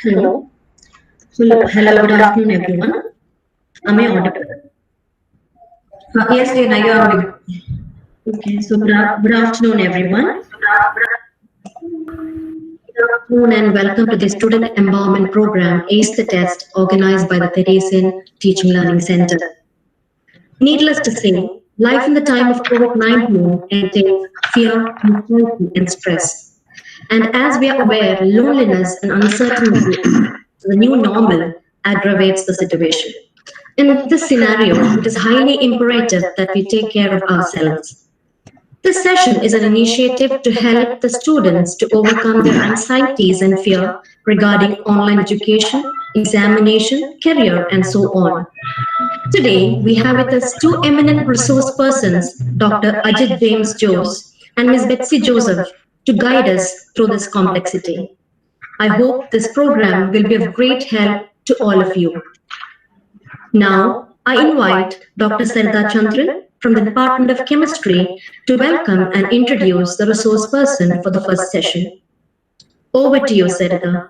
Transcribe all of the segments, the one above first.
Hello. Hello, good afternoon, everyone. Am I audible? Yes, Lena, you are audible. Okay, so good afternoon, everyone. Good afternoon and welcome to the Student Empowerment Program, Ace the Test, organized by the Teresian Teaching Learning Center. Needless to say, life in the time of COVID-19 entails fear, anxiety, and stress. And as we are aware, loneliness and uncertainty, the new normal, aggravates the situation. In this scenario, it is highly imperative that we take care of ourselves. This session is an initiative to help the students to overcome their anxieties and fear regarding online education, examination, career, and so on. Today, we have with us two eminent resource persons, Dr. Ajit James Jose and Ms. Betsy Joseph, to guide us through this complexity. I hope this program will be of great help to all of you. Now, I invite Dr. Sarita Chandran from the Department of Chemistry to welcome and introduce the resource person for the first session. Over to you, Sarita.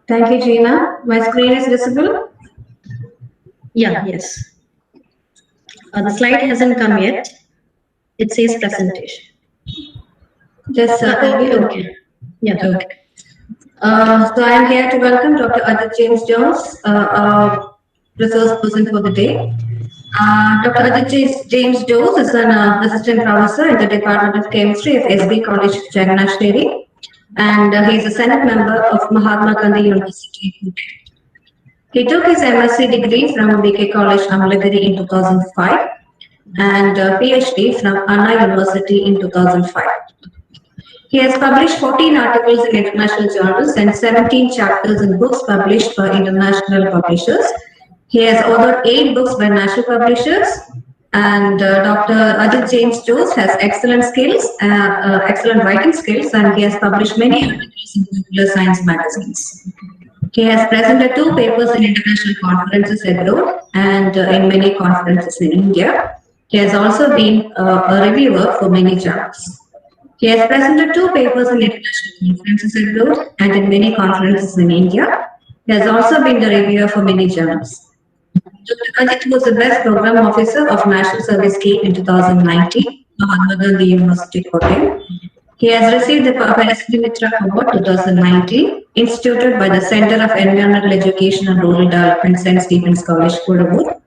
Thank you, Gina. My screen is visible? Yes. The slide hasn't come yet. It says presentation. Just Okay. Yeah. Okay. So I am here to welcome Dr. Ajit James Jones, resource person for the day. Dr. Ajit James Jones is an assistant professor in the Department of Chemistry at SB College, Changanasheri, and he is a Senate member of Mahatma Gandhi University. He took his MSc degree from BK College, Amlagiri in 2005 and PhD from Anna University in 2005. He has published 14 articles in international journals and 17 chapters in books published by international publishers. He has authored 8 books by national publishers, and Dr. Ajit James Jose has excellent skills, excellent writing skills, and he has published many articles in popular science magazines. He has presented 2 papers in international conferences abroad and in many conferences in India. He has also been a reviewer for many journals. He has presented 2 papers in international conferences abroad and in many conferences in India. He has also been the reviewer for many journals. Dr. Ajit was the Best Program Officer of National Service Scheme in 2019, Mahatma Gandhi University, Kottayam. He has received the Parasthi Mitra Award 2019, instituted by the Center of Environmental Education and Rural Development, St. Stephen's College, Kodavur.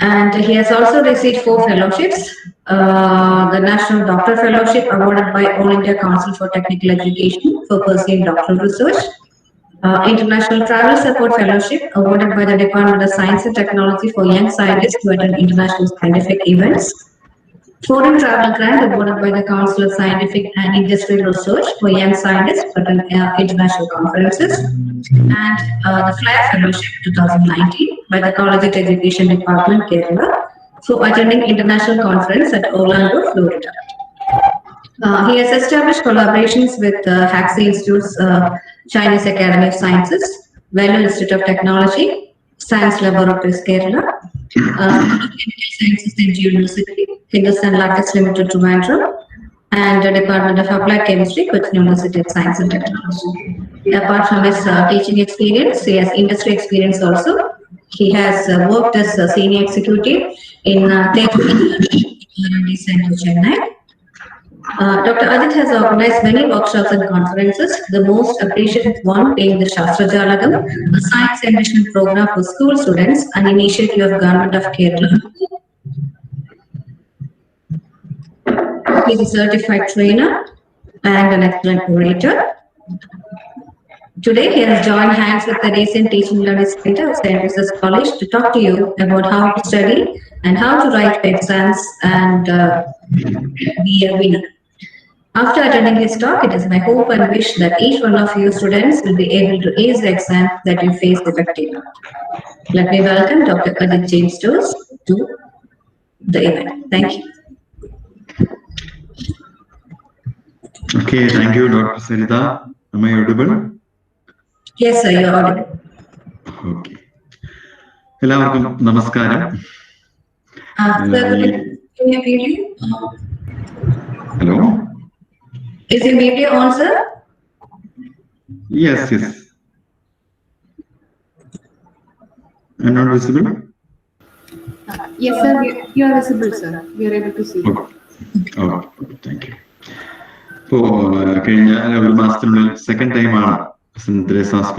And he has also received 4 fellowships. The National Doctor Fellowship awarded by All India Council for Technical Education for pursuing doctoral research. International Travel Support Fellowship awarded by the Department of Science and Technology for young scientists to attend international scientific events. Foreign Travel Grant awarded by the Council of Scientific and Industrial Research for young scientists to attend international conferences. And the Flair Fellowship 2019 by the College of Education Department, Kerala, for attending international conference at Orlando, Florida. He has established collaborations with Haxi Institute's Chinese Academy of Sciences, Vellore Institute of Technology, Science Laboratories, Kerala, Chemical Sciences and University, Hindustan Latex Limited, Trivandrum, and the Department of Applied Chemistry, Cochin University of Science and Technology. Apart from his teaching experience, he has industry experience also. He has worked as a senior executive in R&D Center, Chennai. Dr. Ajit has organized many workshops and conferences, the most appreciated one being the Shastra Jalagam, a science enrichment program for school students, an initiative of Government of Kerala. He is a certified trainer and an excellent orator. Today, he has joined hands with the recent Teaching Learning Center of St. Teresa's College to talk to you about how to study and how to write exams and be a winner. After attending his talk, it is my hope and wish that each one of you students will be able to ace the exam that you face effectively. Let me welcome Dr. Ajit James Jose to the event. Thank you. Okay, thank you, Dr. Sarita. Am I audible? Yes, sir, you are audible. Okay. എല്ലാവർക്കും നമസ്കാരം. Sir, can you hear me? Hello. Is your video on, sir? Yes. I'm not visible? Yes, sir. You are visible, sir. We are able to see. Okay. Thank you. ഇപ്പോൾ കഴിഞ്ഞ ഒരു മാസത്തിനുള്ളിൽ second ടൈമാണ് saint Teresa's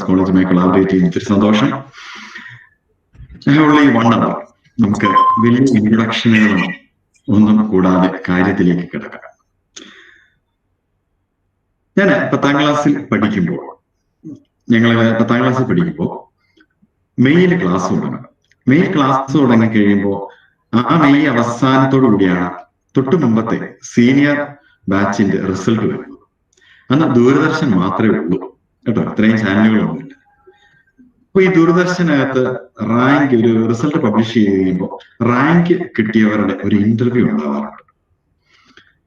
കോളേജുമായി collaborate ചെയ്യുന്ന ഒരു സന്തോഷം. Only 1 hour നമുക്ക് വലിയ ഇൻട്രൊഡക്ഷനുകളും ഒന്നും കൂടാതെ കാര്യത്തിലേക്ക് കിടക്കാം. ഞാൻ 10ാം ക്ലാസ്സിൽ പഠിക്കുമ്പോൾ മെയ്യിൽ ക്ലാസ് തുടങ്ങും. മെയ് ക്ലാസ് തുടങ്ങി കഴിയുമ്പോൾ ആ മെയ് അവസാനത്തോടു കൂടിയാണ് തൊട്ടു മുമ്പത്തെ സീനിയർ ബാച്ചിന്റെ റിസൾട്ട് വരുന്നത്. അന്ന് ദൂരദർശൻ മാത്രമേ ഉള്ളൂ കേട്ടോ, ഇത്രയും ചാനലുകളൊന്നുമില്ല. അപ്പൊ ഈ ദൂരദർശനകത്ത് റാങ്ക് ഒരു റിസൾട്ട് പബ്ലിഷ് ചെയ്ത് കഴിയുമ്പോൾ റാങ്ക് കിട്ടിയവരുടെ ഒരു ഇന്റർവ്യൂ ഉണ്ടാവാറുണ്ട്.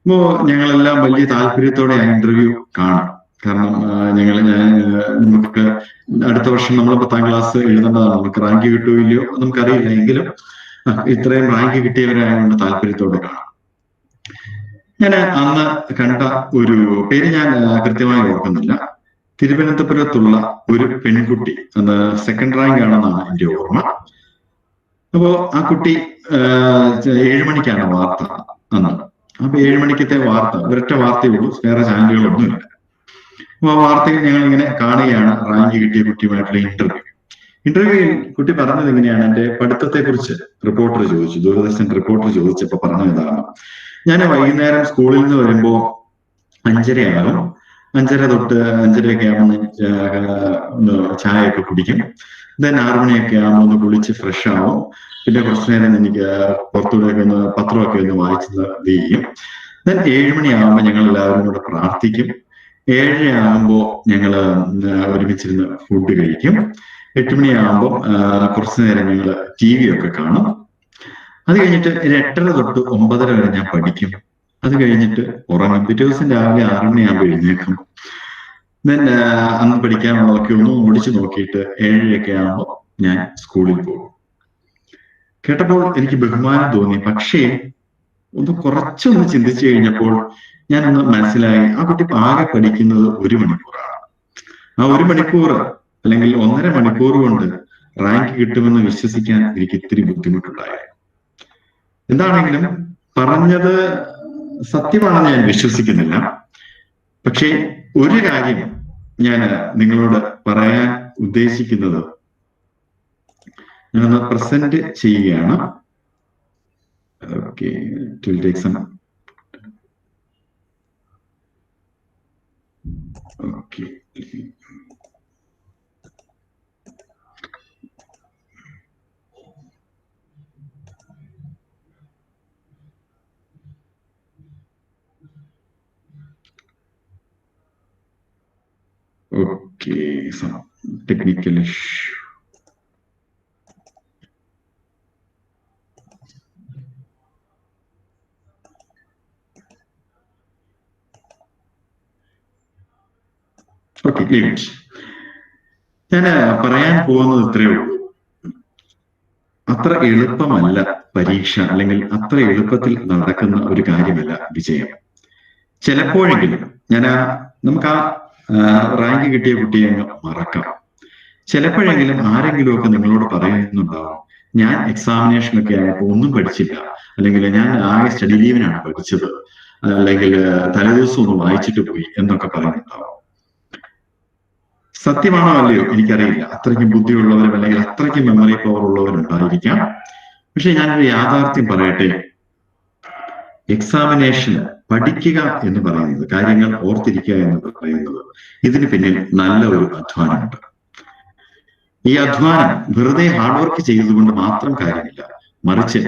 അപ്പോ ഞങ്ങളെല്ലാം വലിയ താല്പര്യത്തോടെ ആ ഇന്റർവ്യൂ കാണും. കാരണം നമുക്ക് അടുത്ത വർഷം നമ്മൾ 10ാം ക്ലാസ് എഴുതേണ്ടതാണ്. നമുക്ക് റാങ്ക് കിട്ടുമോ ഇല്ലയോ നമുക്കറിയില്ല, എങ്കിലും ഇത്രയും റാങ്ക് കിട്ടിയവരായതുകൊണ്ട് താല്പര്യത്തോടെ കാണാം. ഞാൻ അന്ന് കണ്ട ഒരു പേര് ഞാൻ കൃത്യമായി ഓർക്കുന്നില്ല. തിരുവനന്തപുരത്തുള്ള ഒരു പെൺകുട്ടി, അന്ന് 2nd റാങ്ക് ആണെന്നാണ് എന്റെ ഓർമ്മ. അപ്പോ ആ കുട്ടി 7 മണിക്കാണ് വാർത്ത അന്ന്. അപ്പൊ 7 മണിക്കത്തെ വാർത്ത ഒരൊറ്റ വാർത്തയുള്ളൂ, വേറെ ചാനലുകളൊന്നുമില്ല. അപ്പൊ ആ വാർത്തയിൽ ഞങ്ങൾ ഇങ്ങനെ കാണുകയാണ് റാങ്ക് കിട്ടിയ കുട്ടിയുമായിട്ടുള്ള ഇന്റർവ്യൂയിൽ കുട്ടി പറഞ്ഞത് എങ്ങനെയാണ്, എന്റെ പഠിത്തത്തെ കുറിച്ച് റിപ്പോർട്ടർ ചോദിച്ചു, ദൂരദർശൻ റിപ്പോർട്ടർ ചോദിച്ചപ്പോ പറഞ്ഞതാണ്, ഞാൻ വൈകുന്നേരം സ്കൂളിൽ നിന്ന് വരുമ്പോ 5:30 ആകും. 5:30 തൊട്ട് 5:30 ആകുമ്പോൾ ചായയൊക്കെ കുടിക്കും. ദെൻ 6 മണിയൊക്കെ ആകുമ്പോൾ ഒന്ന് കുളിച്ച് ഫ്രഷ് ആവും. പിന്നെ കുറച്ചു നേരം എനിക്ക് പുറത്തൂടെയൊക്കെ ഒന്ന് പത്രമൊക്കെ ഒന്ന് വായിച്ച് ചെയ്യും. ദെൻ 7 മണിയാകുമ്പോൾ ഞങ്ങൾ എല്ലാവരും കൂടെ പ്രാർത്ഥിക്കും. 7:30 ആകുമ്പോൾ ഞങ്ങൾ ഒരുമിച്ചിരുന്ന് ഫുഡ് കഴിക്കും. 8 മണിയാകുമ്പോൾ കുറച്ചു നേരം ഞങ്ങൾ TV ഒക്കെ കാണും. അത് കഴിഞ്ഞിട്ട് 8:30 തൊട്ട് 9:30 വരെ ഞാൻ പഠിക്കും. അത് കഴിഞ്ഞിട്ട് ഉറങ്ങും. പിറ്റേ ദിവസം രാവിലെ 6 മണിയാകുമ്പോൾ എഴുന്നേൽക്കും. ദെൻ അന്ന് പഠിക്കാനുള്ളതൊക്കെ ഒന്ന് ഓടിച്ചു നോക്കിയിട്ട് 7:30 ആകുമ്പോൾ ഞാൻ സ്കൂളിൽ പോകും. കേട്ടപ്പോൾ എനിക്ക് ബഹുമാനം തോന്നി. പക്ഷേ കുറച്ചൊന്ന് ചിന്തിച്ചു കഴിഞ്ഞപ്പോൾ ഞാനൊന്ന് മനസ്സിലായി, ആ കുട്ടി ആകെ പഠിക്കുന്നത് 1 മണിക്കൂറാണ്. ആ 1 മണിക്കൂർ അല്ലെങ്കിൽ 1.5 മണിക്കൂർ കൊണ്ട് റാങ്ക് കിട്ടുമെന്ന് വിശ്വസിക്കാൻ എനിക്ക് ഇത്തിരി ബുദ്ധിമുട്ടുണ്ടായിരുന്നു. എന്താണെങ്കിലും പറഞ്ഞത് സത്യമാണെന്ന് ഞാൻ വിശ്വസിക്കുന്നില്ല. പക്ഷേ ഒരു കാര്യം ഞാൻ നിങ്ങളോട് പറയാൻ ഉദ്ദേശിക്കുന്നത്, ഞാനൊന്ന് പ്രസന്റ് ചെയ്യുകയാണ്. Okay, it will take some. Okay, some technical issue. Okay, leave it. ഞാൻ പറയാൻ പോകുന്നത് ഇത്രയേ ഉള്ളൂ. അത്ര എളുപ്പമല്ല പരീക്ഷ, അല്ലെങ്കിൽ അത്ര എളുപ്പത്തിൽ നടക്കുന്ന ഒരു കാര്യമല്ല വിജയം. ചിലപ്പോഴെങ്കിലും നമുക്ക് ആ റാങ്ക് കിട്ടിയ കുട്ടിയെ അങ്ങ് മറക്കാം. ചിലപ്പോഴെങ്കിലും ആരെങ്കിലുമൊക്കെ നിങ്ങളോട് പറയുന്നുണ്ടാവും, ഞാൻ എക്സാമിനേഷനൊക്കെ ആയപ്പോൾ ഒന്നും പഠിച്ചില്ല, അല്ലെങ്കിൽ ഞാൻ ആകെ സ്റ്റഡി ലീവിനാണ് പഠിച്ചത്, അല്ലെങ്കിൽ തലേദിവസം ഒന്ന് വായിച്ചിട്ട് പോയി എന്നൊക്കെ പറയുന്നുണ്ടാവും. സത്യമാണോ അല്ലയോ എനിക്കറിയില്ല. അത്രയ്ക്കും ബുദ്ധിയുള്ളവരും അല്ലെങ്കിൽ അത്രയ്ക്കും മെമ്മറി പവർ ഉള്ളവരുണ്ടായിരിക്കാം. പക്ഷെ ഞാനൊരു യാഥാർത്ഥ്യം പറയട്ടെ, എക്സാമിനേഷന് പഠിക്കുക എന്ന് പറയുന്നത്, കാര്യങ്ങൾ ഓർത്തിരിക്കുക എന്ന് പറയുന്നത്, ഇതിന് പിന്നിൽ നല്ല ഒരു അധ്വാനമുണ്ട്. ഈ അധ്വാനം വെറുതെ ഹാർഡ് വർക്ക് ചെയ്തുകൊണ്ട് മാത്രം കാര്യമില്ല, മറിച്ച്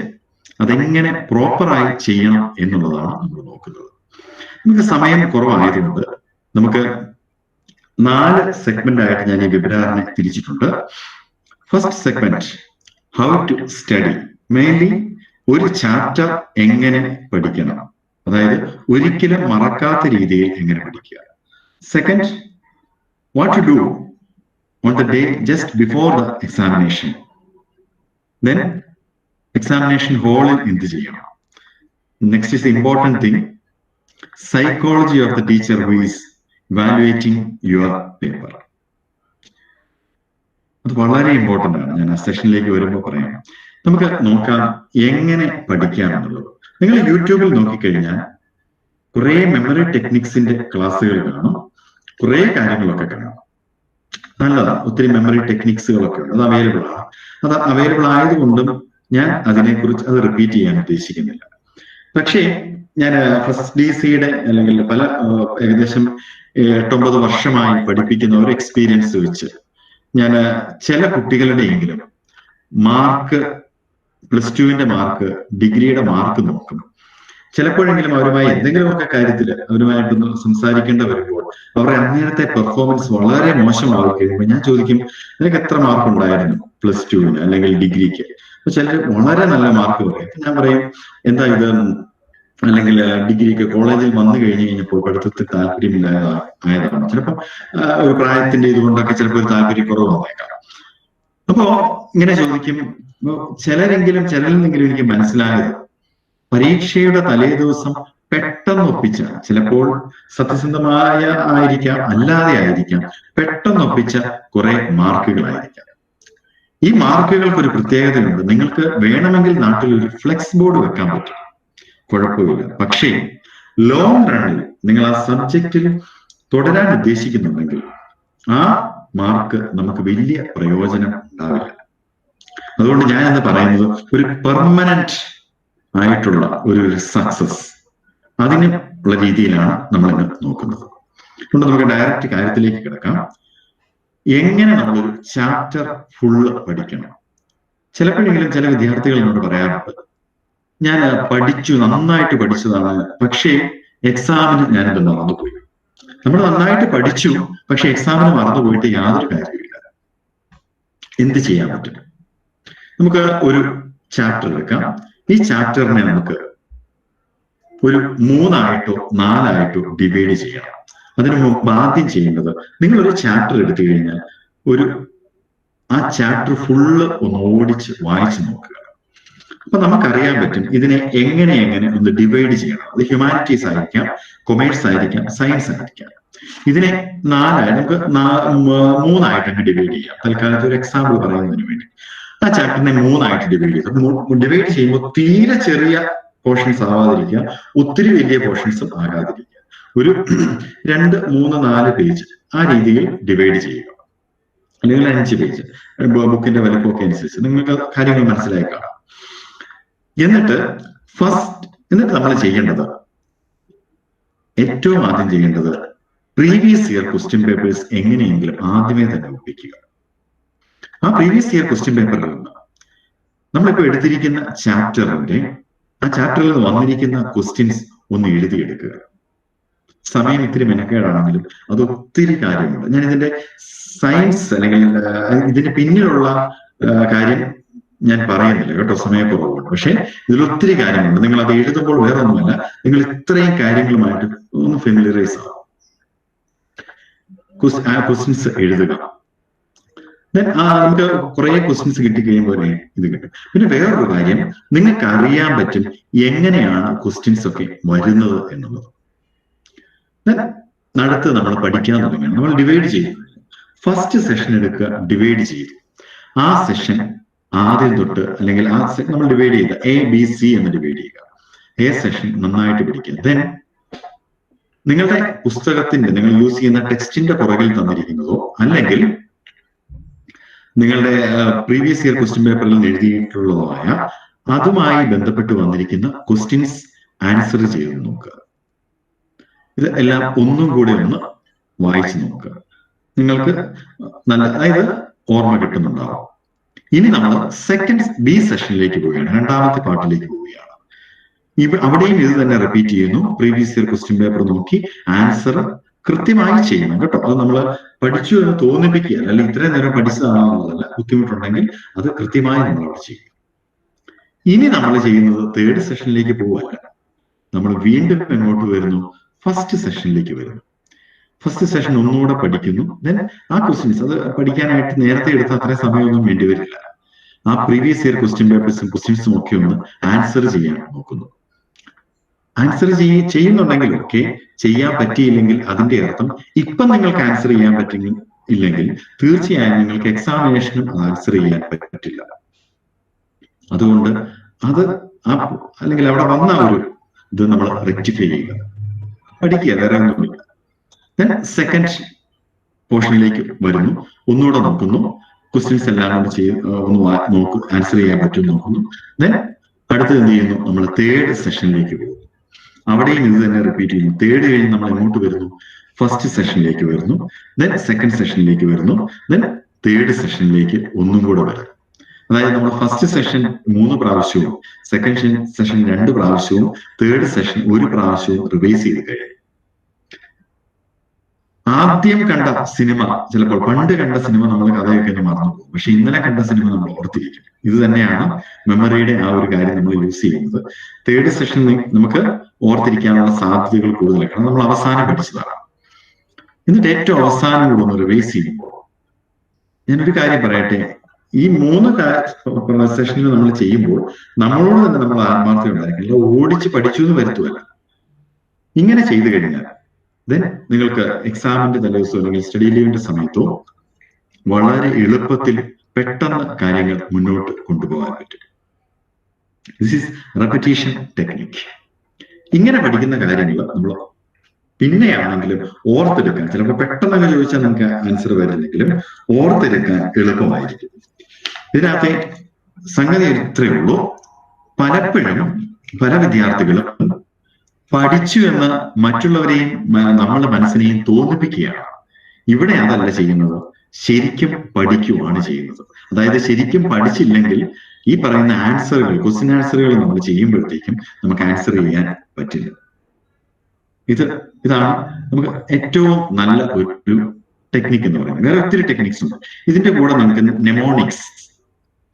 അതെങ്ങനെ പ്രോപ്പറായി ചെയ്യണം എന്നുള്ളതാണ് നമ്മൾ നോക്കുന്നത്. നമുക്ക് സമയം കുറവായതുകൊണ്ട് നമുക്ക് 4 സെഗ്മെന്റ് ആയിട്ട് ഞാൻ ഈ വെബിനാറിനെ തിരിച്ചിട്ടുണ്ട്. First segment, how to study. Mainly ഒരു ചാപ്റ്റർ എങ്ങനെ പഠിക്കണം, അതായത് ഒരിക്കലും മറക്കാത്ത രീതിയിൽ എങ്ങനെ പഠിക്കുക. Second, what to do on the day just before the examination. Then examination ഹാളിൽ എന്ത് ചെയ്യണം. Next is important thing, psychology of the teacher who is evaluating your paper. അത് വളരെ ഇമ്പോർട്ടന്റ് ആണ്. ഞാൻ ആ സെഷനിലേക്ക് വരുമ്പോൾ പറയാം. നമുക്ക് നോക്കാം എങ്ങനെ പഠിക്കാമെന്നുള്ളത്. നിങ്ങൾ യൂട്യൂബിൽ നോക്കിക്കഴിഞ്ഞാൽ കുറെ മെമ്മറി ടെക്നിക്സിന്റെ ക്ലാസ്സുകൾ കാണും, കുറെ കാര്യങ്ങളൊക്കെ കാണാം. നല്ലതാണ്, ഒത്തിരി മെമ്മറി ടെക്നിക്സുകളൊക്കെ ഉണ്ട്. അത് അവൈലബിൾ ആണ്. അത് അവൈലബിൾ ആയതുകൊണ്ടും ഞാൻ അതിനെക്കുറിച്ച് അത് റിപ്പീറ്റ് ചെയ്യാൻ ഉദ്ദേശിക്കുന്നില്ല. പക്ഷേ ഞാൻ ഫസ്റ്റ് DC-യുടെ അല്ലെങ്കിൽ പല ഏകദേശം 8-9 വർഷമായി പഠിപ്പിക്കുന്ന ഒരു എക്സ്പീരിയൻസ് വെച്ച് ഞാൻ ചില കുട്ടികളുടെയെങ്കിലും മാർക്ക്, +2-ന്റെ മാർക്ക്, ഡിഗ്രിയുടെ മാർക്ക് നോക്കും. ചിലപ്പോഴെങ്കിലും അവരുമായി എന്തെങ്കിലുമൊക്കെ കാര്യത്തിൽ അവരുമായിട്ടൊന്ന് സംസാരിക്കേണ്ട വരുമ്പോൾ അവരുടെ അന്നേരത്തെ പെർഫോമൻസ് വളരെ മോശമാവുക കഴിയുമ്പോൾ ഞാൻ ചോദിക്കും, നിനക്ക് എത്ര മാർക്ക് ഉണ്ടായിരുന്നു +2-ന് അല്ലെങ്കിൽ ഡിഗ്രിക്ക്? അപ്പൊ ചിലർ വളരെ നല്ല മാർക്ക് പറയും. ഞാൻ പറയും, എന്താ ഇത്, അല്ലെങ്കിൽ ഡിഗ്രിക്ക് കോളേജിൽ വന്നു കഴിഞ്ഞപ്പോൾ പഠിത്തത്തിൽ താല്പര്യമില്ലാതായതാണ്. ചിലപ്പോൾ ഒരു പ്രായത്തിന്റെ ഇതുകൊണ്ടൊക്കെ ചിലപ്പോൾ ഒരു താല്പര്യക്കുറവ് വന്നേക്കാം. അപ്പോ ഇങ്ങനെ ചോദിക്കും. ചിലരിൽ നിന്നെങ്കിലും എനിക്ക് മനസ്സിലായത്, പരീക്ഷയുടെ തലേ ദിവസം പെട്ടെന്ന് ഒപ്പിച്ച, ചിലപ്പോൾ സത്യസന്ധമായ ആയിരിക്കാം, അല്ലാതെ ആയിരിക്കാം, പെട്ടെന്ന് ഒപ്പിച്ച കുറെ മാർക്കുകളായിരിക്കാം. ഈ മാർക്കുകൾക്ക് ഒരു പ്രത്യേകതയുണ്ട്. നിങ്ങൾക്ക് വേണമെങ്കിൽ നാട്ടിൽ ഒരു ഫ്ലെക്സ് ബോർഡ് വെക്കാൻ പറ്റും, കുഴപ്പമില്ല. പക്ഷേ ലോങ് റണ്ണിൽ നിങ്ങൾ ആ സബ്ജക്റ്റിൽ തുടരാൻ ഉദ്ദേശിക്കുന്നുണ്ടെങ്കിൽ ആ മാർക്ക് നമുക്ക് വലിയ പ്രയോജനം ഉണ്ടാവില്ല. അതുകൊണ്ട് ഞാൻ എന്ന് പറയുന്നത് ഒരു പെർമനന്റ് ആയിട്ടുള്ള ഒരു സക്സസ്, അതിന് ഉള്ള രീതിയിലാണ് നമ്മൾ ഇന്ന് നോക്കുന്നത്. അതുകൊണ്ട് നമുക്ക് ഡയറക്റ്റ് കാര്യത്തിലേക്ക് കിടക്കാം. എങ്ങനെ നമ്മളൊരു ചാപ്റ്റർ ഫുള്ള് പഠിക്കണം? ചിലപ്പോഴെങ്കിലും ചില വിദ്യാർത്ഥികൾ എന്നോട് പറയാറുണ്ട്, ഞാൻ പഠിച്ചു, നന്നായിട്ട് പഠിച്ചതാണ്, പക്ഷേ എക്സാമിന് ഞാനിത് മറന്നുപോയി. നമ്മൾ നന്നായിട്ട് പഠിച്ചു, പക്ഷെ എക്സാമിന് മറന്നുപോയിട്ട് യാതൊരു കാര്യമില്ല. എന്ത് ചെയ്യാൻ പറ്റും? നമുക്ക് ഒരു ചാപ്റ്റർ എടുക്കാം. ഈ ചാപ്റ്ററിനെ നമുക്ക് ഒരു 3-ആയിട്ടോ 4-ആയിട്ടോ ഡിവൈഡ് ചെയ്യണം. അതിനു മുമ്പ് ആദ്യം ചെയ്യേണ്ടത്, നിങ്ങളൊരു ചാപ്റ്റർ എടുത്തു കഴിഞ്ഞാൽ ആ ചാപ്റ്റർ ഫുള്ള് ഒന്ന് ഓടിച്ച് വായിച്ചു നോക്കുക. അപ്പൊ നമുക്കറിയാൻ പറ്റും ഇതിനെ എങ്ങനെ ഒന്ന് ഡിവൈഡ് ചെയ്യണം. അത് ഹ്യൂമാനിറ്റീസ് ആയിരിക്കാം, കൊമേഴ്സ് ആയിരിക്കാം, സയൻസ് ആയിരിക്കാം. ഇതിനെ 4-ആയി നമുക്ക് 3-ആയിട്ട് അങ്ങ് ഡിവൈഡ് ചെയ്യാം. തൽക്കാലത്ത് ഒരു എക്സാമ്പിൾ പറയുന്നതിന് വേണ്ടി ആ ചാപ്റ്ററിനെ 3-ആയിട്ട് ഡിവൈഡ് ചെയ്തു. ഡിവൈഡ് ചെയ്യുമ്പോൾ തീരെ ചെറിയ പോർഷൻസ് ആവാതിരിക്കുക, ഒത്തിരി വലിയ പോർഷൻസും ആകാതിരിക്കുക. ഒരു 2, 3, 4 പേജ് ആ രീതിയിൽ ഡിവൈഡ് ചെയ്യുക. അല്ലെങ്കിൽ 5 പേജ്, ബുക്കിന്റെ വലിപ്പമൊക്കെ അനുസരിച്ച് നിങ്ങൾക്ക് കാര്യങ്ങൾ മനസ്സിലായി കാണാം. എന്നിട്ട് നമ്മൾ ചെയ്യേണ്ടത്, ഏറ്റവും ആദ്യം ചെയ്യേണ്ടത്, പ്രീവിയസ് ഇയർ ക്വസ്റ്റ്യൻ പേപ്പേഴ്സ് എങ്ങനെയെങ്കിലും ആദ്യമേ തന്നെ ഒപ്പിക്കുക. ആ പ്രീവിയസ് ഇയർ ക്വസ്റ്റ്യൻ പേപ്പറിൽ നിന്ന് നമ്മളിപ്പോ എടുത്തിരിക്കുന്ന ആ ചാപ്റ്ററിൽ നിന്ന് വന്നിരിക്കുന്ന ക്വസ്റ്റ്യൻസ് ഒന്ന് എഴുതിയെടുക്കുക. സമയം ഇത്തിരി മെനക്കേടാണെങ്കിലും അത് ഒത്തിരി കാര്യമുണ്ട്. ഞാൻ ഇതിന്റെ സയൻസ് അല്ലെങ്കിൽ ഇതിന് പിന്നിലുള്ള കാര്യം ഞാൻ പറയുന്നില്ല കേട്ടോ, സമയക്കുറവുണ്ട്. പക്ഷെ ഇതിൽ ഒത്തിരി കാര്യങ്ങളുണ്ട്. നിങ്ങൾ അത് എഴുതുമ്പോൾ വേറെ ഒന്നുമല്ല, നിങ്ങൾ ഇത്രയും കാര്യങ്ങളുമായിട്ട് ഒന്ന് ഫെമിലിയറൈസ് ആവും. ക്വസ്റ്റ്യൻസ് എഴുതുക. നമുക്ക് കുറെ ക്വസ്റ്റ്യൻസ് കിട്ടിക്കഴിയുമ്പോൾ ഇത് കിട്ടും. പിന്നെ വേറൊരു കാര്യം, നിങ്ങൾക്ക് അറിയാൻ പറ്റും എങ്ങനെയാണ് ക്വസ്റ്റ്യൻസ് ഒക്കെ വരുന്നത് എന്നുള്ളത്. അടുത്ത് നമ്മൾ പഠിക്കാൻ തുടങ്ങുകയാണ്. നമ്മൾ ഡിവൈഡ് ചെയ്തു. ഫസ്റ്റ് സെഷൻ എടുക്കുക, ഡിവൈഡ് ചെയ്തു. ആ സെഷൻ ആദ്യം തൊട്ട്, അല്ലെങ്കിൽ ആ നമ്മൾ ഡിവൈഡ് ചെയ്ത ABC എന്ന് ഡിവൈഡ് ചെയ്യുക. സെഷൻ നന്നായിട്ട് പഠിക്കുക. ദെൻ നിങ്ങളുടെ പുസ്തകത്തിന്റെ, നിങ്ങൾ യൂസ് ചെയ്യുന്ന ടെക്സ്റ്റിന്റെ പുറകിൽ തന്നിരിക്കുന്നതോ അല്ലെങ്കിൽ നിങ്ങളുടെ പ്രീവിയസ് ഇയർ ക്വസ്റ്റ്യൻ പേപ്പറിൽ എഴുതിയിട്ടുള്ളതോ ആയ അതുമായി ബന്ധപ്പെട്ട് വന്നിരിക്കുന്ന ക്വസ്റ്റ്യൻസ് ആൻസർ ചെയ്ത് നോക്കുക. ഇത് എല്ലാം ഒന്നും കൂടെ ഒന്ന് വായിച്ചു നോക്കുക. നിങ്ങൾക്ക് അതായത് ഓർമ്മ കിട്ടുന്നുണ്ടാവും. ഇനി നമ്മൾ സെക്കൻഡ് B സെഷനിലേക്ക് പോവുകയാണ്, 2ാമത്തെ പാർട്ടിലേക്ക് പോവുകയാണ്. അവിടെയും ഇത് തന്നെ റിപ്പീറ്റ് ചെയ്യുന്നു. പ്രീവിയസ് ഇയർ ക്വസ്റ്റ്യൻ പേപ്പർ നോക്കി ആൻസർ കൃത്യമായി ചെയ്യണം കേട്ടോ. അത് നമ്മൾ പഠിച്ചു എന്ന് തോന്നിപ്പിക്കുക, അല്ലെങ്കിൽ ഇത്രയും നേരം പഠിച്ചതാണെന്നുള്ളതല്ല. ബുദ്ധിമുട്ടുണ്ടെങ്കിൽ അത് കൃത്യമായി നമ്മൾ അവിടെ ചെയ്യും. ഇനി നമ്മൾ ചെയ്യുന്നത് 3rd സെഷനിലേക്ക് പോവല്ല. നമ്മൾ വീണ്ടും എങ്ങോട്ട് വരുന്നു? ഫസ്റ്റ് സെഷനിലേക്ക് വരുന്നു. ഫസ്റ്റ് സെഷൻ ഒന്നുകൂടെ പഠിക്കുന്നു. ദെൻ ആ ക്വസ്റ്റ്യൻസ്, അത് പഠിക്കാനായിട്ട് നേരത്തെ എടുത്ത അത്രയും സമയമൊന്നും വേണ്ടി വരില്ല. ആ പ്രീവിയസ് ഇയർ ക്വസ്റ്റ്യൻ പേപ്പേഴ്സും ക്വസ്റ്റ്യൻസും ഒക്കെ ഒന്ന് ആൻസർ ചെയ്യാൻ നോക്കുന്നു. ആൻസർ ചെയ്യുന്നുണ്ടെങ്കിൽ ഓക്കെ, ചെയ്യാൻ പറ്റിയില്ലെങ്കിൽ അതിന്റെ അർത്ഥം ഇപ്പം നിങ്ങൾക്ക് ആൻസർ ചെയ്യാൻ ഇല്ലെങ്കിൽ തീർച്ചയായും നിങ്ങൾക്ക് എക്സാമിനേഷനും ആൻസർ ചെയ്യാൻ പറ്റില്ല. അതുകൊണ്ട് അത് അല്ലെങ്കിൽ അവിടെ വന്ന ഒരു ഇത് നമ്മൾ റെക്ടിഫൈ ചെയ്യുക, പഠിക്കുക, വേറെ ഒന്നുമില്ല. ദെൻ സെക്കൻഡ് പോർഷനിലേക്ക് വരുന്നു, ഒന്നുകൂടെ നോക്കുന്നു, ക്വസ്റ്റ്യൻസ് എല്ലാം കൂടെ ഒന്ന് ആൻസർ ചെയ്യാൻ പറ്റും നോക്കുന്നു. ദെൻ അടുത്തത് എന്ത് ചെയ്യുന്നു, നമ്മൾ തേർഡ് സെഷനിലേക്ക് പോകുന്നു. അവിടെയും ഇത് തന്നെ റിപ്പീറ്റ് ചെയ്യുന്നു. തേർഡ് കഴിഞ്ഞ് നമ്മൾ എങ്ങോട്ട് വരുന്നു, ഫസ്റ്റ് സെഷനിലേക്ക് വരുന്നു, ദെൻ സെക്കൻഡ് സെഷനിലേക്ക് വരുന്നു, ദെൻ തേർഡ് സെഷനിലേക്ക് ഒന്നും കൂടെ വരുന്നു. അതായത് നമ്മൾ ഫസ്റ്റ് സെഷൻ 3 പ്രാവശ്യവും സെക്കൻഡ് സെഷൻ 2 പ്രാവശ്യവും തേർഡ് സെഷൻ 1 പ്രാവശ്യവും റിവൈസ് ചെയ്ത് കഴിയും. ആദ്യം കണ്ട സിനിമ, ചിലപ്പോൾ പണ്ട് കണ്ട സിനിമ നമ്മൾ കഥയൊക്കെ ഒന്ന് മറന്നു പോകും, പക്ഷെ ഇന്നലെ കണ്ട സിനിമ നമ്മൾ ഓർത്തിരിക്കും. ഇത് തന്നെയാണ് മെമ്മറിയുടെ ആ ഒരു കാര്യം നമ്മൾ യൂസ് ചെയ്യുന്നത്. തേർഡ് സെഷനിൽ നമുക്ക് ഓർത്തിരിക്കാനുള്ള സാധ്യതകൾ കൂടുതലാണ്, കാരണം നമ്മൾ അവസാനം പഠിച്ചതാണ്. എന്നിട്ട് ഏറ്റവും അവസാനം കൂടെ ഒന്ന് റിവൈസ് ചെയ്യുമ്പോൾ ഞാനൊരു കാര്യം പറയട്ടെ, ഈ 3 സെഷനിൽ നമ്മൾ ചെയ്യുമ്പോൾ നമ്മളോട് തന്നെ നമ്മൾ ആത്മാർത്ഥത ഉണ്ടായിരിക്കില്ല, ഓടിച്ച് പഠിച്ചു എന്ന് വരുത്തുമല്ല. ഇങ്ങനെ ചെയ്തു കഴിഞ്ഞാൽ ദെൻ നിങ്ങൾക്ക് എക്സാമിന്റെ തലേദിവസമോ അല്ലെങ്കിൽ സ്റ്റഡി ലീവിന്റെ സമയത്തോ വളരെ എളുപ്പത്തിൽ പെട്ടെന്ന് കാര്യങ്ങൾ മുന്നോട്ട് കൊണ്ടുപോകാൻ പറ്റും. This is repetition technique. ഇങ്ങനെ പഠിക്കുന്ന കാര്യങ്ങൾ നമ്മൾ പിന്നെയാണെങ്കിലും ഓർത്തെടുക്കാൻ, ചിലപ്പോൾ പെട്ടെന്ന് ചോദിച്ചാൽ നിങ്ങൾക്ക് ആൻസർ വരുന്നെങ്കിലും ഓർത്തെടുക്കാൻ എളുപ്പമായിരിക്കും. ഇതിനകത്തെ സംഗതി ഇത്രയേ ഉള്ളൂ, പലപ്പോഴും പല വിദ്യാർത്ഥികളും പഠിച്ചു എന്ന് മറ്റുള്ളവരെയും നമ്മളുടെ മനസ്സിനെയും തോന്നിപ്പിക്കുകയാണ്. ഇവിടെ അതല്ല ചെയ്യുന്നത്, ശരിക്കും പഠിക്കുകയാണ് ചെയ്യുന്നത്. അതായത് ശരിക്കും പഠിച്ചില്ലെങ്കിൽ ഈ പറയുന്ന ആൻസറുകൾ, ക്വസ്റ്റ്യൻ ആൻസറുകൾ നമ്മൾ ചെയ്യുമ്പോഴത്തേക്കും നമുക്ക് ആൻസർ ചെയ്യാൻ പറ്റില്ല. ഇതാണ് നമുക്ക് ഏറ്റവും നല്ല ഒരു ടെക്നിക്ക് എന്ന് പറയുന്നത്. വേറെ ഒത്തിരി ടെക്നിക്സ് ഉണ്ട്. ഇതിന്റെ കൂടെ നമുക്ക് നെമോണിക്സ്,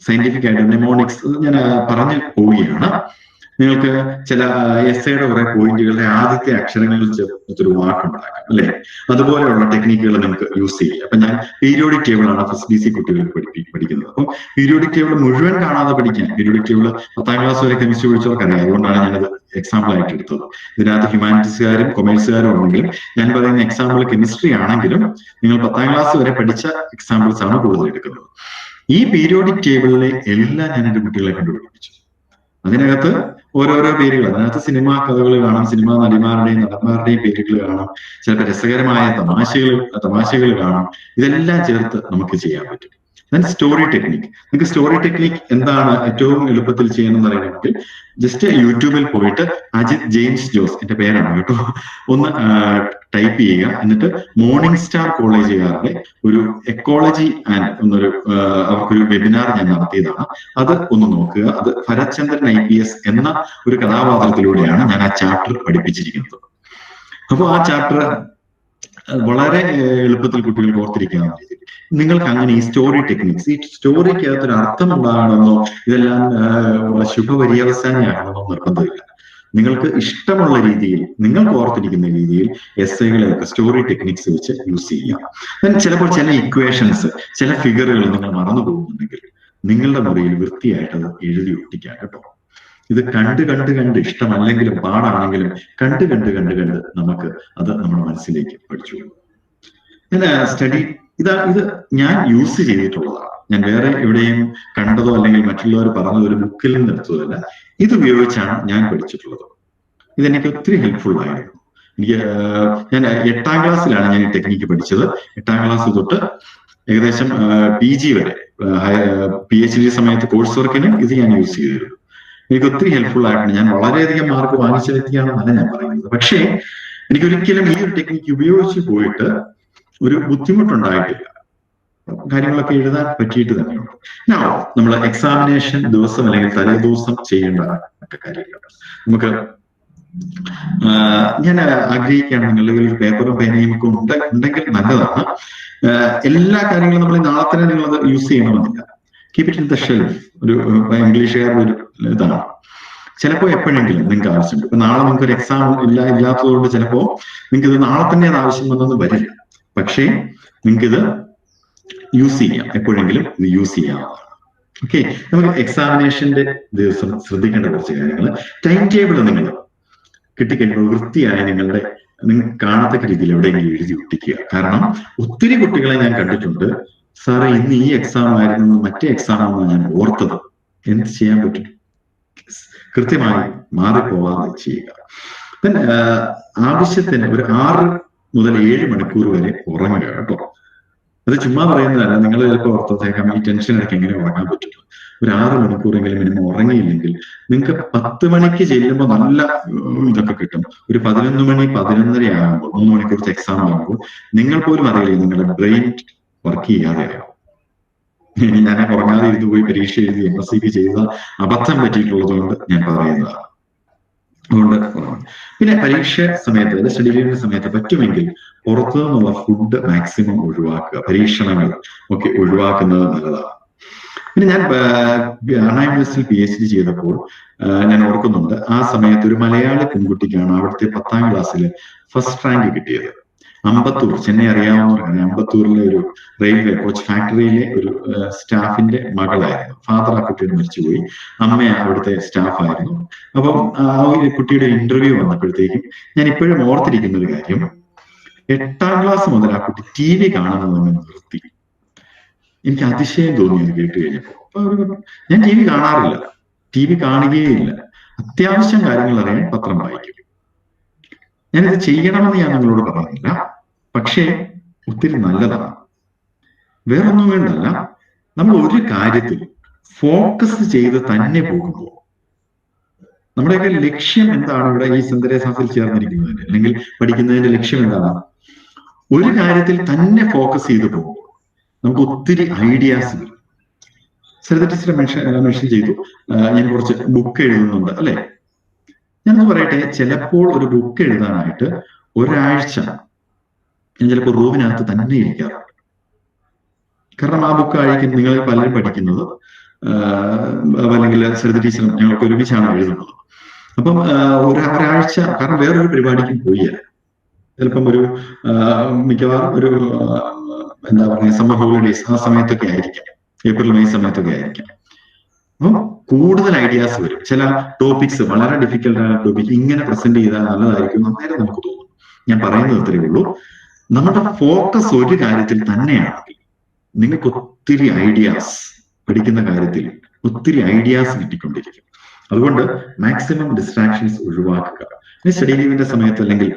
സയന്റിഫിക് ആയിട്ട് നെമോണിക്സ് ഞാൻ പറഞ്ഞു പോവുകയാണ്. നിങ്ങൾക്ക് ചില എസ്സേയുടെ കുറെ പോയിന്റുകളുടെ ആദ്യത്തെ അക്ഷരങ്ങളിൽ ചേർത്തൊരു വാക്കുണ്ടാക്കാം, അല്ലെ? അതുപോലെയുള്ള ടെക്നിക്കുകൾ നിങ്ങൾക്ക് യൂസ് ചെയ്യാം. അപ്പൊ ഞാൻ പീരിയോഡിക് ടേബിൾ ആണ് ഫസ്റ്റ് DC കുട്ടികൾക്ക് പഠിക്കുന്നത്. അപ്പം പീരിയോഡിക് ടേബിൾ മുഴുവൻ കാണാതെ പഠിക്കാൻ, പീരിയോഡിക് ടേബിൾ 10ാം ക്ലാസ് വരെ കെമിസ്ട്രി പഠിച്ചവർക്കറിയാം, അതുകൊണ്ടാണ് ഞാനത് എക്സാമ്പിൾ ആയിട്ട് എടുത്തത്. ഇതിനകത്ത് ഹ്യൂമാനിറ്റീസുകാരും കൊമേഴ്സുകാരും ഉണ്ടെങ്കിലും ഞാൻ പറയുന്ന എക്സാമ്പിൾ കെമിസ്ട്രി ആണെങ്കിലും നിങ്ങൾ 10ാം ക്ലാസ് വരെ പഠിച്ച എക്സാമ്പിൾസ് ആണ് കൂടുതൽ എടുക്കുന്നത്. ഈ പീരിയോഡിക് ടേബിളിലെ എല്ലാം ഞാൻ എന്റെ കുട്ടികളെ കണ്ടുപിടിപ്പിച്ചു. അതിനകത്ത് ഓരോരോ പേരുകൾ, അതിനകത്ത് സിനിമാ കഥകൾ കാണാം, സിനിമാ നടിമാരുടെയും നടന്മാരുടെയും പേരുകൾ കാണാം, ചിലപ്പോൾ രസകരമായ തമാശകൾ കാണാം. ഇതെല്ലാം ചേർത്ത് നമുക്ക് ചെയ്യാൻ പറ്റും. Then story technique. നിങ്ങൾക്ക് സ്റ്റോറി ടെക്നിക് എന്താണ് ഏറ്റവും എളുപ്പത്തിൽ ചെയ്യണമെന്ന് അറിയണമെങ്കിൽ ജസ്റ്റ് യൂട്യൂബിൽ പോയിട്ട് അജിത് ജെയിംസ് ജോസ്, എന്റെ പേരാണ് കേട്ടോ, ഒന്ന് ടൈപ്പ് ചെയ്യുക. എന്നിട്ട് മോർണിംഗ് സ്റ്റാർ കോളേജുകാരുടെ ഒരു എക്കോളജി ആൻഡ് അവർക്കൊരു വെബിനാർ ഞാൻ നടത്തിയതാണ്. അത് ഒന്ന് നോക്കുക. അത് ഭരത്ചന്ദ്രൻ IPS എന്ന ഒരു കഥാപാത്രത്തിലൂടെയാണ് ഞാൻ ആ ചാപ്റ്റർ പഠിപ്പിച്ചിരിക്കുന്നത്. അപ്പോൾ ആ ചാപ്റ്റർ വളരെ എളുപ്പത്തിൽ കുട്ടികൾക്ക് ഓർത്തിരിക്കാവുന്ന രീതിയിൽ നിങ്ങൾക്ക് അങ്ങനെ ഈ സ്റ്റോറി ടെക്നിക്സ്, ഈ സ്റ്റോറിക്കകത്തൊരു അർത്ഥം ഉണ്ടാകണമെന്നോ ഇതെല്ലാം ശുഭപര്യവസാനിയാകണമെന്നോ നിർബന്ധമില്ല. നിങ്ങൾക്ക് ഇഷ്ടമുള്ള രീതിയിൽ, നിങ്ങൾക്ക് ഓർത്തിരിക്കുന്ന രീതിയിൽ എസ്സേകളെയൊക്കെ സ്റ്റോറി ടെക്നിക്സ് വെച്ച് യൂസ് ചെയ്യാം. ചിലപ്പോൾ ചില ഇക്വേഷൻസ്, ചില ഫിഗറുകൾ നിങ്ങൾ മറന്നു പോകുന്നുണ്ടെങ്കിൽ നിങ്ങളുടെ മുറിയിൽ വൃത്തിയായിട്ട് അത് എഴുതി ഒട്ടിക്കാം കേട്ടോ. ഇത് കണ്ട് ഇഷ്ടമല്ലെങ്കിലും പാടാണെങ്കിലും കണ്ട് നമുക്ക് അത് നമ്മുടെ മനസ്സിലേക്ക് പഠിച്ചു. ഞാൻ ഇത് ഞാൻ യൂസ് ചെയ്തിട്ടുള്ളതാണ്. ഞാൻ വേറെ എവിടെയും കണ്ടതോ അല്ലെങ്കിൽ മറ്റുള്ളവർ പറഞ്ഞതോ ഒരു ബുക്കിൽ നിന്ന് എടുത്തതല്ല. ഇത് ഉപയോഗിച്ചാണ് ഞാൻ പഠിച്ചിട്ടുള്ളത്. ഇതെനിക്ക് ഒത്തിരി ഹെൽപ്ഫുൾ ആയിരുന്നു. ഞാൻ 8ാം ക്ലാസ്സിലാണ് ഞാൻ ഈ ടെക്നിക്ക് പഠിച്ചത്. 8ാം ക്ലാസ് തൊട്ട് ഏകദേശം PG വരെ, PhD സമയത്ത് കോഴ്സ് വർക്കിന് ഇത് ഞാൻ യൂസ് ചെയ്തിരുന്നു. എനിക്ക് ഒത്തിരി ഹെൽപ്ഫുൾ ആയിട്ടുണ്ട്. ഞാൻ വളരെയധികം മാർക്ക് വാങ്ങിച്ച വ്യക്തിയാണെന്നല്ല ഞാൻ പറയുന്നത്. പക്ഷേ എനിക്കൊരിക്കലും ഈ ഒരു ടെക്നിക്ക് ഉപയോഗിച്ച് പോയിട്ട് ഒരു ബുദ്ധിമുട്ടുണ്ടായിട്ടില്ല. കാര്യങ്ങളൊക്കെ എഴുതാൻ പറ്റിയിട്ട് തന്നെയുണ്ട്. നമ്മൾ എക്സാമിനേഷൻ ദിവസം അല്ലെങ്കിൽ തലേദിവസം ചെയ്യേണ്ട കാര്യങ്ങൾ നമുക്ക് ഞാൻ ആഗ്രഹിക്കുകയാണെന്നുണ്ടെങ്കിൽ ഒരു പേപ്പറും പേനയും ഒക്കെ ഉണ്ടെങ്കിൽ നല്ലതാണ്. എല്ലാ കാര്യങ്ങളും നമ്മൾ നാളെ തന്നെ നിങ്ങളത് യൂസ് ചെയ്യണമെന്നില്ല. Keep it in the shelf. ഒരു ഇംഗ്ലീഷുകാരുടെ ഒരു ഇതാണ്. ചിലപ്പോൾ എപ്പോഴെങ്കിലും നിങ്ങൾക്ക് ആവശ്യമുണ്ട്. ഇപ്പൊ നാളെ നിങ്ങൾക്ക് ഒരു എക്സാം ഇല്ലാത്തതുകൊണ്ട് ചിലപ്പോൾ നിങ്ങൾക്ക് ഇത് നാളെ തന്നെ അത് ആവശ്യം വന്നൊന്നും വരില്ല. പക്ഷേ നിങ്ങൾക്കിത് യൂസ് ചെയ്യാം, എപ്പോഴെങ്കിലും ഇത് യൂസ് ചെയ്യാവുന്നതാണ്. ഓക്കെ, നമുക്ക് എക്സാമിനേഷന്റെ ദിവസം ശ്രദ്ധിക്കേണ്ട കുറച്ച് കാര്യങ്ങൾ. ടൈം ടേബിൾ നിങ്ങൾ കിട്ടിക്കഴിയുമ്പോൾ വൃത്തിയായ നിങ്ങൾക്ക് കാണത്തക്ക രീതിയിൽ എവിടെയെങ്കിലും എഴുതി ഒട്ടിക്കുക. കാരണം ഒത്തിരി കുട്ടികളെ ഞാൻ കണ്ടിട്ടുണ്ട്, സാറേ ഇന്ന് ഈ എക്സാം ആയിരുന്നു മറ്റേ എക്സാം ആണെന്ന് ഞാൻ ഓർത്തത്. എന്ത് ചെയ്യാൻ പറ്റും? കൃത്യമായി മാറിപ്പോവാതെ ചെയ്യുക. പിന്നെ ആവശ്യത്തിന് ഒരു 6 മുതൽ 7 മണിക്കൂർ വരെ ഉറങ്ങുക കേട്ടോ. അത് ചുമ്മാ പറയുന്നതല്ല. നിങ്ങൾ ചിലപ്പോൾ ഓർത്തോത്തേക്കാം ഈ ടെൻഷൻ ഇടയ്ക്ക് എങ്ങനെ ഉറങ്ങാൻ പറ്റും. ഒരു 6 മണിക്കൂറെങ്കിലും മിനിമം ഉറങ്ങിയില്ലെങ്കിൽ നിങ്ങൾക്ക് 10 മണിക്ക് ചെല്ലുമ്പോൾ നല്ല ഇതൊക്കെ കിട്ടും. ഒരു 11 മണി 11:30 ആകുമ്പോൾ 3 മണിക്കൂറത്തെ എക്സാം ആകുമ്പോൾ നിങ്ങൾ പോലും അറിയില്ല നിങ്ങളുടെ ബ്രെയിൻ വർക്ക് ചെയ്യാതെ ആകും. ഞാൻ ഉറങ്ങാതെ ഇരുന്ന് പോയി പരീക്ഷ എഴുതി MSc ചെയ്ത അബദ്ധം പറ്റിയിട്ടുള്ളത് കൊണ്ട് ഞാൻ പറയുന്നതാണ്. അതുകൊണ്ട് പിന്നെ പരീക്ഷ സമയത്ത് സ്റ്റഡി ലീവിന്റെ സമയത്ത് പറ്റുമെങ്കിൽ പുറത്തു നിന്നുള്ള ഫുഡ് മാക്സിമം ഒഴിവാക്കുക. പരീക്ഷണങ്ങൾ ഒക്കെ ഒഴിവാക്കുന്നത് നല്ലതാണ്. പിന്നെ ഞാൻ അണ്ണാ യൂണിവേഴ്സിറ്റിയിൽ PhD ചെയ്തപ്പോൾ ഞാൻ ഓർക്കുന്നുണ്ട്, ആ സമയത്ത് ഒരു മലയാളി പെൺകുട്ടിക്കാണ് അവിടുത്തെ 10ാം ക്ലാസ്സിൽ ഫസ്റ്റ് റാങ്ക് കിട്ടിയത്. അമ്പത്തൂർ, ചെന്നൈ അറിയാവുന്നവരാണ്. അമ്പത്തൂരിലെ ഒരു റെയിൽവേ കോച്ച് ഫാക്ടറിയിലെ ഒരു സ്റ്റാഫിന്റെ മകളായിരുന്നു. ഫാദർ ആ കുട്ടിയുടെ മരിച്ചുപോയി, അമ്മ അവിടുത്തെ സ്റ്റാഫായിരുന്നു. അപ്പം ആ ഒരു കുട്ടിയുടെ ഇന്റർവ്യൂ വന്നപ്പോഴത്തേക്കും ഞാൻ ഇപ്പോഴും ഓർത്തിരിക്കുന്ന ഒരു കാര്യം, 8ാം ക്ലാസ് മുതൽ ആ കുട്ടി TV കാണുന്നത് നിർത്തി. എനിക്ക് അതിശയം തോന്നി അത് കേട്ട് കഴിഞ്ഞപ്പോൾ. ഞാൻ TV കാണാറില്ല, TV കാണുകയില്ല. അത്യാവശ്യം കാര്യങ്ങൾ അറിയാൻ പത്രം വായിക്കും. ഞാനിത് ചെയ്യണമെന്ന് ഞാൻ നിങ്ങളോട് പറയുന്നില്ല, പക്ഷേ ഒത്തിരി നല്ലതാണ്. വേറൊന്നും വേണ്ടല്ല, നമ്മൾ ഒരു കാര്യത്തിൽ ഫോക്കസ് ചെയ്ത് തന്നെ പോകുമ്പോൾ നമ്മുടെയൊക്കെ ലക്ഷ്യം എന്താണ്? ഇവിടെ ഈ സെന്റ് ചേർന്നിരിക്കുന്നതിന് അല്ലെങ്കിൽ പഠിക്കുന്നതിന്റെ ലക്ഷ്യം എന്താണ്? ഒരു കാര്യത്തിൽ തന്നെ ഫോക്കസ് ചെയ്ത് പോകുമ്പോൾ നമുക്ക് ഒത്തിരി ഐഡിയാസ് വരും. സെലിബ്രിറ്റീസിനെ മെൻഷൻ ചെയ്തു, ഞാൻ കുറച്ച് ബുക്ക് എഴുതുന്നുണ്ട് അല്ലെ. ഞാനത് പറയട്ടെ, ചിലപ്പോൾ ഒരു ബുക്ക് എഴുതാനായിട്ട് ഒരാഴ്ച ഞാൻ ചിലപ്പോൾ റൂമിനകത്ത് തന്നെ ഇരിക്കാറുണ്ട്. കാരണം ആ ബുക്ക് ആയിരിക്കും നിങ്ങൾ പലരും പഠിക്കുന്നത്, അല്ലെങ്കിൽ സെലിബ്രിറ്റീസിനും ഞങ്ങൾക്ക് ഒരുമിച്ചാണ് എഴുതുന്നത്. അപ്പം ഒരാഴ്ച, കാരണം വേറൊരു പരിപാടിക്കും പോയില്ല. ചിലപ്പം ഒരു മിക്കവാറും ഒരു എന്താ പറയുക സമ്മർ ഹോളിഡേയ്സ് ആ സമയത്തൊക്കെ ആയിരിക്കാം, ഏപ്രിൽ മെയ് സമയത്തൊക്കെ ആയിരിക്കാം. അപ്പം കൂടുതൽ ഐഡിയാസ് വരും. ചില ടോപ്പിക്സ് വളരെ ഡിഫിക്കൽട്ടായ ടോപ്പിക് ഇങ്ങനെ പ്രസന്റ് ചെയ്താൽ നല്ലതായിരിക്കും അന്നേരം നമുക്ക് തോന്നും. ഞാൻ പറയുന്നത് അത്രയേ ഉള്ളൂ, നമ്മുടെ ഫോക്കസ് ഒരു കാര്യത്തിൽ തന്നെയാണെങ്കിൽ നിങ്ങൾക്ക് ഒത്തിരി ഐഡിയാസ്, പഠിക്കുന്ന കാര്യത്തിൽ ഒത്തിരി ഐഡിയാസ് കിട്ടിക്കൊണ്ടിരിക്കും. അതുകൊണ്ട് മാക്സിമം ഡിസ്ട്രാക്ഷൻസ് ഒഴിവാക്കുക. ഇനി സ്റ്റഡി ലീവിന്റെ സമയത്ത് അല്ലെങ്കിൽ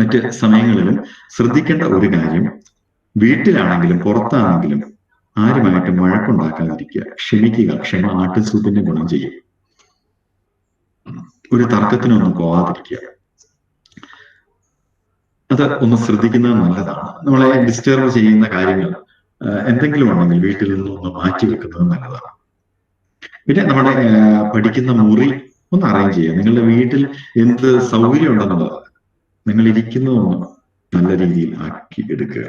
മറ്റ് സമയങ്ങളിലും ശ്രദ്ധിക്കേണ്ട ഒരു കാര്യം, വീട്ടിലാണെങ്കിലും പുറത്താണെങ്കിലും ആരുമായിട്ടും വഴക്കുണ്ടാക്കാതിരിക്കുക. ക്ഷമിക്കുക. ക്ഷമ ആട്ടിൻ സൂപ്പിന്റെ ഗുണം ചെയ്യും. ഒരു തർക്കത്തിനൊന്നും പോവാതിരിക്കുക. അത് ഒന്ന് ശ്രദ്ധിക്കുന്നത് നല്ലതാണ്. നമ്മളെ ഡിസ്റ്റർബ് ചെയ്യുന്ന കാര്യങ്ങൾ എന്തെങ്കിലും ഉണ്ടെങ്കിൽ വീട്ടിൽ നിന്നും ഒന്ന് മാറ്റി വെക്കുന്നത് നല്ലതാണ്. പിന്നെ നമ്മുടെ പഠിക്കുന്ന മുറി ഒന്ന് അറേഞ്ച് ചെയ്യുക. നിങ്ങളുടെ വീട്ടിൽ എന്ത് സൗകര്യം ഉണ്ടെന്നുള്ളത് നിങ്ങൾ ഇരിക്കുന്നതൊന്ന് നല്ല രീതിയിൽ ആക്കി എടുക്കുക.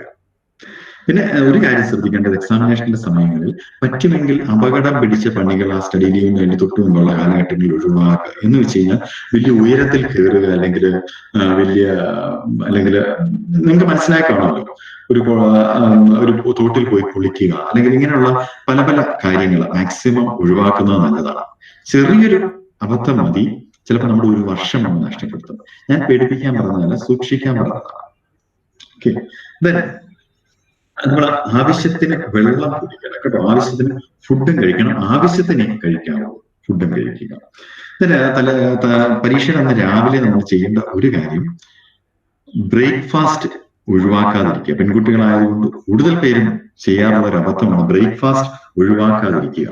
പിന്നെ ഒരു കാര്യം ശ്രദ്ധിക്കേണ്ടത്, എക്സാമിനേഷന്റെ സമയങ്ങളിൽ പറ്റുമെങ്കിൽ അപകടം പിടിച്ച പണികൾ ആ സ്റ്റഡി ലീവിന് വേണ്ടി തൊട്ടു മുമ്പുള്ള കാലഘട്ടങ്ങളിൽ ഒഴിവാക്കുക. എന്ന് വെച്ച് കഴിഞ്ഞാൽ വലിയ ഉയരത്തിൽ കയറുക, അല്ലെങ്കിൽ നിങ്ങൾക്ക് മനസ്സിലാക്കാണല്ലോ, ഒരു തോട്ടിൽ പോയി കുളിക്കുക, അല്ലെങ്കിൽ ഇങ്ങനെയുള്ള പല പല കാര്യങ്ങൾ മാക്സിമം ഒഴിവാക്കുന്നത് നല്ലതാണ്. ചെറിയൊരു അബദ്ധം മതി ചിലപ്പോൾ നമ്മുടെ ഒരു വർഷം നമ്മൾ നഷ്ടപ്പെടുത്തും. ഞാൻ പേടിപ്പിക്കാൻ പറഞ്ഞതല്ല, സൂക്ഷിക്കാൻ പറഞ്ഞതാണ്. ഓക്കെ, നമ്മൾ ആവശ്യത്തിന് വെള്ളം കുടിക്കണം കേട്ടോ, ആവശ്യത്തിന് ഫുഡും കഴിക്കണം, ആവശ്യത്തിന് കഴിക്കാവൂ ഫുഡും കഴിക്കുക. പരീക്ഷയുടെ അന്ന് രാവിലെ നമ്മൾ ചെയ്യേണ്ട ഒരു കാര്യം, ബ്രേക്ക്ഫാസ്റ്റ് ഒഴിവാക്കാതിരിക്കുക. പെൺകുട്ടികളായതുകൊണ്ട് കൂടുതൽ പേരും ചെയ്യാറുള്ള ഒരു അബദ്ധമാണ് ബ്രേക്ക്ഫാസ്റ്റ് ഒഴിവാക്കാതിരിക്കുക.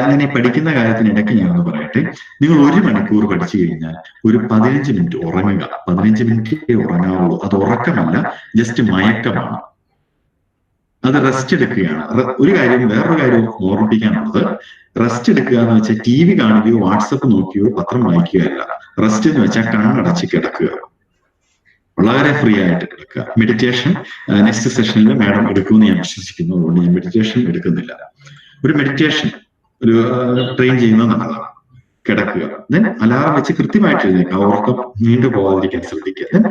ഞാൻ ഈ പഠിക്കുന്ന കാര്യത്തിന് ഇടയ്ക്ക് ഞാനൊന്ന് പറയട്ടെ, നിങ്ങൾ 1 മണിക്കൂർ പഠിച്ചു കഴിഞ്ഞാൽ ഒരു 15 മിനിറ്റ് ഉറങ്ങുക. 15 മിനിറ്റേ ഉറങ്ങാവുള്ളൂ. അത് ഉറക്കമല്ല, ജസ്റ്റ് മയക്കമാണ്. അത് റെസ്റ്റ് എടുക്കുകയാണ്. വേറൊരു കാര്യം ഓർമ്മിപ്പിക്കാനുള്ളത്, റെസ്റ്റ് എടുക്കുക എന്ന് വെച്ചാൽ TV കാണുകയോ വാട്സപ്പ് നോക്കിയോ പത്രം വായിക്കുകയല്ല. റെസ്റ്റ് എന്ന് വെച്ചാൽ കണ്ണടച്ച് കിടക്കുക, വളരെ ഫ്രീ ആയിട്ട് കിടക്കുക. മെഡിറ്റേഷൻ നെക്സ്റ്റ് സെഷനിൽ മാഡം എടുക്കുമെന്ന് ഞാൻ വിശ്വസിക്കുന്നു. അതുകൊണ്ട് ഞാൻ മെഡിറ്റേഷൻ എടുക്കുന്നില്ല. ഒരു മെഡിറ്റേഷൻ ട്രെയിൻ ചെയ്യുന്നത് നല്ലതാണ്. കിടക്കുക, ദെൻ അലാറം വെച്ച് കൃത്യമായിട്ട് എഴുന്നേക്കുക. ഉറക്കം നീണ്ടു പോകാതിരിക്കാൻ ശ്രദ്ധിക്കുക. ദെൻ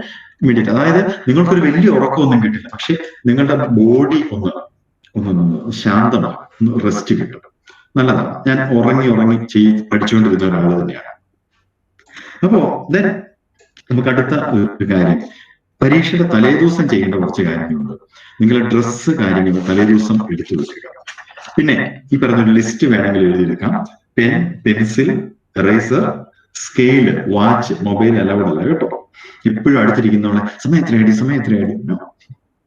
മെഡിറ്റേറ്റ്, അതായത് നിങ്ങൾക്കൊരു വലിയ ഉറക്കമൊന്നും കിട്ടില്ല, പക്ഷെ നിങ്ങളുടെ ബോഡി ഒന്ന് ശാന്തമാണ്, ഒന്ന് റെസ്റ്റ് കിട്ടും. നല്ലതാണ്. ഞാൻ ഉറങ്ങി പഠിച്ചുകൊണ്ടിരുന്ന ഒരാൾ തന്നെയാണ്. അപ്പോ ദെൻ നമുക്ക് അടുത്ത ഒരു കാര്യം, പരീക്ഷയുടെ തലേദിവസം ചെയ്യേണ്ട കുറച്ച് കാര്യങ്ങളുണ്ട്. നിങ്ങൾ ഡ്രസ്സ് കാര്യങ്ങൾ തലേദിവസം എടുത്തു വെക്കുക. പിന്നെ ഈ പറഞ്ഞൊരു ലിസ്റ്റ് വേണമെങ്കിൽ എഴുതിയെടുക്കാം. Pen, pencil, eraser, scale, watch, mobile allowed അല്ല കേട്ടോ. ഇപ്പോഴും അടുത്തിരിക്കുന്നവളെ സമയത്തിനേടി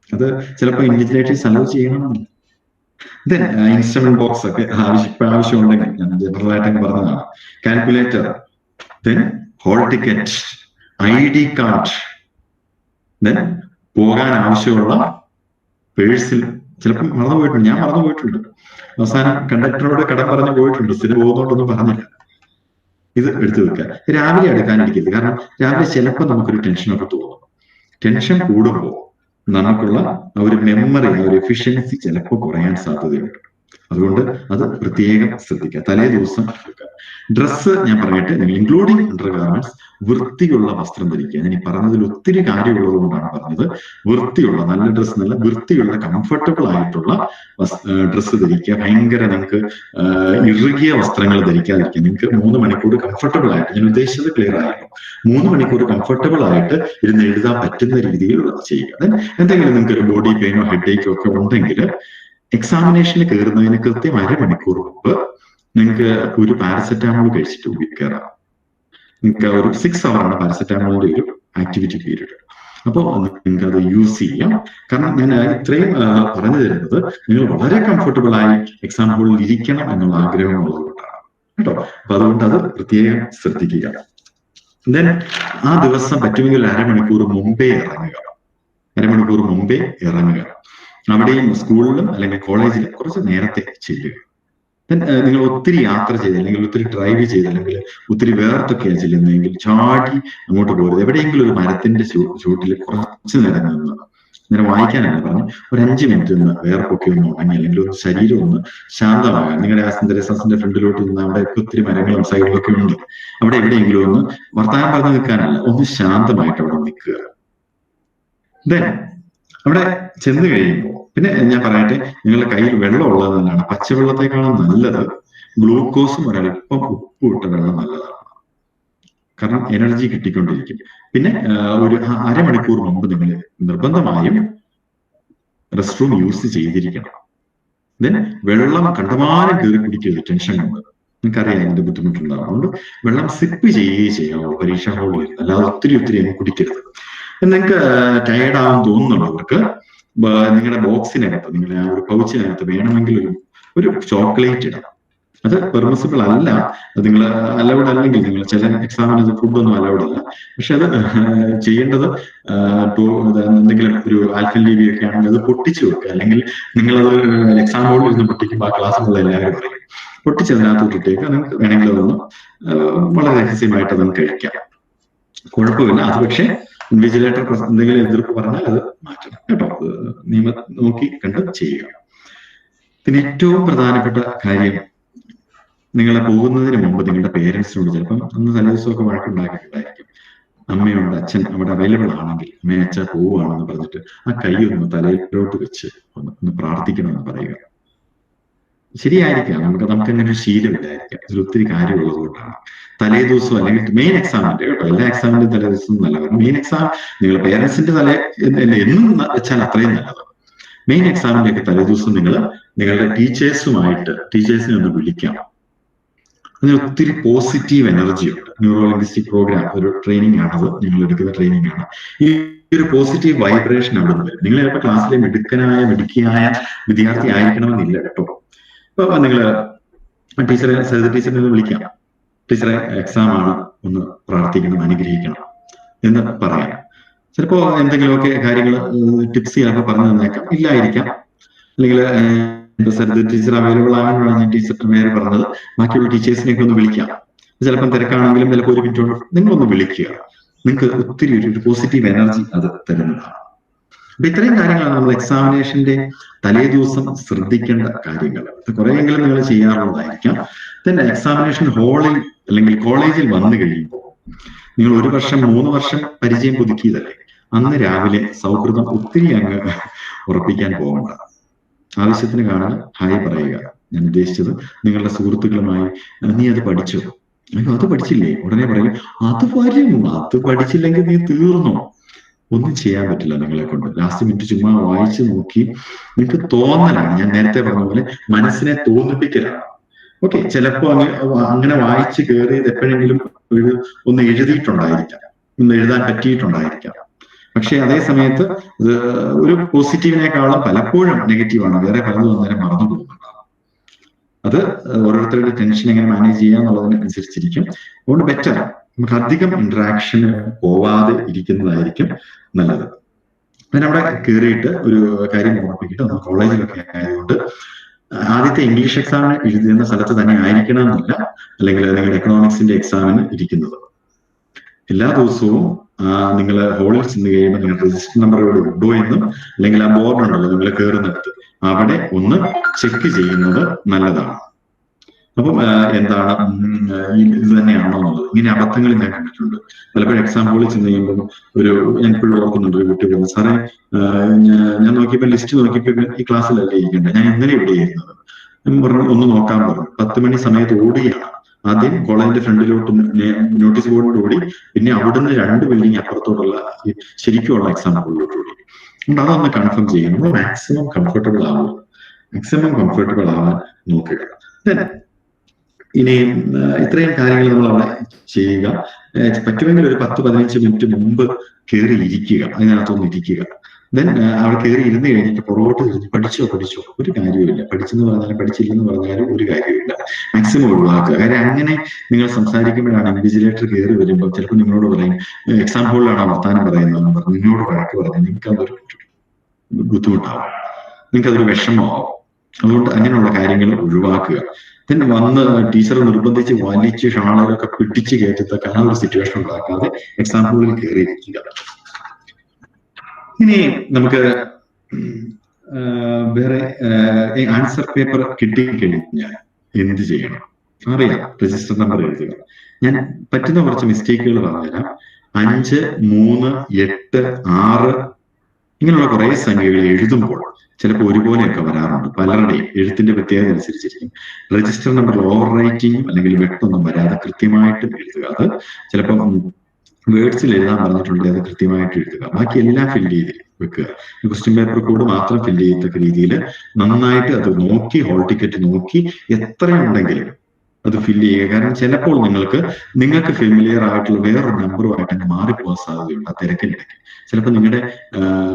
അത് ചിലപ്പോൾ ഇൻവിജിലേറ്റേഴ്സ് അലോ ചെയ്യണമെന്നില്ല. ദെൻ ഇൻസ്ട്രുമെന്റ് ബോക്സ് ഒക്കെ ആവശ്യമുണ്ടെങ്കിൽ ഞാൻ ജനറൽ ആയിട്ടൊക്കെ പറഞ്ഞതാണ്. Calculator, then hall ticket, ID card, then പോകാൻ ആവശ്യമുള്ള പേഴ്സിൽ ചിലപ്പോൾ മറന്നുപോയിട്ടുണ്ട്. ഞാൻ മറന്നുപോയിട്ടുണ്ട്. അവസാനം കണ്ടക്ടറോട് കടം പറഞ്ഞു പോയിട്ടുണ്ട്. സ്ഥിരം പോകുന്നോണ്ടൊന്നും പറഞ്ഞില്ല. ഇത് എടുത്തു വെക്കുക. രാവിലെ എടുക്കാനിരിക്കരുത്. കാരണം രാവിലെ ചിലപ്പോൾ നമുക്കൊരു ടെൻഷനൊക്കെ തോന്നും. ടെൻഷൻ കൂടുമ്പോൾ നമുക്കുള്ള ഒരു മെമ്മറി, ഒരു എഫിഷ്യൻസി ചിലപ്പോൾ കുറയാൻ സാധ്യതയുണ്ട്. അതുകൊണ്ട് അത് പ്രത്യേകം ശ്രദ്ധിക്കുക. തലേ ദിവസം എടുക്കുക. ഡ്രസ്സ് ഞാൻ പറയട്ടെ, നിങ്ങൾ ഇൻക്ലൂഡിങ് അണ്ടർ ഗാർമെന്റ്സ്, വൃത്തിയുള്ള വസ്ത്രം ധരിക്കുക. ഞാൻ ഈ പറഞ്ഞതിൽ ഒത്തിരി കാര്യമുള്ളത് കൊണ്ടാണ് പറഞ്ഞത്. വൃത്തിയുള്ള, നല്ല ഡ്രസ്സ്, നല്ല വൃത്തിയുള്ള കംഫർട്ടബിൾ ആയിട്ടുള്ള ഡ്രസ്സ് ധരിക്കുക. ഭയങ്കര നിങ്ങൾക്ക് ഇറുകിയ വസ്ത്രങ്ങൾ ധരിക്കാതിരിക്കുക. നിങ്ങൾക്ക് 3 മണിക്കൂർ കംഫർട്ടബിൾ ആയിട്ട്, ഞാൻ ഉദ്ദേശിച്ചത് ക്ലിയർ ആയിരുന്നു, 3 മണിക്കൂർ കംഫർട്ടബിൾ ആയിട്ട് ഇരുന്ന് എഴുതാൻ പറ്റുന്ന രീതിയിലുള്ളത് ചെയ്യുക. എന്തെങ്കിലും നിങ്ങൾക്ക് ഒരു ബോഡി പെയിനോ ഹെഡേക്കോ ഒക്കെ ഉണ്ടെങ്കിൽ എക്സാമിനേഷന് കയറുന്നതിന് കൃത്യം 1/2 മണിക്കൂർ മുമ്പ് നിങ്ങൾക്ക് ഒരു പാരസെറ്റാമോൾ കഴിച്ചിട്ട് കയറാം. നിങ്ങൾക്ക് ഒരു 6 ഹവറാണ് പാരസെറ്റാമോളിന്റെ ഒരു ആക്ടിവിറ്റി പീരീഡ്. അപ്പോൾ നിങ്ങൾക്ക് അത് യൂസ് ചെയ്യാം. കാരണം ഞാൻ ഇത്രയും പറഞ്ഞു തരുന്നത് നിങ്ങൾ വളരെ കംഫർട്ടബിൾ ആയി എക്സാം ഹോളിൽ ഇരിക്കണം എന്നുള്ള ആഗ്രഹമുള്ളത് കൊണ്ടാണ് കേട്ടോ. അപ്പൊ അതുകൊണ്ട് അത് പ്രത്യേകം ശ്രദ്ധിക്കുക. ദെൻ ആ ദിവസം പറ്റുമെങ്കിൽ 1/2 മണിക്കൂർ മുമ്പേ ഇറങ്ങുക. 1/2 മണിക്കൂർ മുമ്പേ ഇറങ്ങുക. അവിടെയും സ്കൂളിലും അല്ലെങ്കിൽ കോളേജിലും കുറച്ച് നേരത്തെ ചെല്ലുക. നിങ്ങൾ ഒത്തിരി യാത്ര ചെയ്ത്, അല്ലെങ്കിൽ ഒത്തിരി ഡ്രൈവ് ചെയ്ത്, അല്ലെങ്കിൽ ഒത്തിരി വേർത്തൊക്കെയാണ് ചെല്ലുന്നതെങ്കിൽ ചാടി അങ്ങോട്ട് പോകരുത്. എവിടെയെങ്കിലും ഒരു മരത്തിന്റെ ചുവട്ടിൽ കുറച്ച് നേരം നിന്ന്, നേരം വായിക്കാനാണ് പറഞ്ഞു, ഒരു 5 മിനിറ്റ് നിന്ന് വേർപ്പൊക്കെ ഒന്ന് ഉണങ്ങി, അല്ലെങ്കിൽ ഒരു ശരീരം ഒന്ന് ശാന്തമാകാൻ. നിങ്ങളുടെ ആ തെരേസാസിന്റെ ഫ്രണ്ടിലോട്ട് നിന്ന് അവിടെ ഒത്തിരി മരങ്ങളും സൈഡിലൊക്കെ ഉണ്ട്. അവിടെ എവിടെയെങ്കിലും ഒന്ന് വർത്തമാനം പറഞ്ഞു നിൽക്കാനല്ല, ഒന്ന് ശാന്തമായിട്ട് അവിടെ നിൽക്കുക. ദെൻ അവിടെ ചെന്ന് കഴിയുമ്പോൾ പിന്നെ ഞാൻ പറയട്ടെ, നിങ്ങളുടെ കയ്യിൽ വെള്ളം ഉള്ളത് തന്നെയാണ്. പച്ചവെള്ളത്തെക്കാളും നല്ലത് ഗ്ലൂക്കോസും ഒരല്പം ഉപ്പും ഇട്ട വെള്ളം നല്ലതാണ്. കാരണം എനർജി കിട്ടിക്കൊണ്ടിരിക്കും. പിന്നെ ഒരു 1/2 മണിക്കൂർ മുമ്പ് നിങ്ങൾ നിർബന്ധമായും റെസ്റ്റ് റൂം യൂസ് ചെയ്തിരിക്കണം. ദെൻ വെള്ളം കണ്ടമാനം കയറി കുടിക്കരുത്. ടെൻഷൻ കൊണ്ട് നിങ്ങൾക്കറിയാം അതിന്റെ ബുദ്ധിമുട്ടുണ്ടാവും. അതുകൊണ്ട് വെള്ളം സിപ്പ് ചെയ്യുകയും ചെയ്യാമോ പരീക്ഷാ ഹാളിൽ, അല്ലാതെ ഒത്തിരി അങ്ങ് കുടിക്കരുത്. നിങ്ങൾക്ക് ടയേർഡ് ആവാൻ തോന്നുന്നുള്ളവർക്ക് നിങ്ങളുടെ ബോക്സിനകത്ത്, നിങ്ങളുടെ ആ ഒരു പൗച്ചിനകത്ത് വേണമെങ്കിൽ ഒരു ചോക്ലേറ്റ് ഇടാം. അത് പെർമിസിബിൾ അല്ല, നിങ്ങൾ അലൗഡ് അല്ലെങ്കിൽ നിങ്ങൾ ചില എക്സാമിന് ഫുഡൊന്നും അലൗഡ് അല്ല. പക്ഷെ അത് ചെയ്യേണ്ടത് എന്തെങ്കിലും ഒരു ആൽഫൻലീബി ഒക്കെ ആണെങ്കിൽ അത് പൊട്ടിച്ചു വെക്കുക. അല്ലെങ്കിൽ നിങ്ങളത് എക്സാം ഹോളിൽ ഇരുന്ന് പൊട്ടിക്കുമ്പോൾ ആ ക്ലാസ്സിലുള്ള എല്ലാവരും പറയും പൊട്ടിച്ചതിനകത്ത് ഇട്ടിട്ടേക്ക്. നിങ്ങൾക്ക് വേണമെങ്കിൽ അതൊന്ന് വളരെ രഹസ്യമായിട്ട് അതൊന്ന് കഴിക്കാം, കുഴപ്പമില്ല. അത് പക്ഷേ ഇൻവിജിലേറ്റർ എന്തെങ്കിലും എതിർപ്പ് പറഞ്ഞാൽ അത് മാറ്റണം കേട്ടോ. നിയമം നോക്കി കണ്ട് ചെയ്യുക. പിന്നെ ഏറ്റവും പ്രധാനപ്പെട്ട കാര്യം, നിങ്ങളെ പോകുന്നതിന് മുമ്പ് നിങ്ങളുടെ പേരൻസിനോട്, ചിലപ്പം അന്ന് തലേദിവസമൊക്കെ വഴക്കുണ്ടാക്കിയിട്ടുണ്ടായിരിക്കും, അമ്മയുണ്ട് അച്ഛൻ അവിടെ അവൈലബിൾ ആണെങ്കിൽ, അമ്മ അച്ഛൻ പോവുകയാണെന്ന് പറഞ്ഞിട്ട് ആ കൈ ഒന്ന് തലയിലോട്ട് വെച്ച് ഒന്ന് പ്രാർത്ഥിക്കണമെന്ന് പറയുക. ശരിയായിരിക്കാം, നമുക്ക് അങ്ങനെ ഒരു ശീലമില്ലായിരിക്കാം. ഇതിൽ ഒത്തിരി കാര്യമുള്ളത് കൊണ്ടാണ്. തലേ ദിവസം അല്ലെങ്കിൽ മെയിൻ എക്സാമിന്റെ കേട്ടോ, എല്ലാ എക്സാമിന്റെ തലേ ദിവസം നല്ല. മെയിൻ എക്സാം നിങ്ങളുടെ പേരൻസിന്റെ എന്നും വെച്ചാൽ അത്രയും നല്ലത്. മെയിൻ എക്സാമിന്റെ ഒക്കെ തലേ ദിവസം നിങ്ങൾ നിങ്ങളുടെ ടീച്ചേഴ്സിനെ ഒന്ന് വിളിക്കാം. അതിന് ഒത്തിരി പോസിറ്റീവ് എനർജി ഉണ്ട്. ന്യൂറോ ലിംഗ്വിസ്റ്റിക് പ്രോഗ്രാം ഒരു ട്രെയിനിങ് ആണത്, നിങ്ങൾ എടുക്കുന്ന ട്രെയിനിങ് ആണ്. ഈ ഒരു പോസിറ്റീവ് വൈബ്രേഷൻ അവിടെ നിന്ന് വരും. നിങ്ങൾ ചിലപ്പോൾ ക്ലാസ്സിലെ മിടുക്കിയായ വിദ്യാർത്ഥി ആയിരിക്കണമെന്നില്ല കേട്ടോ. ഇപ്പൊ നിങ്ങൾ ടീച്ചറിനെ വിളിക്കാം, ടീച്ചറെ എക്സാം ആണ്, ഒന്ന് പ്രാർത്ഥിക്കണം, അനുഗ്രഹിക്കണം എന്ന് പറയാം. ചിലപ്പോ എന്തെങ്കിലുമൊക്കെ കാര്യങ്ങൾ ടിപ്സ് ചിലപ്പോൾ പറഞ്ഞു തന്നേക്കാം, ഇല്ലായിരിക്കാം. അല്ലെങ്കിൽ ടീച്ചർ അവൈലബിൾ ആകുമ്പോഴാണ് ഞാൻ ടീച്ചറിന്റെ പേര് പറഞ്ഞത്. ബാക്കിയുള്ള ടീച്ചേഴ്സിനെയൊക്കെ ഒന്ന് വിളിക്കാം. ചിലപ്പം തിരക്കാണെങ്കിലും ചിലപ്പോൾ 1 മിനിറ്റ് കൊണ്ട് നിങ്ങളൊന്ന് വിളിക്കുക. നിങ്ങൾക്ക് ഒത്തിരി ഒരു പോസിറ്റീവ് എനർജി അത് തരുന്നതാണ്. അപ്പൊ ഇത്രയും കാര്യങ്ങളാണ് നമ്മൾ എക്സാമിനേഷന്റെ തലേ ദിവസം ശ്രദ്ധിക്കേണ്ട കാര്യങ്ങൾ. കുറെയെങ്കിലും നിങ്ങൾ ചെയ്യാറുള്ളതായിരിക്കാം. തന്നെ എക്സാമിനേഷൻ ഹാളിൽ അല്ലെങ്കിൽ കോളേജിൽ വന്നു കഴിയുമ്പോൾ നിങ്ങൾ 1 വർഷം 3 വർഷം പരിചയം പുതുക്കിയതല്ലേ, അന്ന് രാവിലെ സൗഹൃദം ഒത്തിരി അങ്ങ് ഉറപ്പിക്കാൻ പോകണ്ട. ആവശ്യത്തിന് കാണാൻ ഹായ് പറയുക. ഞാൻ ഉദ്ദേശിച്ചത് നിങ്ങളുടെ സുഹൃത്തുക്കളുമായി നീ അത് പഠിച്ചോ, അയ്യോ അത് പഠിച്ചില്ലേ, ഉടനെ പറയും അത് വരും, അത് പഠിച്ചില്ലെങ്കിൽ നീ തീർന്നോ. ഒന്നും ചെയ്യാൻ പറ്റില്ല നിങ്ങളെ കൊണ്ട്. ലാസ്റ്റ് മിനിറ്റ് ചുമ്മാ വായിച്ചു നോക്കി നിങ്ങൾക്ക് തോന്നലാണ്. ഞാൻ നേരത്തെ പറഞ്ഞ പോലെ മനസ്സിനെ തോന്നിപ്പിക്കലാണ്. ഓക്കെ, ചിലപ്പോ അങ്ങനെ വായിച്ച് കയറിയത് എപ്പോഴെങ്കിലും ഒന്ന് എഴുതിയിട്ടുണ്ടായിരിക്കാം, ഒന്ന് എഴുതാൻ പറ്റിയിട്ടുണ്ടായിരിക്കാം. പക്ഷെ അതേ സമയത്ത് ഒരു പോസിറ്റീവിനേക്കാളും പലപ്പോഴും നെഗറ്റീവാണ്. വേറെ പലതും അന്നേരം മറന്നു പോകുന്നുണ്ടാവും. അത് ഓരോരുത്തരുടെ ടെൻഷൻ എങ്ങനെ മാനേജ് ചെയ്യാന്നുള്ളതിനനുസരിച്ചിരിക്കും. അതുകൊണ്ട് ബെറ്റർ നമുക്ക് അധികം ഇന്ററാക്ഷന് പോവാതെ ഇരിക്കുന്നതായിരിക്കും നല്ലത്. പിന്നെ അവിടെ കയറിയിട്ട് ഒരു കാര്യം ഓർമ്മിപ്പിച്ചിട്ട്, നമ്മൾ കോളേജിലൊക്കെ ആയതുകൊണ്ട് ആദ്യത്തെ ഇംഗ്ലീഷ് എക്സാമിന് എഴുതുന്ന സ്ഥലത്ത് തന്നെ ആയിരിക്കണം എന്നില്ല. അല്ലെങ്കിൽ നിങ്ങളുടെ എക്കണോമിക്സിന്റെ എക്സാമിന് ഇരിക്കുന്നത് എല്ലാ ദിവസവും നിങ്ങൾ ഹോളിൽ ചെന്ന് കഴിയുമ്പോൾ നിങ്ങൾ രജിസ്റ്റർ നമ്പർ ഇവിടെ ഉണ്ടോ എന്നും, അല്ലെങ്കിൽ ആ ബോർഡ് ഉണ്ടല്ലോ നിങ്ങൾ കയറുന്നിടത്ത് അവിടെ ഒന്ന് ചെക്ക് ചെയ്യുന്നത് നല്ലതാണ്. അപ്പം എന്താണ് ഇത് തന്നെയാണോ എന്നുള്ളത്. ഇങ്ങനെ അബദ്ധങ്ങൾ ഞാൻ കണ്ടിട്ടുണ്ട്. പലപ്പോഴും എക്സാം ഹോളിൽ ചെന്ന് കഴിയുമ്പോൾ ഞാൻ ഇപ്പോഴും ഓർക്കുന്നുണ്ട്, ഒരു കുട്ടി പറഞ്ഞു, സാറേ ഞാൻ നോക്കിയപ്പോൾ ലിസ്റ്റ് നോക്കിയപ്പോൾ ഈ ക്ലാസ്സിലല്ലേ ഇരിക്കണ്ടേ, ഞാൻ ഇന്നലെ ഇവിടെ ആയിരുന്നത്. പറഞ്ഞു ഒന്ന് നോക്കാൻ പറഞ്ഞു. 10 മണി സമയത്ത് ഓടുകയാണ്. ആദ്യം കോളേജിന്റെ ഫ്രണ്ടിലോട്ട് നോട്ടീസ് ബോർഡിലോട്ട് ഓടി, പിന്നെ അവിടുന്ന് 2 ബിൽഡിംഗ് അപ്പുറത്തോട്ടുള്ള ശരിക്കുമുള്ള എക്സാം ഹോളിലോട്ട് ഓടി. അതുകൊണ്ട് അതൊന്ന് കൺഫേം ചെയ്യണം. നമ്മൾ മാക്സിമം കംഫർട്ടബിൾ ആവുക, മാക്സിമം കംഫർട്ടബിൾ ആവാൻ നോക്കുക. ഇനി ഇത്രയും കാര്യങ്ങൾ നമ്മൾ അവിടെ ചെയ്യുക. പറ്റുമെങ്കിൽ ഒരു 10-15 മിനിറ്റ് മുമ്പ് കയറി ഇരിക്കുക, അതിനകത്തൊന്ന് ഇരിക്കുക. ദെൻ അവിടെ കയറി ഇരുന്ന് കഴിഞ്ഞിട്ട് പുറകോട്ട് തിരിഞ്ഞ് പഠിച്ചോ ഒരു കാര്യവുമില്ല. പഠിച്ചെന്ന് പറഞ്ഞാലും പഠിച്ചില്ലെന്ന് പറഞ്ഞാലും ഒരു കാര്യമില്ല. മാക്സിമം ഒഴിവാക്കുക. കാര്യം അങ്ങനെ നിങ്ങൾ സംസാരിക്കുമ്പോഴാണ് ഇൻവിജിലേറ്റർ കയറി വരുമ്പോൾ ചിലപ്പോൾ നിങ്ങളോട് പറയും, എക്സാം ഹോളിലാണ് വർത്താനം പറയുന്നതെന്ന് പറഞ്ഞ് നിങ്ങളോട് വഴക്ക് പറഞ്ഞ് നിങ്ങൾക്ക് അതൊരു ബുദ്ധിമുട്ടാവും, നിങ്ങൾക്ക് അതൊരു വിഷമമാവും. അതുകൊണ്ട് അങ്ങനെയുള്ള കാര്യങ്ങൾ ഒഴിവാക്കുക. then വന്ന് ടീച്ചർ നിർബന്ധിച്ച് വലിച്ച് ഷാളൊക്കെ പിടിച്ച് കയറ്റത്തൊക്കെ ആ ഒരു സിറ്റുവേഷൻ ഉണ്ടാക്കാതെ എക്സാം ഹോളിൽ കയറിയിരിക്കുക. ഇനി നമുക്ക് വേറെ ആൻസർ പേപ്പർ കിട്ടിക്കഴിഞ്ഞാൽ എന്ത് ചെയ്യണം അറിയാം. രജിസ്റ്റർ നമ്പർ എഴുതുക. ഞാൻ പറ്റുന്ന കുറച്ച് മിസ്റ്റേക്കുകൾ പറഞ്ഞുതരാം. 5, 3, 8, 6 ഇങ്ങനെയുള്ള കുറെ സംഖ്യകൾ എഴുതുമ്പോൾ ചിലപ്പോൾ ഒരുപോലെയൊക്കെ വരാറുണ്ട്. പലരുടെയും എഴുത്തിന്റെ പ്രത്യേകത അനുസരിച്ചിരിക്കും. രജിസ്റ്റർ നമ്പർ ഓവർ റൈറ്റിംഗും അല്ലെങ്കിൽ വെട്ടൊന്നും വരാതെ കൃത്യമായിട്ടും എഴുതുക. അത് ചിലപ്പോൾ വേർഡ്സിൽ എഴുതാൻ പറഞ്ഞിട്ടുണ്ടെങ്കിൽ അത് കൃത്യമായിട്ട് എഴുതുക. ബാക്കി എല്ലാം ഫില്ല് ചെയ്ത് വെക്കുക. ക്വസ്റ്റ്യൻ പേപ്പർ കോഡ് മാത്രം ഫില്ല് ചെയ്യത്തക്ക രീതിയിൽ നന്നായിട്ട് അത് നോക്കി, ഹോൾ ടിക്കറ്റ് നോക്കി എത്രയുണ്ടെങ്കിലും അത് ഫില്ല് ചെയ്യുക. കാരണം ചിലപ്പോൾ നിങ്ങൾക്ക് ഫെമിലിയർ ആയിട്ടുള്ള വേറൊരു നമ്പറുമായിട്ട് അങ്ങ് മാറിപ്പോകാൻ സാധ്യതയുണ്ട് ആ തിരക്കിനിടയ്ക്ക്. ചിലപ്പോൾ നിങ്ങളുടെ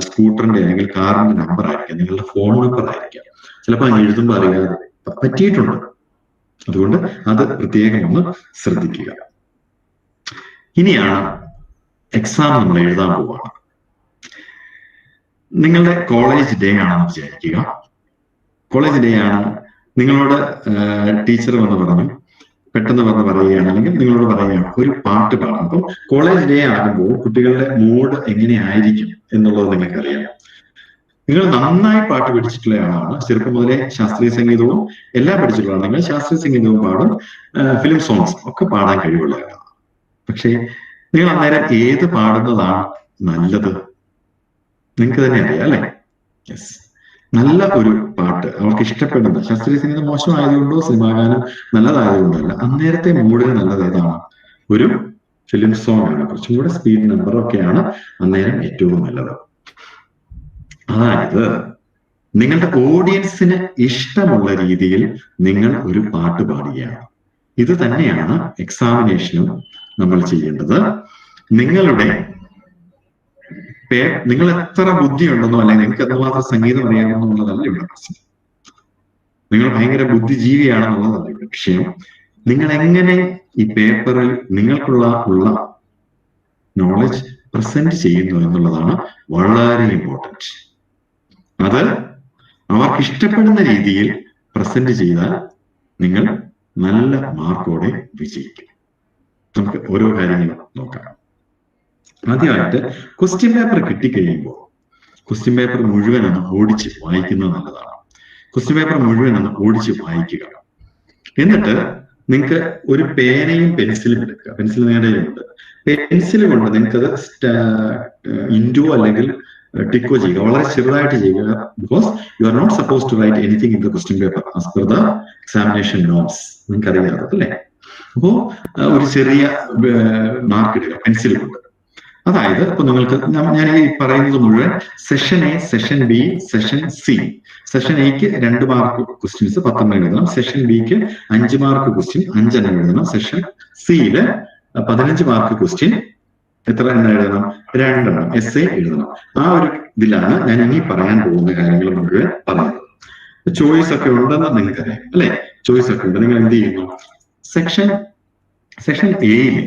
സ്കൂട്ടറിന്റെ അല്ലെങ്കിൽ കാറിന്റെ നമ്പർ ആയിരിക്കാം, നിങ്ങളുടെ ഫോൺ നമ്പർ ആയിരിക്കാം. ചിലപ്പോൾ അങ്ങ് എഴുതുമ്പോൾ അറിയാതെ പറ്റിയിട്ടുണ്ട്. അതുകൊണ്ട് അത് പ്രത്യേകം ഒന്ന് ശ്രദ്ധിക്കുക. ഇനിയാണ് എക്സാം നമ്മൾ എഴുതാൻ പോവുകയാണ്. നിങ്ങളുടെ കോളേജ് ഡേ ആണെന്ന് വിചാരിക്കുക. കോളേജ് ഡേ ആണ്. നിങ്ങളോട് ടീച്ചർ വന്ന് പറഞ്ഞു, പെട്ടെന്ന് വന്ന് പറയുകയാണ്, അല്ലെങ്കിൽ നിങ്ങളോട് പറയുകയാണ് ഒരു പാട്ട് പാടാം. അപ്പം കോളേജ് ഡേ ആകുമ്പോൾ കുട്ടികളുടെ മൂഡ് എങ്ങനെയായിരിക്കും എന്നുള്ളത് നിങ്ങൾക്കറിയാം. നിങ്ങൾ നന്നായി പാട്ട് പഠിച്ചിട്ടുള്ള ആളാണ്, ചെറുപ്പം മുതലേ ശാസ്ത്രീയ സംഗീതവും എല്ലാം പഠിച്ചിട്ടുള്ളതാണ്. നിങ്ങൾ ശാസ്ത്രീയ സംഗീതവും പാടും, ഫിലിം സോങ്സ് ഒക്കെ പാടാൻ കഴിവുള്ള ആളാണ്. പക്ഷേ നിങ്ങൾ അന്നേരം ഏത് പാടുന്നതാണ് നല്ലത്? നിങ്ങൾക്ക് തന്നെ അറിയാം അല്ലെ? യെസ്, നല്ല ഒരു പാട്ട് അവർക്ക് ഇഷ്ടപ്പെടുന്ന, ശാസ്ത്രീയ സംഗീതം മോശമായതുകൊണ്ടോ സിനിമാഗാനം നല്ലതായതുകൊണ്ടല്ല, അന്നേരത്തെ മൂഡിന് നല്ലത് ഏതാണ്? ഒരു ഫിലിം സോങ് ആണ്. കുറച്ചും കൂടെ സ്പീഡ് നമ്പറൊക്കെയാണ് അന്നേരം ഏറ്റവും നല്ലത്. അതായത് നിങ്ങളുടെ ഓഡിയൻസിന് ഇഷ്ടമുള്ള രീതിയിൽ നിങ്ങൾ ഒരു പാട്ട് പാടുകയാണ്. ഇത് തന്നെയാണ് എക്സാമിനേഷനും നമ്മൾ ചെയ്യേണ്ടത്. നിങ്ങൾ എത്ര ബുദ്ധിയുണ്ടെന്നോ അല്ലെങ്കിൽ നിങ്ങൾക്ക് എത്രമാത്രം സംഗീതം അറിയാമെന്നുള്ളതല്ല ഇവിടെ പ്രശ്നം. നിങ്ങൾ ഭയങ്കര ബുദ്ധിജീവിയാണെന്നുള്ളതല്ല ഇവിടെ വിഷയം. നിങ്ങൾ എങ്ങനെ ഈ പേപ്പറിൽ നിങ്ങൾക്കുള്ള നോളജ് പ്രസന്റ് ചെയ്യുന്നു എന്നുള്ളതാണ് വളരെ ഇമ്പോർട്ടൻറ്റ്. അത് അവർക്ക് ഇഷ്ടപ്പെടുന്ന രീതിയിൽ പ്രസന്റ് ചെയ്താൽ നിങ്ങൾ നല്ല മാർക്കോടെ വിജയിക്കും. നമുക്ക് ഓരോ കാര്യങ്ങളും നോക്കാം. ആദ്യമായിട്ട് ക്വസ്റ്റ്യൻ പേപ്പർ കിട്ടിക്കഴിയുമ്പോൾ ക്വസ്റ്റ്യൻ പേപ്പർ മുഴുവനൊന്ന് ഓടിച്ച് വായിക്കുന്നത് നല്ലതാണ്. ക്വസ്റ്റ്യൻ പേപ്പർ മുഴുവനൊന്ന് ഓടിച്ച് വായിക്കുക. എന്നിട്ട് നിങ്ങൾക്ക് ഒരു പേനയും പെൻസിലും എടുക്കുക. പെൻസിൽ നിങ്ങളുടെ കയ്യിലുണ്ട്. പെൻസിൽ കൊണ്ട് നിങ്ങൾക്കത് ഇൻറ്റോ അല്ലെങ്കിൽ ടിക്കോ ചെയ്യുക. വളരെ ചെറുതായിട്ട് ചെയ്യുക. Because you are not suppose to write anything in the question paper as per the examination notes. നിങ്ങൾക്ക് അറിയാതെ അല്ലേ? അപ്പോ ഒരു ചെറിയ മാർക്ക് ഇടുക പെൻസിൽ കൊണ്ട്. അതായത് ഇപ്പൊ നിങ്ങൾക്ക് ഞാൻ ഈ പറയുന്നത് മുഴുവൻ session A, session B, session C. Session എക്ക് 2 മാർക്ക് ക്വസ്റ്റ്യൻസ് 10 എഴുതണം. സെഷൻ ബിക്ക് 5 മാർക്ക് ക്വസ്റ്റ്യൻ 5 എഴുതണം. സെഷൻ സിയില് 15 മാർക്ക് ക്വസ്റ്റ്യൻ എത്ര എണ്ണം എഴുതണം? 2 എസ് എ എഴുതണം. ആ ഒരു ഇതിലാണ് ഞാൻ ഇനി പറയാൻ പോകുന്ന കാര്യങ്ങൾ മുഴുവൻ പറയുന്നത്. ചോയ്സ് ഒക്കെ ഉണ്ടെന്ന് നിങ്ങൾക്കറിയാം അല്ലെ? ചോയ്സ് ഒക്കെ ഉണ്ട്. നിങ്ങൾ എന്ത് ചെയ്യുന്നു? സെഷൻ എയില്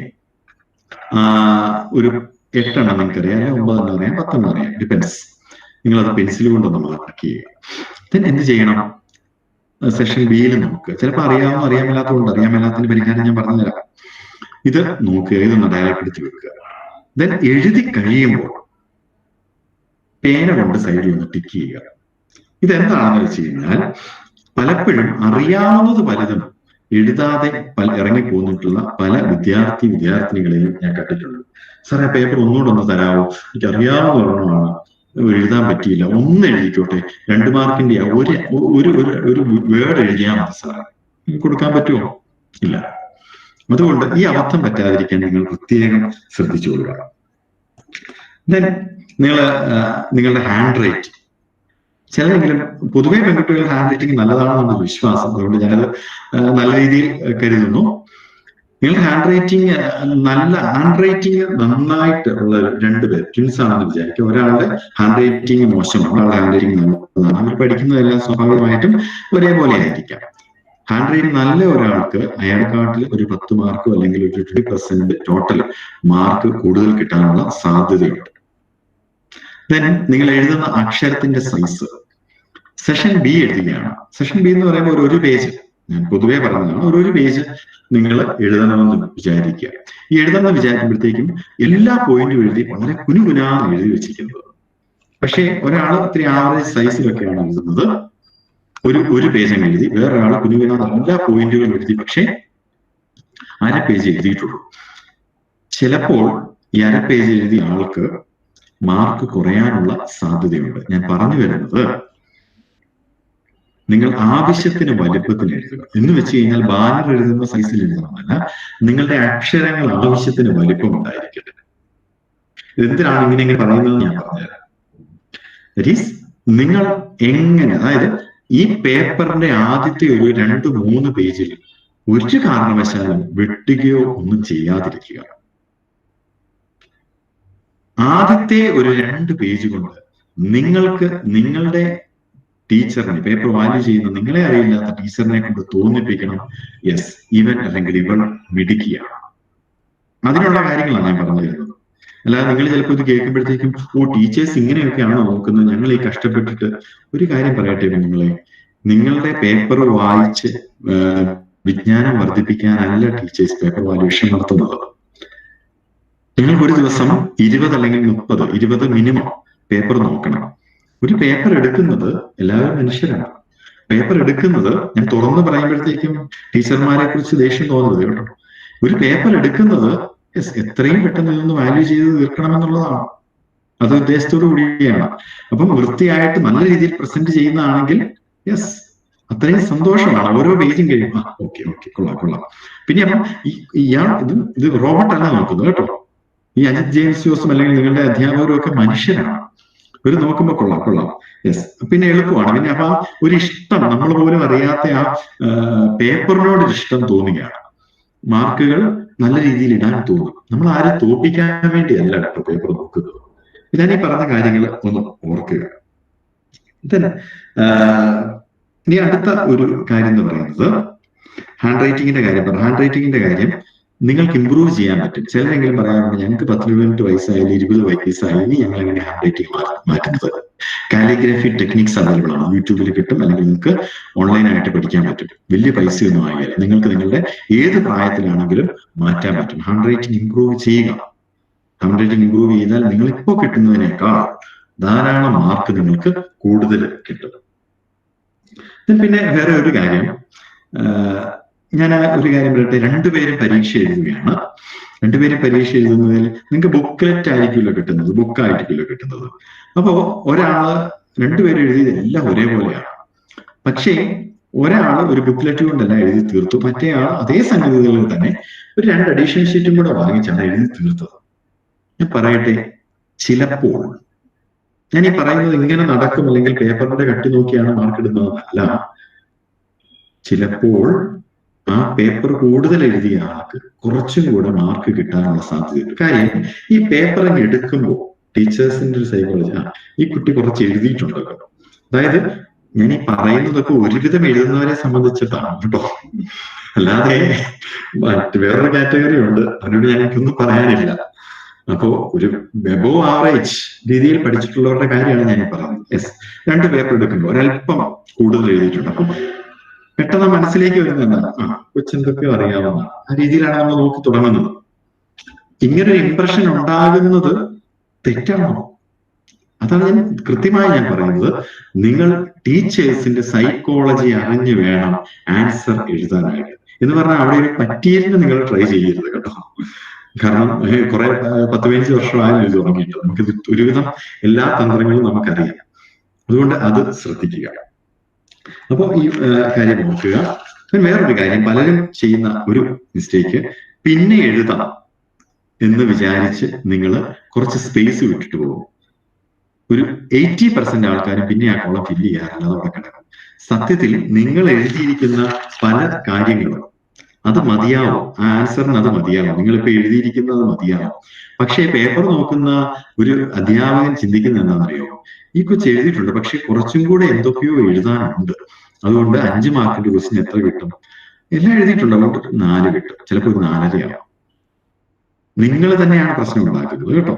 ഒരു 8 എണ്ണം നിങ്ങൾക്കറിയാം, 9 എണ്ണം അറിയാം, 10 എണ്ണം അറിയാം, ഡിപ്പെൻസ്. നിങ്ങളത് പെൻസിൽ കൊണ്ടൊന്ന് മാർക്ക് ചെയ്യുക. ദെൻ എന്ത് ചെയ്യണം? സെഷൻ ബിയിൽ നമുക്ക് ചിലപ്പോൾ അറിയാമല്ലാത്തതുകൊണ്ട് അറിയാമല്ലാത്തതിന്റെ പരിഹാരം ഞാൻ പറഞ്ഞു തരാം. ഇത് നോക്കുക, ഇതൊന്ന് ഡയറക്റ്റ് വെക്കുക. ദെൻ എഴുതി കഴിയുമ്പോൾ പേന കൊണ്ട് സൈഡിൽ ഒന്ന് ടിക്ക് ചെയ്യുക. ഇതെന്താണെന്ന് വെച്ച് കഴിഞ്ഞാൽ പലപ്പോഴും അറിയാവുന്നത് പലതും എഴുതാതെ ഇറങ്ങിപ്പോന്നിട്ടുള്ള പല വിദ്യാർത്ഥിനികളെയും ഞാൻ കണ്ടിട്ടുണ്ട്. സാറേ പേപ്പർ ഒന്നുകൂടെ ഒന്ന് തരാമോ? എനിക്ക് അറിയാവുന്ന ഒരെണ്ണമാണ്, എഴുതാൻ പറ്റിയില്ല, ഒന്ന് എഴുതിക്കോട്ടെ, 2 മാർക്കിന്റെ ഒരു വേർഡ് എഴുതിയാൽ മതി സാറേ, കൊടുക്കാൻ പറ്റുമോ? ഇല്ല. അതുകൊണ്ട് ഈ അബദ്ധം പറ്റാതിരിക്കാൻ നിങ്ങൾ പ്രത്യേകം ശ്രദ്ധിച്ചുകൊള്ളുക. ദെൻ നിങ്ങളുടെ ഹാൻഡ് റൈറ്റിംഗ്, ചിലരെങ്കിലും പൊതുവെ പെൺകുട്ടികളുടെ ഹാൻഡ് റൈറ്റിംഗ് നല്ലതാണെന്നാണ് വിശ്വാസം. അതുകൊണ്ട് ഞാനത് നല്ല രീതിയിൽ കരുതുന്നു. നിങ്ങളുടെ ഹാൻഡ് റൈറ്റിംഗ് നന്നായിട്ട് ഉള്ള 2 പേർ ട്വിൻസ് ആണെന്ന് വിചാരിക്കുക. ഒരാളുടെ ഹാൻഡ് റൈറ്റിംഗ് മോശമാണ്, ഒരാളുടെ ഹാൻഡ് റൈറ്റിംഗ് നല്ലതാണ്. അവർ പഠിക്കുന്നതെല്ലാം സ്വാഭാവികമായിട്ടും ഒരേപോലെ ആയിരിക്കാം. ഹാൻഡ് റൈറ്റിംഗ് നല്ല ഒരാൾക്ക് അയാൾക്കാട്ടിൽ ഒരു 10 മാർക്കോ അല്ലെങ്കിൽ ഒരു 20% ടോട്ടൽ മാർക്ക് കൂടുതൽ കിട്ടാനുള്ള സാധ്യതയുണ്ട്. ദെൻ നിങ്ങൾ എഴുതുന്ന അക്ഷരത്തിന്റെ സൈസ്. സെഷൻ ബി എഴുതുകയാണ്. സെഷൻ ബി എന്ന് പറയുമ്പോൾ ഒരു പേജ്, ഞാൻ പൊതുവെ പറഞ്ഞതാണ്, ഒരു പേജ് നിങ്ങൾ എഴുതണമെന്ന് വിചാരിക്കുക. ഈ എഴുതണമെന്ന് വിചാരിക്കുമ്പോഴത്തേക്കും എല്ലാ പോയിന്റും എഴുതി വളരെ കുനുകുനാന്ന് എഴുതി വെച്ചിരിക്കുന്നത്. പക്ഷേ ഒരാൾ ഇത്തിരി ആവറേജ് സൈസിലൊക്കെയാണ് എഴുതുന്നത്. ഒരു പേജ് അങ്ങ് എഴുതി, വേറൊരാൾ കുനുകുനാന്ന് എല്ലാ പോയിന്റുകളും എഴുതി, പക്ഷേ 1/2 പേജ് എഴുതിയിട്ടുള്ളൂ. ചിലപ്പോൾ ഈ 1/2 പേജ് എഴുതിയ ആൾക്ക് മാർക്ക് കുറയാനുള്ള സാധ്യതയുണ്ട്. ഞാൻ പറഞ്ഞു വരുന്നത്, നിങ്ങൾ ആവശ്യത്തിന് വലുപ്പത്തിന് എഴുതുക. എന്ന് വെച്ച് കഴിഞ്ഞാൽ ബാനർ എഴുതുന്ന സൈസിൽ എഴുതണമെന്നല്ല, നിങ്ങളുടെ അക്ഷരങ്ങൾ ആവശ്യത്തിന് വലിപ്പം ഉണ്ടായിരിക്കട്ടെ. എന്തിനാണ് ഇങ്ങനെ പറയുന്നത് ഞാൻ പറഞ്ഞുതരാം. ദാറ്റ് ഈസ്, നിങ്ങൾ എങ്ങനെ, അതായത് ഈ പേപ്പറിന്റെ ആദ്യത്തെ ഒരു 2-3 പേജിൽ ഒരു കാരണവശാലും വെട്ടുകയോ ഒന്നും ചെയ്യാതിരിക്കുക. ആദ്യത്തെ ഒരു 2 പേജ് കൊണ്ട് നിങ്ങൾക്ക് നിങ്ങളുടെ ടീച്ചറിനെ, പേപ്പർ വാല്യൂ ചെയ്യുന്ന നിങ്ങളെ അറിയില്ലാത്ത ടീച്ചറിനെ കൊണ്ട് തോന്നിപ്പിക്കണം, യെസ് ഇവൻ അല്ലെങ്കിൽ ഇവൾ മിടുക്കിയാണ്. അതിനുള്ള കാര്യങ്ങളാണ് ഞാൻ പറഞ്ഞു തരുന്നത്. അല്ലാതെ നിങ്ങൾ ചിലപ്പോൾ ഇത് കേൾക്കുമ്പോഴത്തേക്കും ടീച്ചേഴ്സ് ഇങ്ങനെയൊക്കെയാണോ നോക്കുന്നത്, ഞങ്ങൾ ഈ കഷ്ടപ്പെട്ടിട്ട്. ഒരു കാര്യം പറയട്ടെ കുഞ്ഞുങ്ങളെ, നിങ്ങളുടെ പേപ്പർ വായിച്ച് വിജ്ഞാനം വർദ്ധിപ്പിക്കാനല്ല ടീച്ചേഴ്സ് പേപ്പർ വാല്യൂഷൻ നടത്തുന്നത്. നിങ്ങൾക്ക് ഒരു ദിവസം 20 അല്ലെങ്കിൽ 20 മിനിമം പേപ്പർ നോക്കണം. ഒരു പേപ്പർ എടുക്കുന്നത്, എല്ലാവരും മനുഷ്യരാണ്, പേപ്പർ എടുക്കുന്നത്, ഞാൻ തുറന്ന് പറയുമ്പോഴത്തേക്കും ടീച്ചർമാരെ കുറിച്ച് ദേഷ്യം തോന്നുന്നത് കേട്ടോ. ഒരു പേപ്പർ എടുക്കുന്നത് എത്രയും പെട്ടെന്ന് ഇതൊന്ന് വാല്യൂ ചെയ്ത് തീർക്കണമെന്നുള്ളതാണ്. അത് ഉദ്ദേശത്തോടു കൂടിയാണ്. അപ്പം വൃത്തിയായിട്ട് നല്ല രീതിയിൽ പ്രസന്റ് ചെയ്യുന്നതാണെങ്കിൽ യെസ്, അത്രയും സന്തോഷമാണ്. ഓരോ പേജും കഴിയുമ്പോൾ ഓക്കെ കൊള്ളാം. പിന്നെ അപ്പം ഇത് റോബോട്ട് അല്ല നോക്കുന്നത് കേട്ടോ. ഈ അജിത് ജെയിംസ് ജോസും അല്ലെങ്കിൽ നിങ്ങളുടെ അധ്യാപകരും ഒക്കെ മനുഷ്യരാണ്. ഒരു നോക്കുമ്പോൾ കൊള്ളാം, യെസ്. പിന്നെ എളുപ്പമാണ്. പിന്നെ അപ്പൊ ഒരു ഇഷ്ടം, നമ്മൾ പോലും അറിയാത്ത ആ പേപ്പറിനോട് ഇഷ്ടം തോന്നുകയാണ്. മാർക്കുകൾ നല്ല രീതിയിൽ ഇടാൻ തോന്നും. നമ്മൾ ആരെ തോപ്പിക്കാൻ വേണ്ടിയല്ല കേട്ടോ പേപ്പർ നോക്കുന്നത്. ഞാൻ ഈ പറഞ്ഞ കാര്യങ്ങൾ ഒന്ന് ഓർക്കുക. ഇനി അടുത്ത ഒരു കാര്യം എന്ന് പറയുന്നത് ഹാൻഡ് റൈറ്റിംഗിന്റെ കാര്യം നിങ്ങൾക്ക് ഇമ്പ്രൂവ് ചെയ്യാൻ പറ്റും. ചിലരെങ്കിലും പറയാറുണ്ട്, ഞങ്ങൾക്ക് 18 വയസ്സായാലും 20 വയസ്സായാലും ഞങ്ങൾ എങ്ങനെ ഹാൻഡ് റൈറ്റിംഗ് മാറ്റുന്നത്. കാലിഗ്രഫി ടെക്നിക്സ് അവൈലബിൾ ആണ്, യൂട്യൂബിൽ കിട്ടും, അല്ലെങ്കിൽ നിങ്ങൾക്ക് ഓൺലൈനായിട്ട് പഠിക്കാൻ പറ്റും. വലിയ പൈസയൊന്നും ആയാലും നിങ്ങൾക്ക് നിങ്ങളുടെ ഏത് പ്രായത്തിലാണെങ്കിലും മാറ്റാൻ പറ്റും. ഹാൻഡ് റൈറ്റിംഗ് ഇമ്പ്രൂവ് ചെയ്യുക. ഹാൻഡ് റൈറ്റിംഗ് ഇമ്പ്രൂവ് ചെയ്താൽ നിങ്ങൾ ഇപ്പോൾ കിട്ടുന്നതിനേക്കാൾ ധാരാളം മാർക്ക് നിങ്ങൾക്ക് കൂടുതൽ കിട്ടും. പിന്നെ വേറെ ഒരു കാര്യം, ഞാൻ ഒരു കാര്യം പറയട്ടെ. 2 പേരും പരീക്ഷ എഴുതുകയാണ്. 2 പേരും പരീക്ഷ എഴുതുന്നതിൽ നിങ്ങൾക്ക് ബുക്ക്ലെറ്റ് ആയിരിക്കുമല്ലോ കിട്ടുന്നത്, ബുക്കായിരിക്കുമല്ലോ കിട്ടുന്നത്. അപ്പോ 2 പേര് എഴുതിയത് എല്ലാം ഒരേപോലെയാണ്. പക്ഷേ ഒരാൾ ഒരു ബുക്ക്ലെറ്റ് കൊണ്ടെല്ലാം എഴുതി തീർത്തു, മറ്റേ ആൾ അതേ സംഗതികളിൽ തന്നെ ഒരു 2 അഡീഷണൽ ഷീറ്റും കൂടെ വാങ്ങിച്ചാണ് എഴുതി തീർത്തത്. ഞാൻ പറയട്ടെ, ചിലപ്പോൾ ഞാൻ ഈ പറയുന്നത് ഇങ്ങനെ നടക്കും അല്ലെങ്കിൽ പേപ്പറിന്റെ കട്ടി നോക്കിയാണ് മാർക്ക് ഇടുന്നതല്ല. ചിലപ്പോൾ ആ പേപ്പർ കൂടുതൽ എഴുതിയ ആൾക്ക് കുറച്ചും കൂടെ മാർക്ക് കിട്ടാനുള്ള സാധ്യതയുണ്ട്. കാര്യം ഈ പേപ്പർ അങ്ങ് എടുക്കുമ്പോൾ ടീച്ചേഴ്സിന്റെ ഒരു സൈക്കോളജി, ഈ കുട്ടി കുറച്ച് എഴുതിയിട്ടുണ്ടല്ലോ. അതായത് ഞാൻ ഈ പറയുന്നതൊക്കെ ഒരുവിധം എഴുതുന്നവരെ സംബന്ധിച്ചിട്ടാണ് കേട്ടോ, അല്ലാതെ മറ്റ് വേറൊരു കാറ്റഗറി ഉണ്ട്, അതിനോട് ഞങ്ങൾക്കൊന്നും പറയാനില്ല. അപ്പോ ഒരു എബോവ് ആവറേജ് രീതിയിൽ പഠിച്ചിട്ടുള്ളവരുടെ കാര്യമാണ് ഞാൻ പറയുന്നത്. യെസ്, 2 പേപ്പർ എടുക്കുമ്പോൾ ഒരല്പം കൂടുതൽ എഴുതിയിട്ടുണ്ട്. അപ്പൊ പെട്ടെന്ന് മനസ്സിലേക്ക് വരുന്നത് എന്താണ്, കൊച്ചെന്തൊക്കെയോ അറിയാവുന്ന ആ രീതിയിലാണ് നമ്മൾ നോക്കി തുടങ്ങുന്നത്. ഇങ്ങനൊരു ഇംപ്രഷൻ ഉണ്ടാകുന്നത് തെറ്റാണോ? അതാണ് ഞാൻ കൃത്യമായി പറയുന്നത്. നിങ്ങൾ ടീച്ചേഴ്സിന്റെ സൈക്കോളജി അറിഞ്ഞു വേണം ആൻസർ എഴുതാനായിട്ട്. എന്ന് പറഞ്ഞാൽ അവിടെ ഒരു പറ്റീരിന് നിങ്ങൾ ട്രൈ ചെയ്യരുത് കേട്ടോ. കാരണം കുറെ 10-15 വർഷമായാലും ഇത് തുടങ്ങിയിട്ട് നമുക്കിത് ഒരുവിധം എല്ലാ തന്ത്രങ്ങളും നമുക്കറിയാം. അതുകൊണ്ട് അത് ശ്രദ്ധിക്കുക. അപ്പോ ഈ കാര്യം നോക്കുക. വേറൊരു കാര്യം, പലരും ചെയ്യുന്ന ഒരു മിസ്റ്റേക്ക്, പിന്നെ എഴുതാം എന്ന് വിചാരിച്ച് നിങ്ങൾ കുറച്ച് സ്പേസ് വിട്ടിട്ട് പോകും. ഒരു 80% ആൾക്കാരും പിന്നെ ആ കോളം ഫില്ല് ചെയ്യാറില്ല, അതവിടെ കിടക്കും. സത്യത്തിൽ നിങ്ങൾ എഴുതിയിരിക്കുന്ന പല കാര്യങ്ങളും അത് മതിയാവും, ആ ആൻസറിന് അത് മതിയാവും, നിങ്ങളിപ്പോ എഴുതിയിരിക്കുന്നത് മതിയാവും. പക്ഷേ പേപ്പർ നോക്കുന്ന ഒരു അധ്യാപകൻ ചിന്തിക്കുന്നത് എന്താണെന്നറിയോ, ഈ കൊച്ച് എഴുതിയിട്ടുണ്ട്, പക്ഷെ കുറച്ചും കൂടെ എന്തൊക്കെയോ എഴുതാനുണ്ട്, അതുകൊണ്ട് 5 മാർക്കിന്റെ ക്വസ്റ്റ്യൻ എത്ര കിട്ടും? എല്ലാം എഴുതിയിട്ടുണ്ട്, അതുകൊണ്ട് 4 കിട്ടും, ചിലപ്പോൾ ഒരു 4.5 ആവും. നിങ്ങൾ തന്നെയാണ് പ്രശ്നം ഉണ്ടാക്കുന്നത് കേട്ടോ,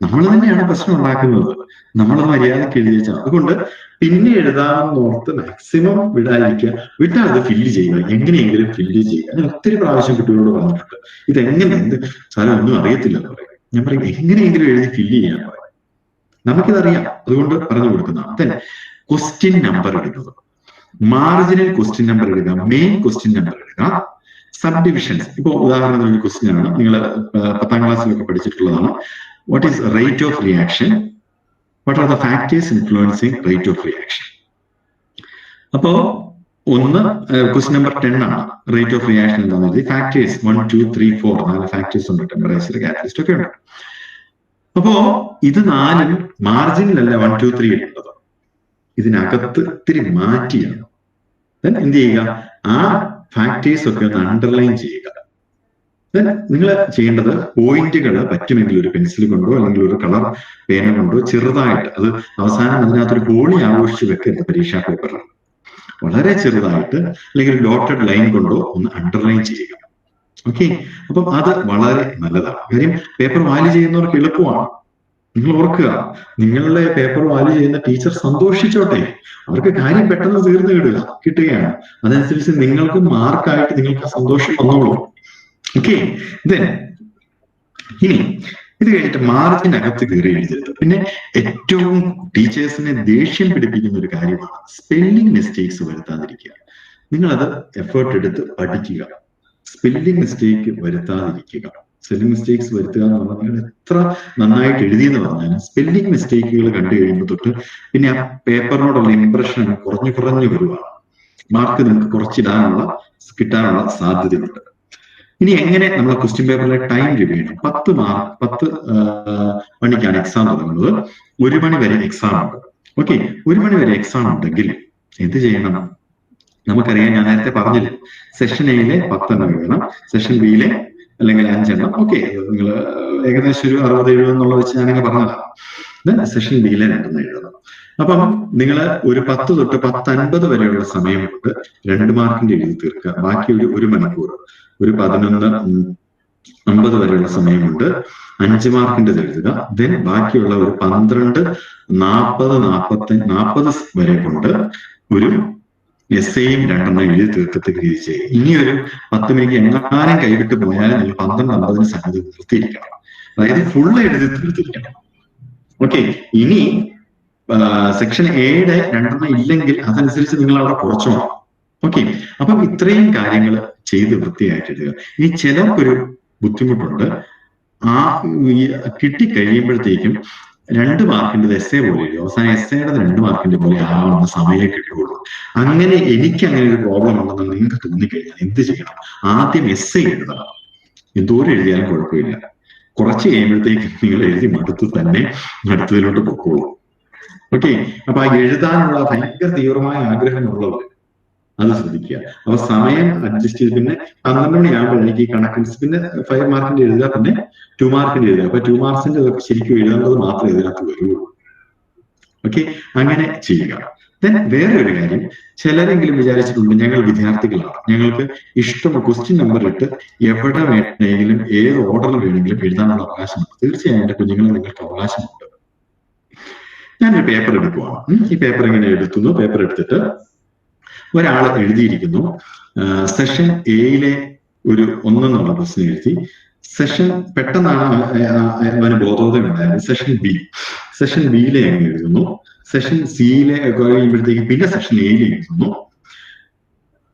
നമ്മൾ തന്നെയാണ് പ്രശ്നം ഉണ്ടാക്കുന്നത്. നമ്മളത് മര്യാദക്ക് എഴുതി വെച്ചാൽ, അതുകൊണ്ട് പിന്നെ എഴുതാമെന്ന് ഓർത്ത് മാക്സിമം വിടാതിരിക്കുക. വിട്ടാൽ അത് ഫില്ല് ചെയ്യുക, എങ്ങനെയെങ്കിലും ഫില്ല് ചെയ്യുക. ഞാൻ ഒത്തിരി പ്രാവശ്യം കുട്ടികളോട് പറഞ്ഞിട്ടുണ്ട്, ഇതെങ്ങനെ, എന്ത് സാധനം ഒന്നും അറിയത്തില്ല എന്ന് പറയും. ഞാൻ പറയും എങ്ങനെയെങ്കിലും എഴുതി ഫില്ല് ചെയ്യാൻ പറയും, നമുക്കിതറിയാം, അതുകൊണ്ട് പറഞ്ഞു കൊടുക്കുന്നതാണ്. തന്നെ ക്വസ്റ്റ്യൻ നമ്പർ എടുക്കുക, മാർജിനൽ ക്വസ്റ്റ്യൻ നമ്പർ എടുക്കുക, മെയിൻ ക്വസ്റ്റ്യൻ നമ്പർ എടുക്കുക, സബ് ഡിവിഷൻസ്. ഇപ്പൊ ഉദാഹരണത്തിന് ഒരു ക്വസ്റ്റ്യൻ ആണ്, നിങ്ങൾ 10ാം ക്ലാസ്സിലൊക്കെ പഠിച്ചിട്ടുള്ളതാണ്. What is rate of reaction? What are the factors influencing rate of reaction? അപ്പോ ക്വസ്റ്റ്യൻ നമ്പർ 10 ആണ്, റേറ്റ് ഓഫ് റിയാക്ഷൻ എന്താണെന്ന് എഴുതി. ഫാക്ടേഴ്സ് 1, 2, 3, 4 4 ഫാക്ടേഴ്സ് ഉണ്ട്, ടെമ്പറേച്ചർ, കാറ്റലിസ്റ്റ് ഒക്കെ ഉണ്ട്. അപ്പോ ഇത് 4 മാർജിനിലല്ല 1, 2, 3 ഉള്ളത്, ഇതിനകത്ത് ഇത്തിരി മാറ്റിയാണ്. എന്ത് ചെയ്യുക, ആ ഫാക്ടേഴ്സ് ഒക്കെ ഒന്ന് അണ്ടർലൈൻ ചെയ്യുക. നിങ്ങൾ ചെയ്യേണ്ടത് പോയിന്റുകൾ പറ്റുമെങ്കിൽ ഒരു പെൻസിൽ കൊണ്ടോ അല്ലെങ്കിൽ ഒരു കളർ പേന കൊണ്ടോ ചെറുതായിട്ട്, അത് അവസാനം അതിനകത്തൊരു ഹോളി ആഘോഷിച്ച് വെക്കരുത് പരീക്ഷാ പേപ്പറിൽ, വളരെ ചെറുതായിട്ട് അല്ലെങ്കിൽ ഡോട്ടഡ് ലൈൻ കൊണ്ടോ ഒന്ന് അണ്ടർലൈൻ ചെയ്യുക. ഓക്കെ, അപ്പം അത് വളരെ നല്ലതാണ്. കാര്യം പേപ്പർ വാല്യൂ ചെയ്യുന്നവർക്ക് എളുപ്പമാണ്. നിങ്ങൾ ഓർക്കുക, നിങ്ങളുടെ പേപ്പർ വാല്യൂ ചെയ്യുന്ന ടീച്ചർ സന്തോഷിച്ചോട്ടെ, അവർക്ക് കാര്യം പെട്ടെന്ന് തീർന്നു കിട്ടുകയാണ്. അതനുസരിച്ച് നിങ്ങൾക്ക് മാർക്കായിട്ട് നിങ്ങൾക്ക് സന്തോഷം വന്നോളൂ. ഓക്കെ, ഇനി ഇത് കഴിഞ്ഞിട്ട് മാർജിനകത്ത് കയറി എഴുതരുത്. പിന്നെ ഏറ്റവും ടീച്ചേഴ്സിനെ ദേഷ്യം പിടിപ്പിക്കുന്ന ഒരു കാര്യമാണ് സ്പെല്ലിംഗ് മിസ്റ്റേക്സ് വരുത്താതിരിക്കുക. നിങ്ങളത് എഫേർട്ട് എടുത്ത് പഠിക്കുക, സ്പെല്ലിംഗ് മിസ്റ്റേക്ക് വരുത്താതിരിക്കുക. സ്പെല്ലിംഗ് മിസ്റ്റേക്സ് വരുത്തുക എന്ന് പറഞ്ഞാൽ നിങ്ങൾ എത്ര നന്നായിട്ട് എഴുതിയെന്ന് പറഞ്ഞാൽ സ്പെല്ലിംഗ് മിസ്റ്റേക്കുകൾ കണ്ടു കഴിയുമ്പോൾ തൊട്ട് പിന്നെ ആ പേപ്പറിനോടുള്ള ഇംപ്രഷൻ കുറഞ്ഞു വരുവാണ്. മാർക്ക് നിങ്ങൾക്ക് കിട്ടാനുള്ള സാധ്യതയുണ്ട്. ഇനി എങ്ങനെ നമ്മൾ ക്വസ്റ്റ്യൻ പേപ്പറിലെ ടൈം റിവ്യൂ ചെയ്യണം? 10 മണിക്കാണ് എക്സാം തുടങ്ങുന്നത്, 1 മണി വരെ എക്സാം ഉണ്ട്. ഓക്കെ, 1 മണി വരെ എക്സാം ഉണ്ടെങ്കിൽ എന്ത് ചെയ്യണം? നമുക്കറിയാം, ഞാൻ നേരത്തെ പറഞ്ഞില്ല, സെഷൻ എയിലെ 10 എണ്ണം എഴുതണം, സെഷൻ ബിയിലെ അല്ലെങ്കിൽ 5 എണ്ണം. ഓക്കെ, നിങ്ങൾ ഏകദേശം ഒരു 60-70 എന്നുള്ള വെച്ച് ഞാനങ്ങ് പറഞ്ഞതാണ്. സെഷൻ ബിയിലെ 2 എണ്ണം എഴുതണം. അപ്പം നിങ്ങൾ ഒരു 10 തൊട്ട് 10:50 വരെയുള്ള സമയം കൊണ്ട് 2 മാർക്കിന്റെ എഴുതി തീർക്കുക. ബാക്കി ഒരു 1 മണിക്കൂർ, ഒരു 11:50 വരെയുള്ള സമയമുണ്ട് 5 മാർക്കിന്റെ എഴുതുക. ദെൻ ബാക്കിയുള്ള ഒരു 12:40 വരെ കൊണ്ട് ഒരു എസ്സേയും 2 എണ്ണം എഴുതി തീർക്കത്തക്ക രീതി ചെയ്യും. ഇനിയൊരു 10 മിനിറ്റ് എങ്ങാനും കൈവിട്ട് പോയാൽ നിങ്ങൾ 12:50 സംഗതി നിർത്തിയിരിക്കണം, അതായത് ഫുൾ എഴുതി തീർത്തിരിക്കണം. ഓക്കെ, ഇനി സെക്ഷൻ എയുടെ 2 എണ്ണം ഇല്ലെങ്കിൽ അതനുസരിച്ച് നിങ്ങൾ അവിടെ കുറച്ചോണം. ഓക്കെ, അപ്പം ഇത്രയും കാര്യങ്ങൾ ചെയ്ത് വൃത്തിയായിട്ടിടുക. ഇനി ചിലർക്കൊരു ബുദ്ധിമുട്ടുണ്ട്, കിട്ടിക്കഴിയുമ്പോഴത്തേക്കും 2 മാർക്കിന്റെ എസ്സേ പോലെ എഴുതി, അവസാനം എസ്സേയുടെ 2 മാർക്കിന്റെ പോലെ ആവണമെന്ന് സമയം കിട്ടുള്ളൂ. അങ്ങനെ എനിക്ക് അങ്ങനെ ഒരു പ്രോബ്ലം ഉണ്ടെന്ന് നിങ്ങൾക്ക് തോന്നിക്കഴിഞ്ഞാൽ എന്ത് ചെയ്യണം? ആദ്യം എസ്സേ എഴുതണം. എന്തോരം എഴുതിയാലും കുഴപ്പമില്ല. കുറച്ച് കഴിയുമ്പോഴത്തേക്ക് നിങ്ങൾ എഴുതി മടുത്ത് തന്നെ അടുത്തതിലോട്ട് പൊക്കോളൂ. ഓക്കെ, അപ്പൊ ആ എഴുതാനുള്ള ഭയങ്കര തീവ്രമായ ആഗ്രഹമുള്ളവർ അത് ശ്രദ്ധിക്കുക. അപ്പൊ സമയം അഡ്ജസ്റ്റ് ചെയ്ത് പിന്നെ 12 മണിയാകുമ്പോൾ എനിക്ക് ഈ കണക്കിന് പിന്നെ 5 മാർക്കിന്റെ എഴുതുക, പിന്നെ 2 മാർക്കിന്റെ എഴുതുക. അപ്പൊ 2 മാർക്സിന്റെ ശരിക്കും എഴുതേണ്ടത് മാത്രമേ ഇതിനകത്ത് വരുള്ളൂ. ഓക്കെ, അങ്ങനെ ചെയ്യുക. ദെൻ വേറെ ഒരു കാര്യം, ചിലരെങ്കിലും വിചാരിച്ചിട്ടുണ്ട് ഞങ്ങൾ വിദ്യാർത്ഥികളാണ്, ഞങ്ങൾക്ക് ഇഷ്ടം ക്വസ്റ്റ്യൻ നമ്പർ ഇട്ട് എവിടെ വേണമെങ്കിലും ഏത് ഓർഡറിൽ വേണമെങ്കിലും എഴുതാനുള്ള അവകാശമുണ്ട്. തീർച്ചയായും എന്റെ കുഞ്ഞുങ്ങളെ നിങ്ങൾക്ക് അവകാശമുണ്ട്. ഞാനൊരു പേപ്പർ എടുക്കുവാണ്. ഈ പേപ്പർ ഇങ്ങനെ എടുക്കുന്നു. പേപ്പർ എടുത്തിട്ട് ഒരാൾ എഴുതിയിരിക്കുന്നു സെഷൻ എയിലെ ഒരു 1 എന്നുള്ള ക്വസ്റ്റ്യൻ എഴുതി. സെഷൻ പെട്ടെന്നാണ് അവന് ബോധോദയം ഉണ്ടായത്. സെഷൻ ബിയിലെ അങ്ങ് എഴുതുന്നു. സെഷൻ സിയിലെ കഴിയുമ്പോഴത്തേക്ക് പിന്നെ സെഷൻ എയിലെ എഴുതുന്നു.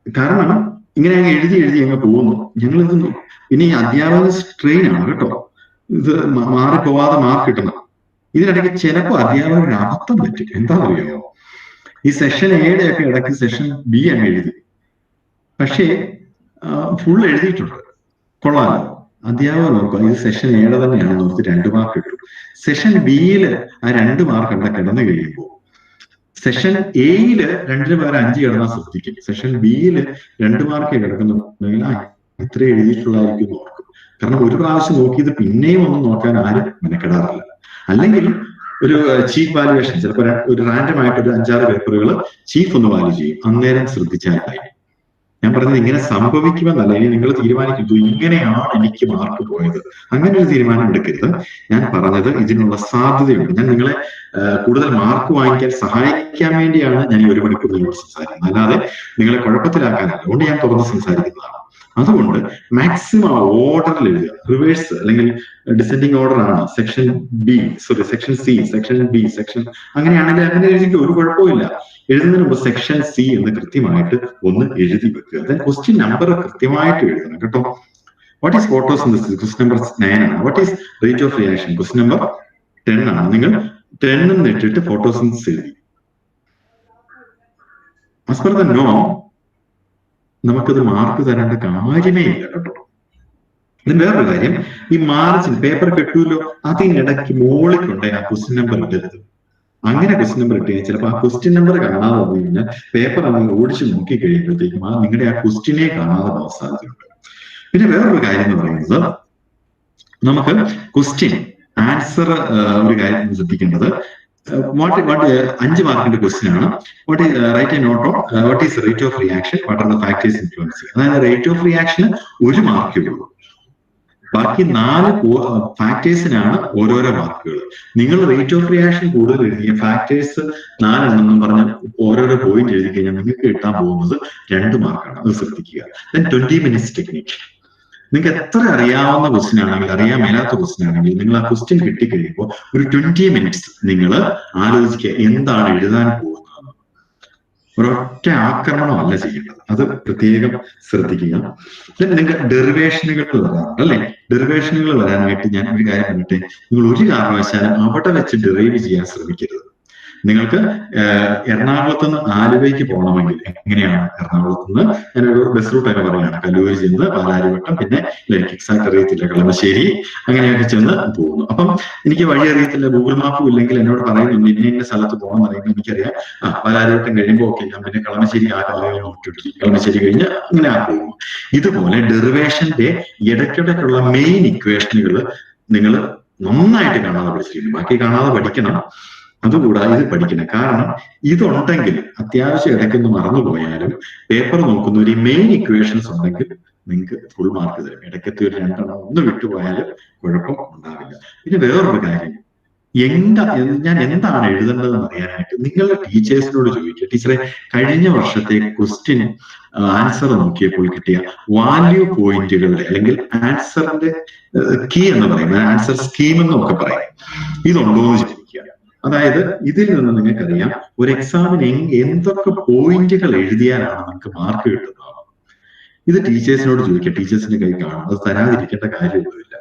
കാരണം ഇങ്ങനെ അങ്ങ് എഴുതി അങ്ങ് പോകുന്നു. ഞങ്ങളിത് ഇനി അധ്യാപക സ്ട്രെയിൻ ആണ് കേട്ടോ, ഇത് മാറിപ്പോവാതെ മാർക്ക് കിട്ടണം. ഇതിനിടയ്ക്ക് ചിലപ്പോൾ അധ്യാപകരുടെ അബദ്ധം പറ്റും. എന്താ അറിയാമോ, ഈ സെഷൻ എയുടെ ഒക്കെ ഇടയ്ക്ക് സെഷൻ ബി അങ്ങ് എഴുതി, പക്ഷേ ഫുൾ എഴുതിയിട്ടുണ്ട്. കൊള്ളാമല്ലോ. അധ്യാപകർ നോക്കുക, ഇത് സെഷൻ എയുടെ തന്നെയാണെന്ന് ഓർത്ത് 2 മാർക്ക് കിട്ടും. സെഷൻ ബിയില് ആ 2 മാർക്ക് അവിടെ കിടന്നു കഴിയുമ്പോൾ സെഷൻ എയില് 2-ന് പകരം 5 കിടന്നാൽ ശ്രദ്ധിക്കും. സെഷൻ ബിയില് 2 മാർക്ക് കിടക്കുന്നുണ്ടെങ്കിൽ ഇത്ര എഴുതിയിട്ടുള്ളതായിരിക്കും ഓർക്കും. കാരണം ഒരു പ്രാവശ്യം നോക്കിയത് പിന്നെയും ഒന്നും നോക്കാൻ ആരും മെനക്കെടാറില്ല. അല്ലെങ്കിൽ ഒരു ചീഫ് വാല്യുവേഷൻ, ചിലപ്പോൾ ഒരു റാൻഡം ആയിട്ട് ഒരു 5-6 പേപ്പറുകൾ ചീഫ് ഒന്ന് വാല്യൂ ചെയ്യും. അന്നേരം ശ്രദ്ധിച്ചാലായി. ഞാൻ പറഞ്ഞത് ഇങ്ങനെ സംഭവിക്കുമെന്നല്ല, ഇനി നിങ്ങൾ തീരുമാനിക്കുന്നു ഇങ്ങനെയാണ് എനിക്ക് മാർക്ക് പോയത്, അങ്ങനെ ഒരു തീരുമാനം എടുക്കരുത്. ഞാൻ പറഞ്ഞത് ഇതിനുള്ള സാധ്യതയുണ്ട്. ഞാൻ നിങ്ങളെ കൂടുതൽ മാർക്ക് വാങ്ങിക്കാൻ സഹായിക്കാൻ വേണ്ടിയാണ് ഞാൻ ഈ 1 മണിക്കൂർ നിങ്ങളോട് സംസാരിക്കുന്നത്, അല്ലാതെ നിങ്ങളെ കുഴപ്പത്തിലാക്കാനല്ല. അതുകൊണ്ട് ഞാൻ തുറന്ന് സംസാരിക്കുന്നതാണ്. അതുകൊണ്ട് മാക്സിമം ഓർഡറിൽ എഴുതുക. റിവേഴ്സ് അല്ലെങ്കിൽ ഡിസെൻഡിങ് ഓർഡർ ആണ് section C, section B, section അങ്ങനെയാണെങ്കിൽ അങ്ങനെ എഴുതിയിട്ട് ഒരു കുഴപ്പമില്ല. എഴുതുന്നതിന് മുമ്പ് സെക്ഷൻ സി എന്ന് കൃത്യമായിട്ട് ഒന്ന് എഴുതി വെക്കുക. ദെൻ ക്വസ്റ്റ്യൻ നമ്പർ കൃത്യമായിട്ട് എഴുതണം കേട്ടോ. What is photosynthesis? Question number 9 ആണ്. What is rate of reaction? Question number 10 ആണ്. നിങ്ങൾ 10 എന്ന് ഇട്ടിട്ട് ഫോട്ടോസിന്തസിസ് എഴുതി. ആസ് പെർ ദ നോം നമുക്കത് മാർക്ക് തരേണ്ട കാര്യമേ ഇല്ല കേട്ടോ. ഇതിന് വേറൊരു കാര്യം, ഈ മാർജിൻ പേപ്പർ കെട്ടുമല്ലോ, അതിനിടയ്ക്ക് മുകളിൽ കൊണ്ടേ ആ ക്വസ്റ്റ്യൻ നമ്പർ ഇടരുത്. അങ്ങനെ ക്വസ്റ്റ്യൻ നമ്പർ ഇട്ട് കഴിഞ്ഞാൽ ചിലപ്പോൾ ആ ക്വസ്റ്റ്യൻ നമ്പർ കാണാതെ വന്നു കഴിഞ്ഞാൽ പേപ്പർ അങ്ങ് ഓടിച്ച് നോക്കി കഴിയുമ്പോഴത്തേക്കും നിങ്ങളുടെ ആ ക്വസ്റ്റ്യനെ കാണാതെ പോകാൻ സാധ്യതയുണ്ട്. പിന്നെ വേറൊരു കാര്യം എന്ന് പറയുന്നത്, നമുക്ക് ക്വസ്റ്റ്യൻ ആൻസർ ഒരു കാര്യം ശ്രദ്ധിക്കേണ്ടത്, 5 മാർക്കിന്റെ ക്വസ്റ്റ്യൻ ആണ്. What is write a note on what is rate of reaction, what are the factors influencing. അതായത് റേറ്റ് ഓഫ് റിയാക്ഷന് 1 മാർക്കേ ഉള്ളൂ, ബാക്കി 4 ഫാക്ടേഴ്സിനാണ് ഓരോരോ മാർക്കുകൾ. നിങ്ങൾ റേറ്റ് ഓഫ് റിയാക്ഷൻ കൂടുതൽ എഴുതിയ ഫാക്ടേഴ്സ് 4 എണ്ണം പറഞ്ഞ ഓരോരോ പോയിന്റ് എഴുതി കഴിഞ്ഞാൽ നിങ്ങൾക്ക് കിട്ടാൻ പോകുന്നത് 2 മാർക്കാണ്. അത് ശ്രദ്ധിക്കുക. Then 20 minutes technique. നിങ്ങൾക്ക് എത്ര അറിയാവുന്ന ക്വസ്റ്റ്യൻ ആണെങ്കിൽ, അറിയാൻ മേലാത്ത ക്വസ്റ്റ്യൻ ആണെങ്കിൽ, നിങ്ങൾ ആ ക്വസ്റ്റ്യൻ കിട്ടിക്കഴിയുമ്പോൾ ഒരു 20 മിനിറ്റ്സ് നിങ്ങൾ ആലോചിക്കുക എന്താണ് എഴുതാൻ പോകുന്നത്. ഒരൊറ്റ ആക്രമണമല്ല ചെയ്യേണ്ടത്, അത് പ്രത്യേകം ശ്രദ്ധിക്കുക. നിങ്ങൾക്ക് ഡെറിവേഷനുകൾ വരാറുണ്ട് അല്ലെ? ഡെറിവേഷനുകൾ വരാനായിട്ട് ഞാൻ ഒരു കാര്യം പറഞ്ഞിട്ട്, നിങ്ങൾ ഒരു കാരണവശാലും അവിടെ വെച്ച് ഡെറൈവ് ചെയ്യാൻ ശ്രമിക്കരുത്. നിങ്ങൾക്ക് എറണാകുളത്ത് നിന്ന് ആലുവയ്ക്ക് പോകണമെങ്കിൽ എങ്ങനെയാണ്? എറണാകുളത്ത് നിന്ന് ഞാനൊരു ബസ് റൂട്ട് ഒക്കെ പറയുകയാണ്. കല്ലൂര് ചെന്ന് പാലാരിവട്ടം, പിന്നെ എനിക്ക് എക്സാക്ട് അറിയത്തില്ല, കളമശ്ശേരി, അങ്ങനെയൊക്കെ ചെന്ന് പോകുന്നു. അപ്പം എനിക്ക് വഴി അറിയത്തില്ല, ഗൂഗിൾ മാപ്പും ഇല്ലെങ്കിൽ എന്നോട് പറയുന്നുണ്ട് ഇന്ന സ്ഥലത്ത് പോകണം എന്ന് പറയുമ്പോൾ എനിക്കറിയാം പാലാരിവട്ടം കഴിയുമ്പോൾ ഓക്കെ ഞാൻ പിന്നെ കളമശ്ശേരി നോക്കി, കളമശ്ശേരി കഴിഞ്ഞ് അങ്ങനെ പോകുന്നു. ഇതുപോലെ ഡെറിവേഷന്റെ ഇടയ്ക്കിടയ്ക്കുള്ള മെയിൻ ഇക്വേഷനുകൾ നിങ്ങൾ നന്നായിട്ട് കാണാതെ പഠിച്ചിരിക്കുന്നു. ബാക്കി കാണാതെ പഠിക്കണം, അതുകൂടാതെ ഇത് പഠിക്കണം. കാരണം ഇതുണ്ടെങ്കിൽ അത്യാവശ്യം ഇടയ്ക്കൊന്ന് മറന്നുപോയാലും പേപ്പർ നോക്കുന്ന ഒരു മെയിൻ ഇക്വേഷൻസ് ഉണ്ടെങ്കിൽ നിങ്ങൾക്ക് ഫുൾ മാർക്ക് തരും. ഇടയ്ക്കത്തെ ഒരു 2 എണ്ണം ഒന്ന് വിട്ടുപോയാലും കുഴപ്പം ഉണ്ടാവില്ല. പിന്നെ വേറൊരു കാര്യം, ഞാൻ എന്താണ് എഴുതേണ്ടതെന്ന് അറിയാനായിട്ട് നിങ്ങളുടെ ടീച്ചേഴ്സിനോട് ചോദിക്കുക. ടീച്ചറെ, കഴിഞ്ഞ വർഷത്തെ ക്വസ്റ്റ്യൻ ആൻസർ നോക്കിയപ്പോൾ കിട്ടിയ വാല്യൂ പോയിന്റുകളുടെ അല്ലെങ്കിൽ ആൻസറിന്റെ കീ എന്ന് പറയും, ആൻസർ സ്കീം എന്നൊക്കെ പറയും, ഇതുണ്ടോ എന്ന് ചോദിക്കുക. അതായത് ഇതിൽ നിന്ന് നിങ്ങൾക്കറിയാം ഒരു എക്സാമിന് എന്തൊക്കെ പോയിന്റുകൾ എഴുതിയാലാണ് നിങ്ങൾക്ക് മാർക്ക് കിട്ടുന്നത്. ഇത് ടീച്ചേഴ്സിനോട് ചോദിക്കുക. ടീച്ചേഴ്സിന്റെ കൈ കാണും, അത് തരാതിരിക്കേണ്ട കാര്യമൊന്നുമില്ല.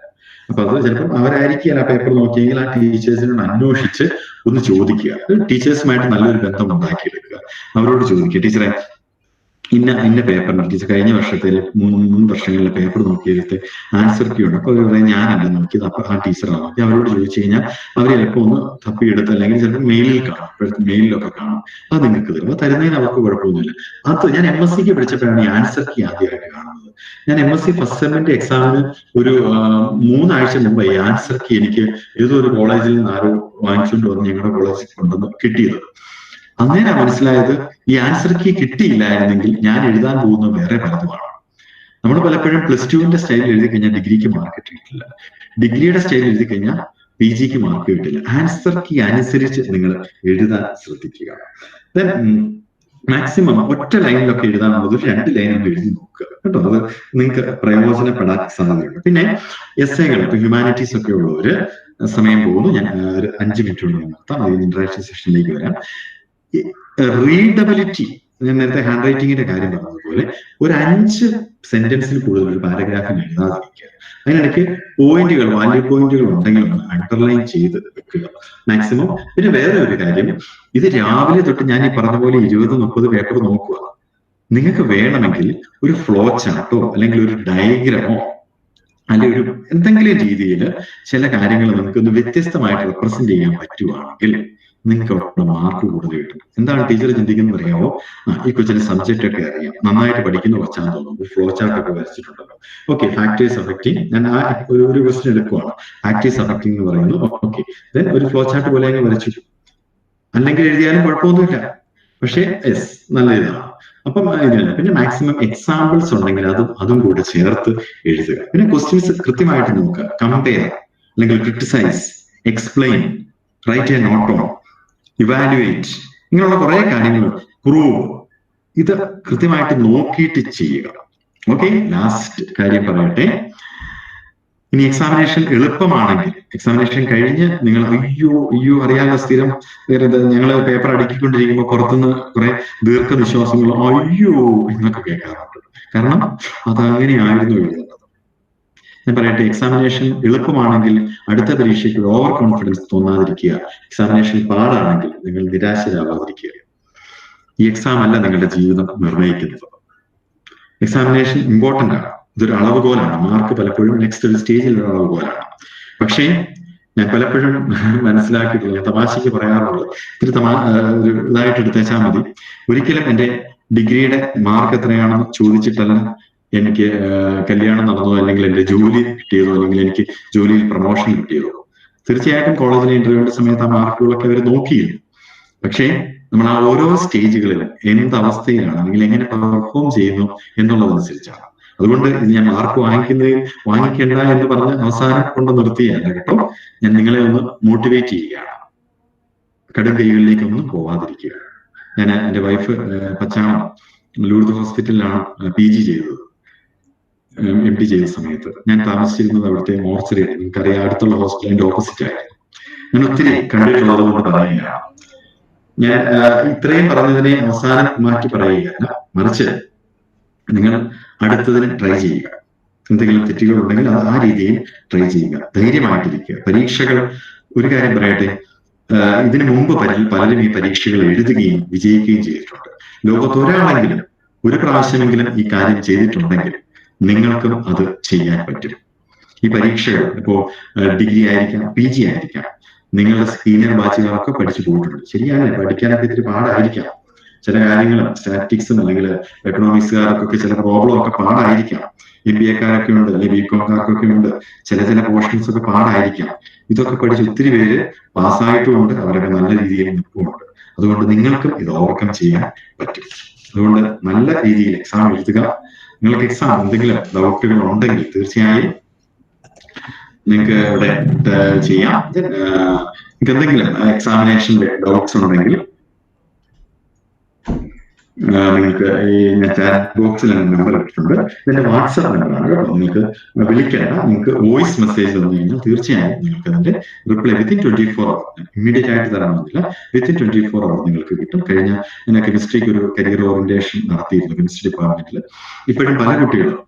അപ്പൊ അത് ചിലപ്പോൾ അവരായിരിക്കും ആ പേപ്പർ നോക്കിയെങ്കിൽ ആ ടീച്ചേഴ്സിനോട് അന്വേഷിച്ച് ഒന്ന് ചോദിക്കുക, ടീച്ചേഴ്സുമായിട്ട് നല്ലൊരു ബന്ധം ഉണ്ടാക്കിയെടുക്കുക. അവരോട് ചോദിക്കുക, ടീച്ചറെ ഇന്ന പേപ്പറിന് ടീച്ചർ കഴിഞ്ഞ വർഷത്തെ മുൻ വർഷങ്ങളിലെ പേപ്പർ നോക്കിയെടുത്ത് ആൻസർ കീ ഉണ്ട്, അപ്പൊ അവർ പറയും ഞാനല്ല നോക്കിയത്, അപ്പൊ ആ ടീച്ചറാണ് നോക്കി. അവരോട് ചോദിച്ചു കഴിഞ്ഞാൽ അവർ ചിലപ്പോൾ ഒന്ന് തപ്പിയെടുത്ത്, അല്ലെങ്കിൽ ചിലപ്പോൾ മെയിലിൽ കാണും, ഇപ്പോഴത്തെ മെയിലിലൊക്കെ കാണും, അത് നിങ്ങൾക്ക് തരും. അത് തരുന്നതിന് അവർക്ക് കുഴപ്പമൊന്നുമില്ല. അത് ഞാൻ MSc പഠിച്ചപ്പോഴാണ് ഈ ആൻസർ കീ ആദ്യമായിട്ട് കാണുന്നത്. ഞാൻ MSc ഫസ്റ്റ് സെമ്മിന്റെ എക്സാമിന് ഒരു 3 ആഴ്ച മുമ്പ് ഈ ആൻസർ കീ എനിക്ക് ഏതോ ഒരു കോളേജിൽ നിന്ന് ആരോ വാങ്ങിച്ചുകൊണ്ട് വന്ന് ഞങ്ങളുടെ കോളേജിൽ കൊണ്ടുവന്ന് കിട്ടിയത്. അന്നേരം മനസ്സിലായത് ഈ ആൻസർ കീ കിട്ടിയില്ലായിരുന്നെങ്കിൽ ഞാൻ എഴുതാൻ പോകുന്നത് വേറെ പലതുമാണ്. നമ്മൾ പലപ്പോഴും പ്ലസ് 2 സ്റ്റൈലിൽ എഴുതി കഴിഞ്ഞാൽ ഡിഗ്രിക്ക് മാർക്ക് കിട്ടിയിട്ടില്ല, ഡിഗ്രിയുടെ സ്റ്റൈലിൽ എഴുതി കഴിഞ്ഞാൽ PG മാർക്ക് കിട്ടില്ല. ആൻസർ കീ അനുസരിച്ച് നിങ്ങൾ എഴുതാൻ ശ്രദ്ധിക്കുക. ദെൻ മാക്സിമം ഒറ്റ ലൈനിലൊക്കെ എഴുതാനുള്ളത് 2 ലൈനിൽ എഴുതി നോക്കുക കേട്ടോ, അത് നിങ്ങൾക്ക് പ്രയോജനപ്പെടാൻ സാധ്യതയുണ്ട്. പിന്നെ എസ്സേകൾ, ഇപ്പൊ ഹ്യൂമാനിറ്റീസ് ഒക്കെ ഉള്ളവര് സമയം പോകുന്നു, ഞാൻ ഒരു 5 മിനിറ്റ് കൊണ്ട് നിർത്താം, അതിന് ഇന്ററാക്ഷൻ സെഷനിലേക്ക് വരാം. റീഡബിലിറ്റി, ഞാൻ നേരത്തെ ഹാൻഡ് റൈറ്റിങ്ങിന്റെ കാര്യം പറഞ്ഞതുപോലെ ഒരു 5 സെന്റൻസിൽ കൂടുതൽ ഒരു പാരഗ്രാഫിൽ എഴുതാതിരിക്കുക. അതിനിടയ്ക്ക് പോയിന്റുകൾ, വാല്യൂ പോയിന്റുകൾ ഉണ്ടെങ്കിൽ ഒന്ന് അണ്ടർലൈൻ ചെയ്ത് വെക്കുക മാക്സിമം. പിന്നെ വേറെ ഒരു കാര്യം, ഇത് രാവിലെ തൊട്ട് ഞാൻ ഈ പറഞ്ഞ പോലെ 20-30 പേപ്പർ നോക്കുക. നിങ്ങൾക്ക് വേണമെങ്കിൽ ഒരു ഫ്ലോ ചാർട്ടോ അല്ലെങ്കിൽ ഒരു ഡയഗ്രാമോ അല്ലെങ്കിൽ ഒരു എന്തെങ്കിലും രീതിയിൽ ചില കാര്യങ്ങൾ നമുക്കൊന്ന് വ്യത്യസ്തമായിട്ട് റെപ്രസെന്റ് ചെയ്യാൻ പറ്റുവാണെങ്കിൽ നിങ്ങൾക്ക് അവിടെ മാർക്ക് കൂടുതൽ കിട്ടും. എന്താണ് ടീച്ചർ ചിന്തിക്കുന്നത് അറിയാമോ? ഈ കൊച്ചിന് സബ്ജക്റ്റ് ഒക്കെ അറിയാം, നന്നായിട്ട് പഠിക്കുന്ന കൊച്ചാന്ന് തോന്നുന്നു, ഫ്ലോ ചാർട്ട് ഒക്കെ വരച്ചിട്ടുണ്ടല്ലോ. ഓക്കെ, ഫാക്ടേഴ്സ് അഫക്റ്റിംഗ്, ഞാൻ ആ ഒരു ക്വസ്റ്റ്യൻ എടുക്കുവാണ്, ഫാക്ടേഴ്സ് അഫക്റ്റിംഗ് എന്ന് പറയുന്നു. ഓക്കെ, ദെൻ ഒരു ഫ്ലോ ചാർട്ട് പോലെ അങ്ങ് വരച്ചു, അല്ലെങ്കിൽ എഴുതിയാലും കുഴപ്പമൊന്നുമില്ല, പക്ഷേ യെസ് നല്ല ഇതാണ്. അപ്പം ഇതില്ല. പിന്നെ മാക്സിമം എക്സാമ്പിൾസ് ഉണ്ടെങ്കിൽ അതും കൂടെ ചേർത്ത് എഴുതുക. പിന്നെ ക്വസ്റ്റ്യൻസ് കൃത്യമായിട്ട് നോക്കുക, കമ്പയർ അല്ലെങ്കിൽ criticise, explain, write a note on, evaluate, ഇങ്ങനെയുള്ള കുറെ കാര്യങ്ങൾ, പ്രൂവ്, ഇത് കൃത്യമായിട്ട് നോക്കിയിട്ട് ചെയ്യുക. ഓക്കെ, ലാസ്റ്റ് കാര്യം പറയട്ടെ. ഇനി എക്സാമിനേഷൻ എളുപ്പമാണെങ്കിൽ, എക്സാമിനേഷൻ കഴിഞ്ഞ് നിങ്ങൾ അയ്യോ അറിയാതെ സ്ഥിരം ഞങ്ങൾ പേപ്പർ അടുക്കിക്കൊണ്ടിരിക്കുമ്പോൾ പുറത്തുനിന്ന് കുറെ ദീർഘനിശ്വാസങ്ങൾ അയ്യോ എന്നൊക്കെ കേൾക്കാറുണ്ട്. കാരണം അതങ്ങനെയായിരുന്നു എഴുതുന്നത്. ഞാൻ പറയട്ടെ, എക്സാമിനേഷൻ എളുപ്പമാണെങ്കിൽ അടുത്ത പരീക്ഷയ്ക്ക് ഓവർ കോൺഫിഡൻസ് തോന്നാതിരിക്കുക. എക്സാമിനേഷൻ പാടാണെങ്കിൽ നിങ്ങൾ നിരാശരാകാതിരിക്കുക. ഈ എക്സാം അല്ല നിങ്ങളുടെ ജീവിതം നിർണ്ണയിക്കുന്നത്. എക്സാമിനേഷൻ ഇമ്പോർട്ടന്റ് ആണ്, ഇതൊരു അളവുകോലാണ്. മാർക്ക് പലപ്പോഴും നെക്സ്റ്റ് ഒരു സ്റ്റേജിലുള്ള അളവുകോലാണ്. പക്ഷേ ഞാൻ പലപ്പോഴും മനസ്സിലാക്കിയിട്ടില്ല, ഞാൻ തമാശയ്ക്ക് പറയാറുള്ളത്, ഇത്തിരി ഒരു ഇതായിട്ട് എടുത്തേച്ചാൽ മതി. ഒരിക്കലും എന്റെ ഡിഗ്രിയുടെ മാർക്ക് എത്രയാണെന്ന് ചോദിച്ചിട്ടല്ല എനിക്ക് കല്യാണം നടന്നതോ, അല്ലെങ്കിൽ എന്റെ ജോലി കിട്ടിയതോ, അല്ലെങ്കിൽ എനിക്ക് ജോലിയിൽ പ്രൊമോഷൻ കിട്ടിയതോ. തീർച്ചയായിട്ടും കോളേജിലെ ഇന്റർവ്യൂവിന്റെ സമയത്ത് ആ മാർക്കുകളൊക്കെ അവർ നോക്കിയിരുന്നു. പക്ഷേ നമ്മൾ ആ ഓരോ സ്റ്റേജുകളിലും എന്ത് അവസ്ഥയിലാണ് അല്ലെങ്കിൽ എങ്ങനെ പെർഫോം ചെയ്യുന്നു എന്നുള്ളതനുസരിച്ചാണ്. അതുകൊണ്ട് ഇത് ഞാൻ മാർക്ക് വാങ്ങിക്കേണ്ട എന്ന് പറഞ്ഞ് അവസാനം കൊണ്ട് നിർത്തിയല്ല കേട്ടോ, ഞാൻ നിങ്ങളെ ഒന്ന് മോട്ടിവേറ്റ് ചെയ്യുകയാണ്. കടും കൈകളിലേക്കൊന്നും പോവാതിരിക്കുക. ഞാൻ എന്റെ വൈഫ് പച്ചാളം ലൂർദ് ഹോസ്പിറ്റലിലാണ് PG ചെയ്തത്. MD ചെയ്ത സമയത്ത് ഞാൻ താമസിച്ചിരുന്നത് അവിടുത്തെ മോർച്ചറിയാണ്. നിങ്ങൾക്കറിയാം, അടുത്തുള്ള ഹോസ്പിറ്റലിന്റെ ഓപ്പോസിറ്റ് ആയിരുന്നു. ഞാൻ ഒത്തിരി കണ്ടിട്ടുള്ളത് കൊണ്ട് പറയുകയാണ്. ഞാൻ ഇത്രയും പറഞ്ഞതിനെ അവസാനം മാറ്റി പറയുകയല്ല, മറിച്ച് നിങ്ങൾ അടുത്തതിന് ട്രൈ ചെയ്യുക. എന്തെങ്കിലും തെറ്റുകൾ ഉണ്ടെങ്കിൽ അത് ആ രീതിയിൽ ട്രൈ ചെയ്യുക. ധൈര്യമായിട്ടിരിക്കുക. പരീക്ഷകൾ, ഒരു കാര്യം പറയട്ടെ, ഇതിനു മുമ്പ് പലരും ഈ പരീക്ഷകൾ എഴുതുകയും വിജയിക്കുകയും ചെയ്തിട്ടുണ്ട്. ലോകത്ത് ഒരാളെങ്കിലും ഒരു പ്രാവശ്യമെങ്കിലും ഈ കാര്യം ചെയ്തിട്ടുണ്ടെങ്കിൽ നിങ്ങൾക്കും അത് ചെയ്യാൻ പറ്റും. ഈ പരീക്ഷകൾ ഇപ്പോ ഡിഗ്രി ആയിരിക്കാം, PG ആയിരിക്കാം, നിങ്ങളുടെ സീനിയർ ബാച്ചുകാരൊക്കെ പഠിച്ചു പോയിട്ടുണ്ട്. ശരിയാണ്, പഠിക്കാനൊക്കെ ഇത്തിരി പാടായിരിക്കാം. ചില കാര്യങ്ങൾ സ്റ്റാറ്റിക്സും അല്ലെങ്കിൽ എക്കണോമിക്സുകാർക്കൊക്കെ ചില പ്രോബ്ലം ഒക്കെ പാടായിരിക്കാം. MBA-കാരൊക്കെ ഉണ്ട്, അല്ലെങ്കിൽ BCom-കാർക്കൊക്കെ ഉണ്ട്. ചില പോർഷൻസ് ഒക്കെ പാടായിരിക്കാം. ഇതൊക്കെ പഠിച്ച് ഒത്തിരി പേര് പാസ്സായിട്ടുമുണ്ട്, അവരൊക്കെ നല്ല രീതിയിൽ നിൽക്കുന്നുണ്ട്. അതുകൊണ്ട് നിങ്ങൾക്കും ഇത് ഓവർകം ചെയ്യാൻ പറ്റും. അതുകൊണ്ട് നല്ല രീതിയിൽ എക്സാം എഴുതുക. നിങ്ങൾക്ക് എക്സാം എന്തെങ്കിലും ഡൗട്ടുകൾ ഉണ്ടെങ്കിൽ തീർച്ചയായും നിങ്ങൾക്ക് ഇവിടെ ചെയ്യാം. നിങ്ങൾക്ക് എന്തെങ്കിലും എക്സാമിനേഷന്റെ ഡൗട്ട്സ് ഉണ്ടെങ്കിൽ നിങ്ങൾക്ക് ഈ ചാറ്റ് ബോക്സിൽ നമ്പർ ഇട്ടിട്ടുണ്ട്, ഇതിന്റെ വാട്സാപ്പ് നമ്പറാണ് കേട്ടോ. നിങ്ങൾക്ക് വിളിക്കേണ്ട, നിങ്ങൾക്ക് വോയിസ് മെസ്സേജ് തന്നു കഴിഞ്ഞാൽ തീർച്ചയായും നിങ്ങൾക്ക് അതിന്റെ റിപ്ലൈ വിത്തിൻ 24 അവർ, ഇമ്മീഡിയറ്റ് ആയിട്ട് തരണമെന്നില്ല, വിത്തിൻ 24 അവർ നിങ്ങൾക്ക് കിട്ടും. കഴിഞ്ഞ ഞാൻ കെമിസ്ട്രിക്ക് ഒരു കരിയർ ഓറിയന്റേഷൻ നടത്തിയിരുന്നു കെമിസ്ട്രി ഡിപ്പാർട്ട്മെന്റിൽ. ഇപ്പോഴും പല കുട്ടികളും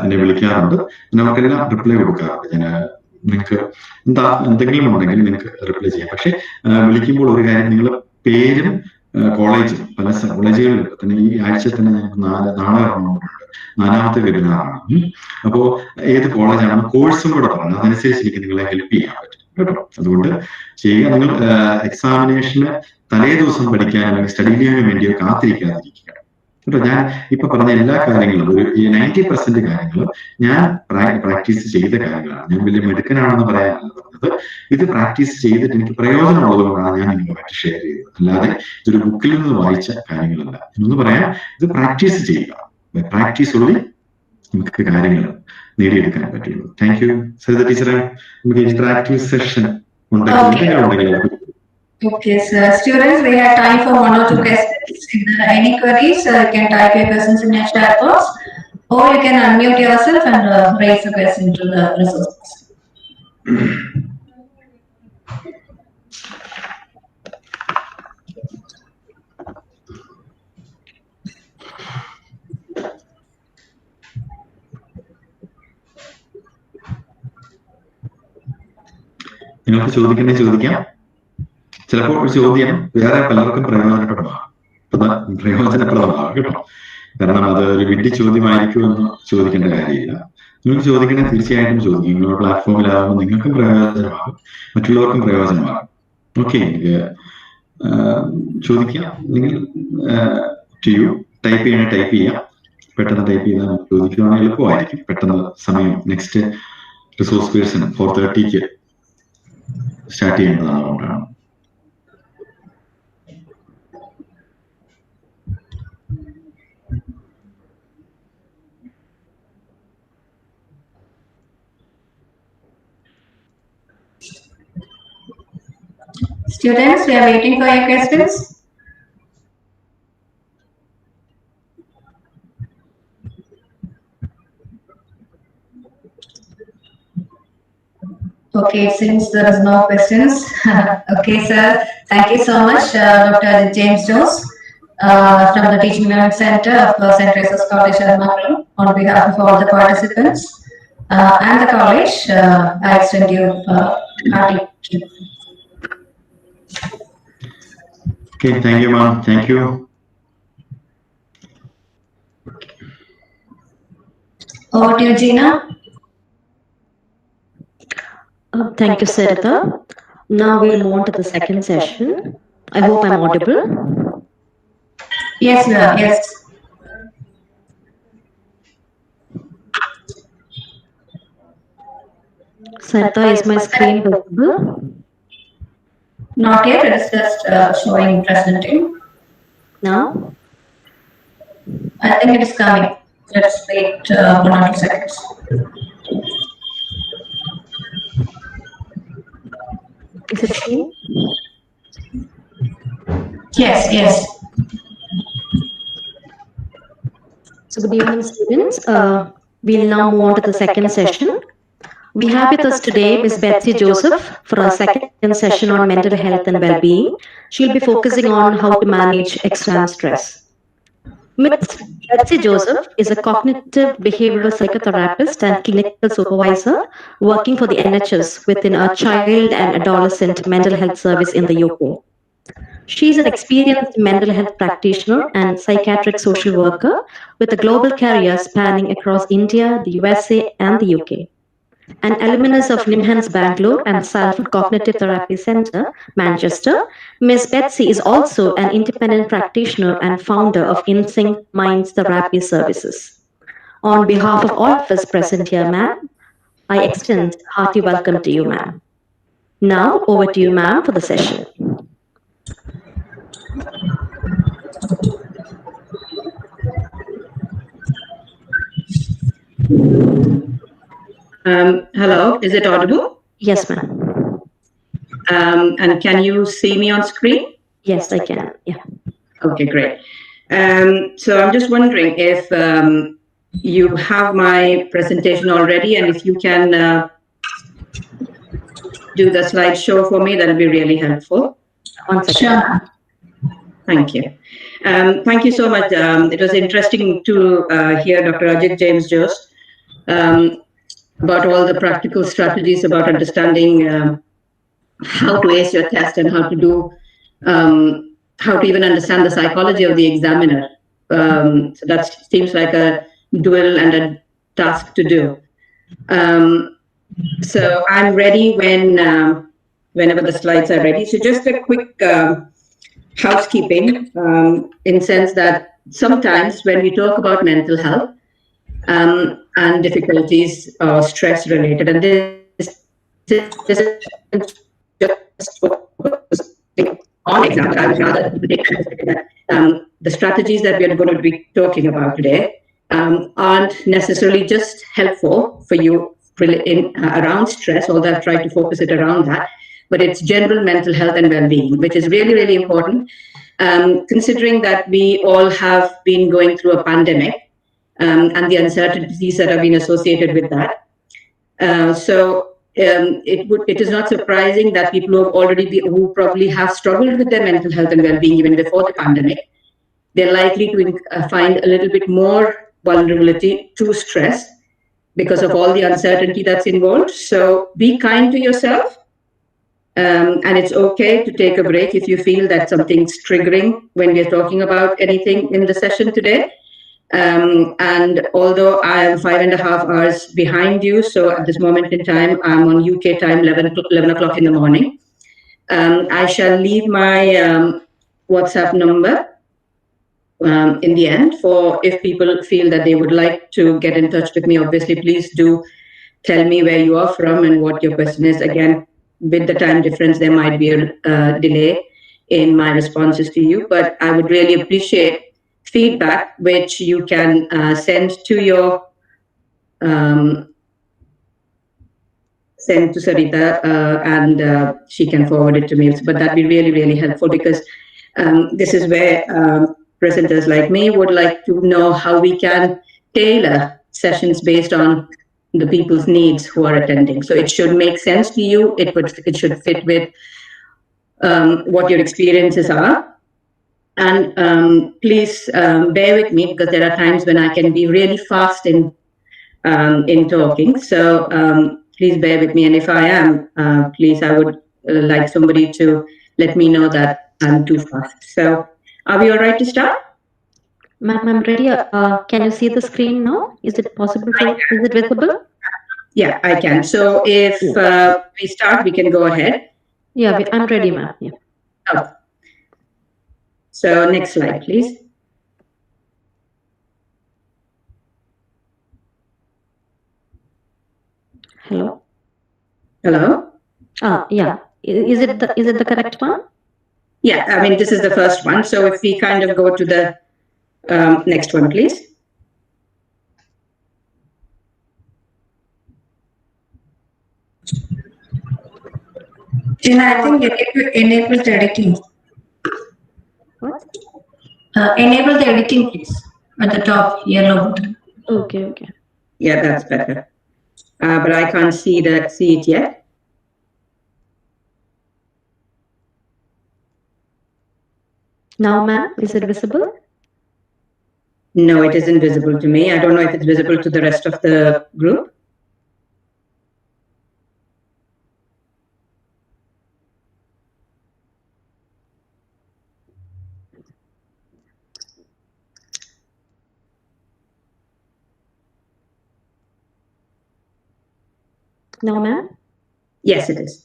എന്നെ വിളിക്കാറുണ്ട്, ഞാൻ അവർക്കെല്ലാം റിപ്ലൈ കൊടുക്കാറുണ്ട്. ഞാൻ നിങ്ങൾക്ക് എന്തെങ്കിലും ഉണ്ടെങ്കിൽ നിങ്ങൾക്ക് റിപ്ലൈ ചെയ്യാം. പക്ഷെ വിളിക്കുമ്പോൾ ഒരു കാര്യം, നിങ്ങൾ പേരും കോളേജും, പല കോളേജുകളിൽ തന്നെ ഈ ആഴ്ച തന്നെ ഞങ്ങൾക്ക് നാളെ ഇറങ്ങുന്നുണ്ട്, 4ാമത്തെ വെബിനാറാണ്. അപ്പോ ഏത് കോളേജാണ്, കോഴ്സും കൂടെ പറഞ്ഞു, അതനുസരിച്ച് എനിക്ക് നിങ്ങളെ ഹെൽപ്പ് ചെയ്യാൻ പറ്റും കേട്ടോ. അതുകൊണ്ട് ചെയ്യുക. നിങ്ങൾ എക്സാമിനേഷന് തലേ ദിവസം പഠിക്കാൻ അല്ലെങ്കിൽ സ്റ്റഡി ലീവിന് വേണ്ടിയോ കാത്തിരിക്കാതിരിക്കുക കേട്ടോ. ഞാൻ ഇപ്പൊ പറഞ്ഞ എല്ലാ കാര്യങ്ങളും, ഒരു 90% കാര്യങ്ങളും ഞാൻ പ്രാക്ടീസ് ചെയ്ത കാര്യങ്ങളാണ്. ഞാൻ വലിയ മിടുക്കനാണെന്ന് പറയാനല്ല പറഞ്ഞത്. ഇത് പ്രാക്ടീസ് ചെയ്തിട്ട് എനിക്ക് പ്രയോജനമുള്ളതുകൊണ്ടാണ് ഞാൻ നിങ്ങളുമായിട്ട് ഷെയർ ചെയ്തത്. അല്ലാതെ ഇതൊരു ബുക്കിൽ നിന്ന് വായിച്ച കാര്യങ്ങളല്ല. എന്നൊന്ന് പറയാം, ഇത് പ്രാക്ടീസ് ചെയ്യുക. പ്രാക്ടീസ് ഉള്ളി നമുക്ക് കാര്യങ്ങൾ നേടിയെടുക്കാൻ പറ്റുള്ളൂ. താങ്ക് യു സരിത ടീച്ചറെ. നമുക്ക് ഇന്ററാക്റ്റീവ് സെഷൻ ഉണ്ടെങ്കിൽ Okay, sir. Students, we have time for 1 or 2 questions. If there are any queries, you can type your questions in your chat box, or you can unmute yourself and raise a question to the resource person. നിങ്ങൾക്ക് ചോദിക്കാം. ചിലപ്പോൾ ഒരു ചോദ്യം വേറെ പലർക്കും പ്രയോജനപ്രദമാകും കേട്ടോ. കാരണം അത് ഒരു വിഡ്ഢി ചോദ്യമായിരിക്കുമെന്ന് ചോദിക്കേണ്ട കാര്യമില്ല. നിങ്ങൾക്ക് ചോദിക്കണേ തീർച്ചയായിട്ടും ചോദിക്കും. നിങ്ങളുടെ പ്ലാറ്റ്ഫോമിലാകുമ്പോൾ നിങ്ങൾക്കും പ്രയോജനമാകും, മറ്റുള്ളവർക്കും പ്രയോജനമാകും. ഓക്കെ, ചോദിക്കാം. നിങ്ങൾ ടൈപ്പ് ചെയ്യാം. പെട്ടെന്ന് ടൈപ്പ് ചെയ്താൽ ചോദിക്കുകയാണെങ്കിൽ എളുപ്പമായിരിക്കും. പെട്ടെന്ന് സമയം നെക്സ്റ്റ് റിസോഴ്സ് പേഴ്സൺ 4:30 സ്റ്റാർട്ട് ചെയ്യേണ്ടതാണ്. അതുകൊണ്ടാണ്. Students, we are waiting for your questions. Okay, since there is no questions. Okay, sir. Thank you so much, Dr. James Jones, from the Teaching Learning Center of St. Teresa's College, Arousal. On behalf of all the participants and the college, I extend you hearty. Okay, thank you, ma'am. Thank you. Over to you, Gina. Thank you, Sarita. Now we'll move on to the second session. I hope I'm audible. Yes, ma'am. Yes. Sarita, is my screen visible? Not yet. It is just showing presenting. Now? I think it is coming. Let's wait 1 or 2 seconds. Is it seen? Yes. So good evening, students. We'll now move on to the second session. We have with us today Ms. Betsy Joseph for our second session on mental health and well-being. She'll be focusing on how to manage exam stress. Ms. Betsy Joseph is a cognitive behavioral psychotherapist and clinical supervisor working for the NHS within a child and adolescent mental health service in the UK. She is an experienced mental health practitioner and psychiatric social worker with a global career spanning across India, the USA, and the UK. An alumnus of NIMHANS Bangalore and Salford Cognitive Therapy Center, Manchester, Ms. Betsy is also an independent practitioner and founder of InSync Minds Therapy Services. On behalf of all of us present here, ma'am, I extend hearty welcome to you, ma'am. Now, over to you, ma'am, for the session. Hello, is it audible? Yes, ma'am. And can you see me on screen? Yes, I can. Yeah. Okay, great. So I'm just wondering if you have my presentation already, and if you can do the slideshow for me, that would be really helpful. One second. Sure. Thank you. Thank you so much. It was interesting to hear Dr. Ajit James Jose. about all the practical strategies about understanding how to ace your test and how to do, how to even understand the psychology of the examiner. So that seems like a dual and a task to do. So I'm ready whenever the slides are ready. So just a quick housekeeping, in sense that sometimes when we talk about mental health and difficulties or stress related, and this isn't just on exam, but I would rather that the strategies that we are going to be talking about today aren't necessarily just helpful for you around stress, although I've tried to focus it around that, but it's general mental health and well-being, which is really, really important, considering that we all have been going through a pandemic and the uncertainties that have been associated with that. It is not surprising that people who probably have struggled with their mental health and well-being even before the pandemic, they're likely to find a little bit more vulnerability to stress because of all the uncertainty that's involved. So be kind to yourself. And it's okay to take a break if you feel that something's triggering when we're talking about anything in the session today. And although I am 5.5 hours behind you, so at this moment in time, I'm on UK time, 11 o'clock in the morning. I shall leave my WhatsApp number in the end for if people feel that they would like to get in touch with me. Obviously, please do tell me where you are from and what your question is. Again, with the time difference, there might be a delay in my responses to you, but I would really appreciate feedback, which you can send to Sarita, and she can forward it to me. But that'd be really, really helpful, because this is where presenters like me would like to know how we can tailor sessions based on the people's needs who are attending. So it should make sense to you. It should fit with what your experiences are. And please bear with me, because there are times when I can be really fast in talking. So please bear with me. And if I am, please, I would like somebody to let me know that I'm too fast. So are we all right to start? Ma'am, I'm ready. Can you see the screen now? Is it possible is it visible? Yeah, I can. So if we start, we can go ahead. Yeah, I'm ready, ma'am. Yeah. Oh. So next slide, please. Hello. Hello. Yeah. Is it the correct one? Yeah, I mean, this is the first one. So if we kind of go to the next one, please. Gina, I think you need to enable the editing. What? Enable the editing, please, at the top, yellow button. Okay. Yeah, that's better. But I can't see it yet. Now, ma'am, is it visible? No, it isn't visible to me. I don't know if it's visible to the rest of the group. No, ma'am? Yes, it is.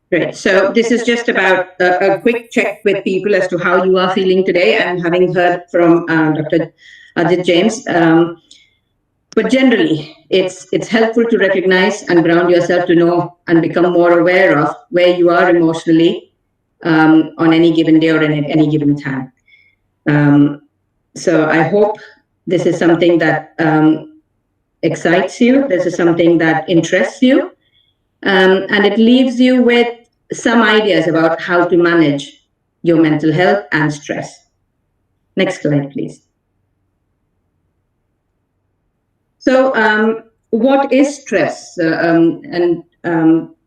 Great. So this is just about a quick check with people as to how you are feeling today, and having heard from Dr. Ajit James. But generally, it's helpful to recognize and ground yourself to know and become more aware of where you are emotionally on any given day or at any given time. So I hope this is something that excites you. This is something that interests you. And it leaves you with some ideas about how to manage your mental health and stress. Next slide, please. So what is stress? And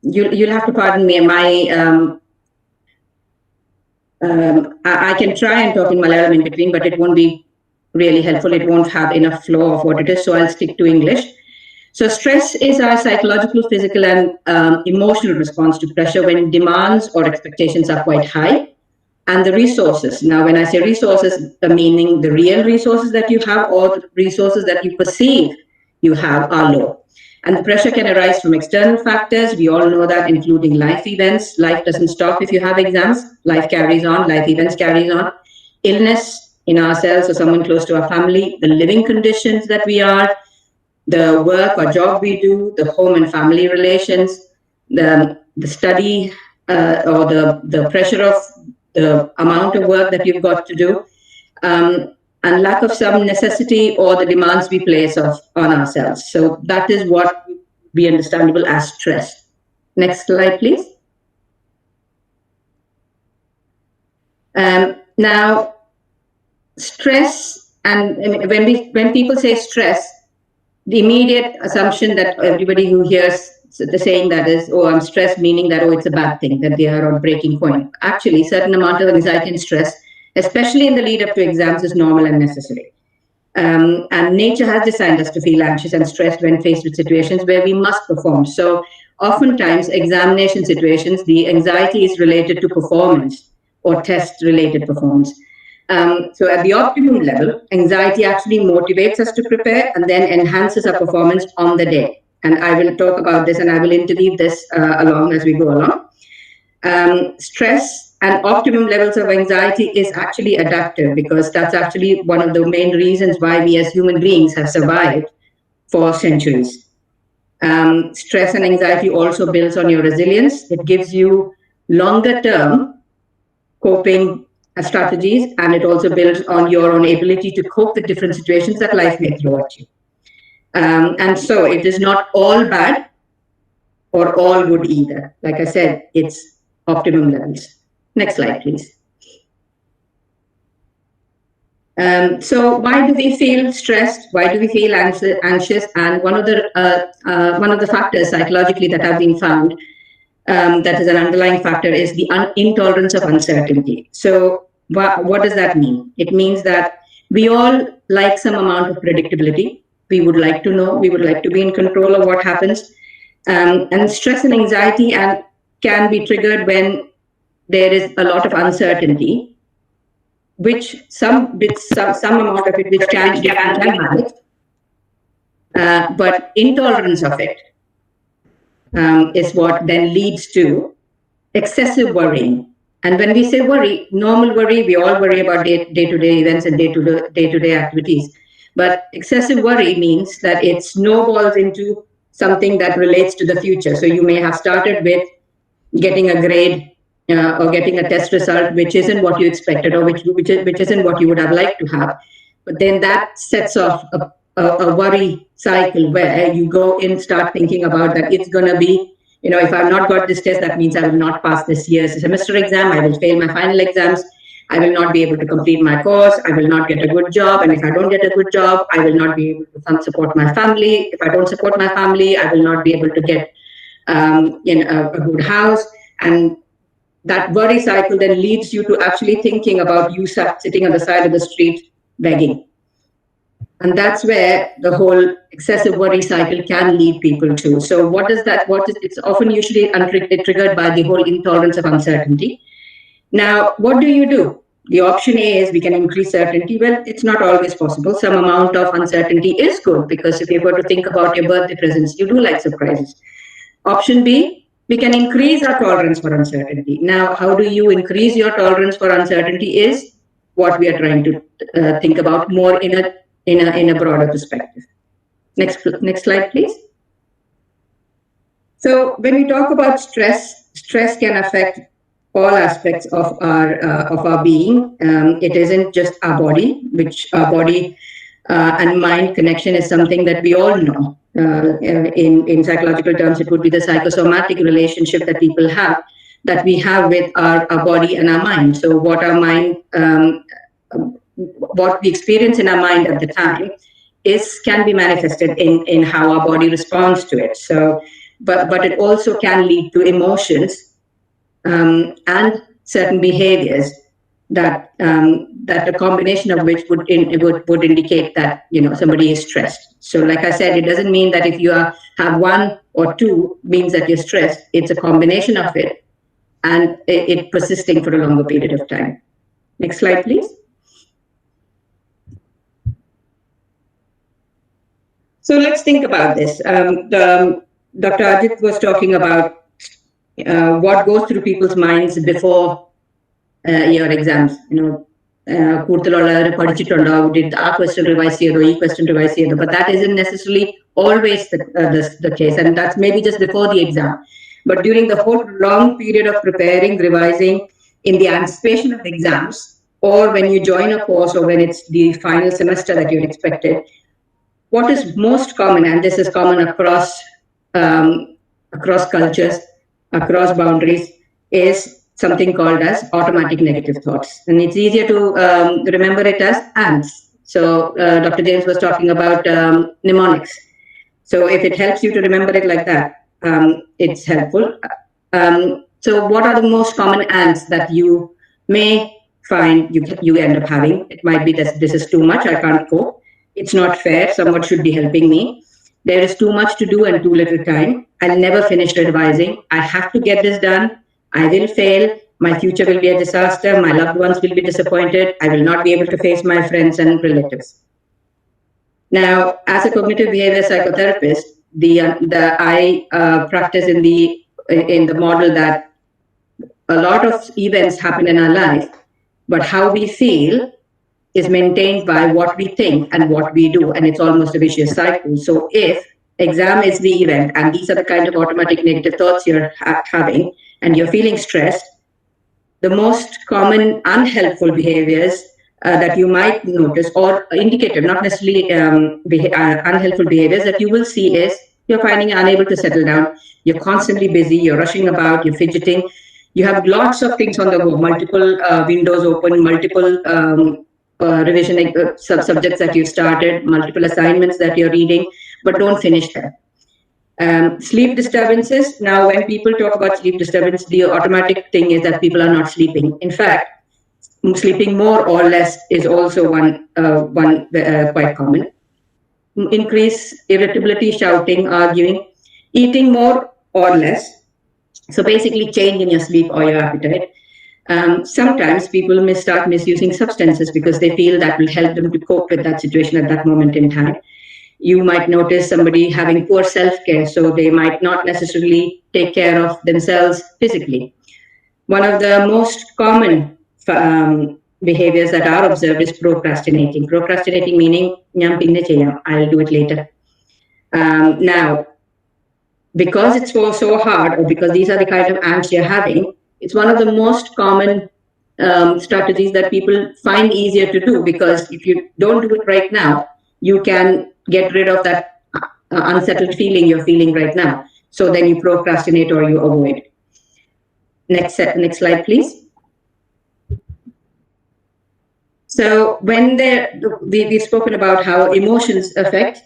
you'll have to pardon me. I can try and talk in Malayalam in between, but it won't be really helpful. It won't have enough flow of what it is, so I'll stick to English. So stress is our psychological, physical, and emotional response to pressure when demands or expectations are quite high. And the resources. Now, when I say resources, meaning the real resources that you have or the resources that you perceive you have are low. And the pressure can arise from external factors. We all know that, including life events. Life doesn't stop if you have exams. Life carries on. Life events carries on. Illness in ourselves or someone close to our family. The living conditions that we are. The work or job we do. The home and family relations. The study or the pressure of the amount of work that you've got to do. And lack of some necessity or the demands we place on ourselves. So that is what we understandable as stress. Next slide, please. Now, stress, and when people say stress, the immediate assumption that everybody who hears the saying that is, oh, I'm stressed, meaning that, oh, it's a bad thing, that they are on breaking point. Actually, certain amount of anxiety and stress, especially in the lead up to exams, is normal and necessary. And nature has designed us to feel anxious and stressed when faced with situations where we must perform. So oftentimes, examination situations, the anxiety is related to performance or test-related performance. So at the optimum level, anxiety actually motivates us to prepare and then enhances our performance on the day. And I will talk about this and I will interweave this along as we go along. Stress and optimum levels of anxiety is actually adaptive, because that's actually one of the main reasons why we as human beings have survived for centuries. Stress and anxiety also builds on your resilience. It gives you longer term coping strategies, and it also builds on your own ability to cope with different situations that life may throw at you. And so it is not all bad or all good either. Like I said, it's optimum levels. Next slide, please. So why do we feel stressed? Why do we feel anxious? And one of the factors psychologically that have been found that is an underlying factor is the intolerance of uncertainty. So what does that mean? It means that we all like some amount of predictability. We would like to know, we would like to be in control of what happens. And stress and anxiety can be triggered when there is a lot of uncertainty, which some amount of it which can be managed, but intolerance of it is what then leads to excessive worrying. And when we say worry, normal worry, we all worry about day-to-day events and day-to-day activities. But excessive worry means that it snowballs into something that relates to the future. So you may have started with getting a grade or getting a test result which isn't what you expected, or which isn't what you would have liked to have. But then that sets off a worry cycle where you go in, start thinking about that it's going to be, if I've not got this test, that means I will not pass this year's semester exam, I will fail my final exams, I will not be able to complete my course, I will not get a good job, and if I don't get a good job, I will not be able to support my family. If I don't support my family, I will not be able to get a good house. And that worry cycle then leads you to actually thinking about you sitting on the side of the street begging. And that's where the whole excessive worry cycle can lead people to. So it's often usually triggered by the whole intolerance of uncertainty. Now, what do? The option A is we can increase certainty. Well, it's not always possible. Some amount of uncertainty is good, because if you were to think about your birthday presents, you do like surprises. Option B, we can increase our tolerance for uncertainty. Now, how do you increase your tolerance for uncertainty is what we are trying to think about more in a broader perspective. Next slide, please. So when we talk about stress can affect all aspects of our being. It isn't just our body, which our body and mind connection is something that we all know. In psychological terms, it would be the psychosomatic relationship that people have, that we have with our body and our mind. So what our mind, what we experience in our mind at the time can be manifested in how our body responds to it. So, but it also can lead to emotions and certain behaviors that a combination of which would indicate that somebody is stressed. So, like I said, it doesn't mean that if you have one or two means that you're stressed. It's a combination of it, and it persisting for a longer period of time. Next slide, please. So let's think about this. Dr. Ajit was talking about what goes through people's minds before your exams. കൂടുതലുള്ളവർ did ആ question revise ചെയ്തോ ഈ question revise ചെയ്തോ, but that isn't necessarily always the case, and that's maybe just before the exam. But during the whole long period of preparing, revising, in the anticipation of exams, or when you join a course, or when it's the final semester that you're expected, what is most common, and this is common across cultures, across boundaries, is something called as automatic negative thoughts. And it's easier to remember it as ants. So Dr. James was talking about mnemonics. So if it helps you to remember it like that, it's helpful. So what are the most common ants that you may find you end up having? It might be that this is too much, I can't cope. It's not fair, someone should be helping me. There is too much to do and too little time. I'll never finish revising. I have to get this done. I will fail. My future will be a disaster. My loved ones will be disappointed. I will not be able to face my friends and relatives. Now, as a cognitive behavior psychotherapist, I practice in the model that a lot of events happen in our life, but how we feel is maintained by what we think and what we do, and it's almost a vicious cycle. So if exam is the event, and these are the kind of automatic negative thoughts you're having, and you're feeling stressed, the most common unhelpful behaviors that you might notice, or indicative, not necessarily unhelpful behaviors that you will see, is you're finding unable to settle down, you're constantly busy, you're rushing about, you're fidgeting, you have lots of things on the go, multiple windows open, multiple revision subjects that you've started, multiple assignments that you're reading, but don't finish them. Sleep disturbances. Now, when people talk about sleep disturbance, the automatic thing is that people are not sleeping. In fact, sleeping more or less is also one quite common. Increase irritability, shouting, arguing, eating more or less. So basically, change in your sleep or your appetite. Sometimes people may start misusing substances because they feel that will help them to cope with that situation at that moment in time. You might notice somebody having poor self-care, so they might not necessarily take care of themselves physically. One of the most common behaviors that are observed is procrastinating. Procrastinating meaning, I'll do it later. Now, because it's so hard, or because these are the kind of angst you're having, it's one of the most common strategies that people find easier to do, because if you don't do it right now, you can get rid of that unsettled feeling you're feeling right now. So then you procrastinate or you avoid. Next slide, please. So when we've spoken about how emotions affect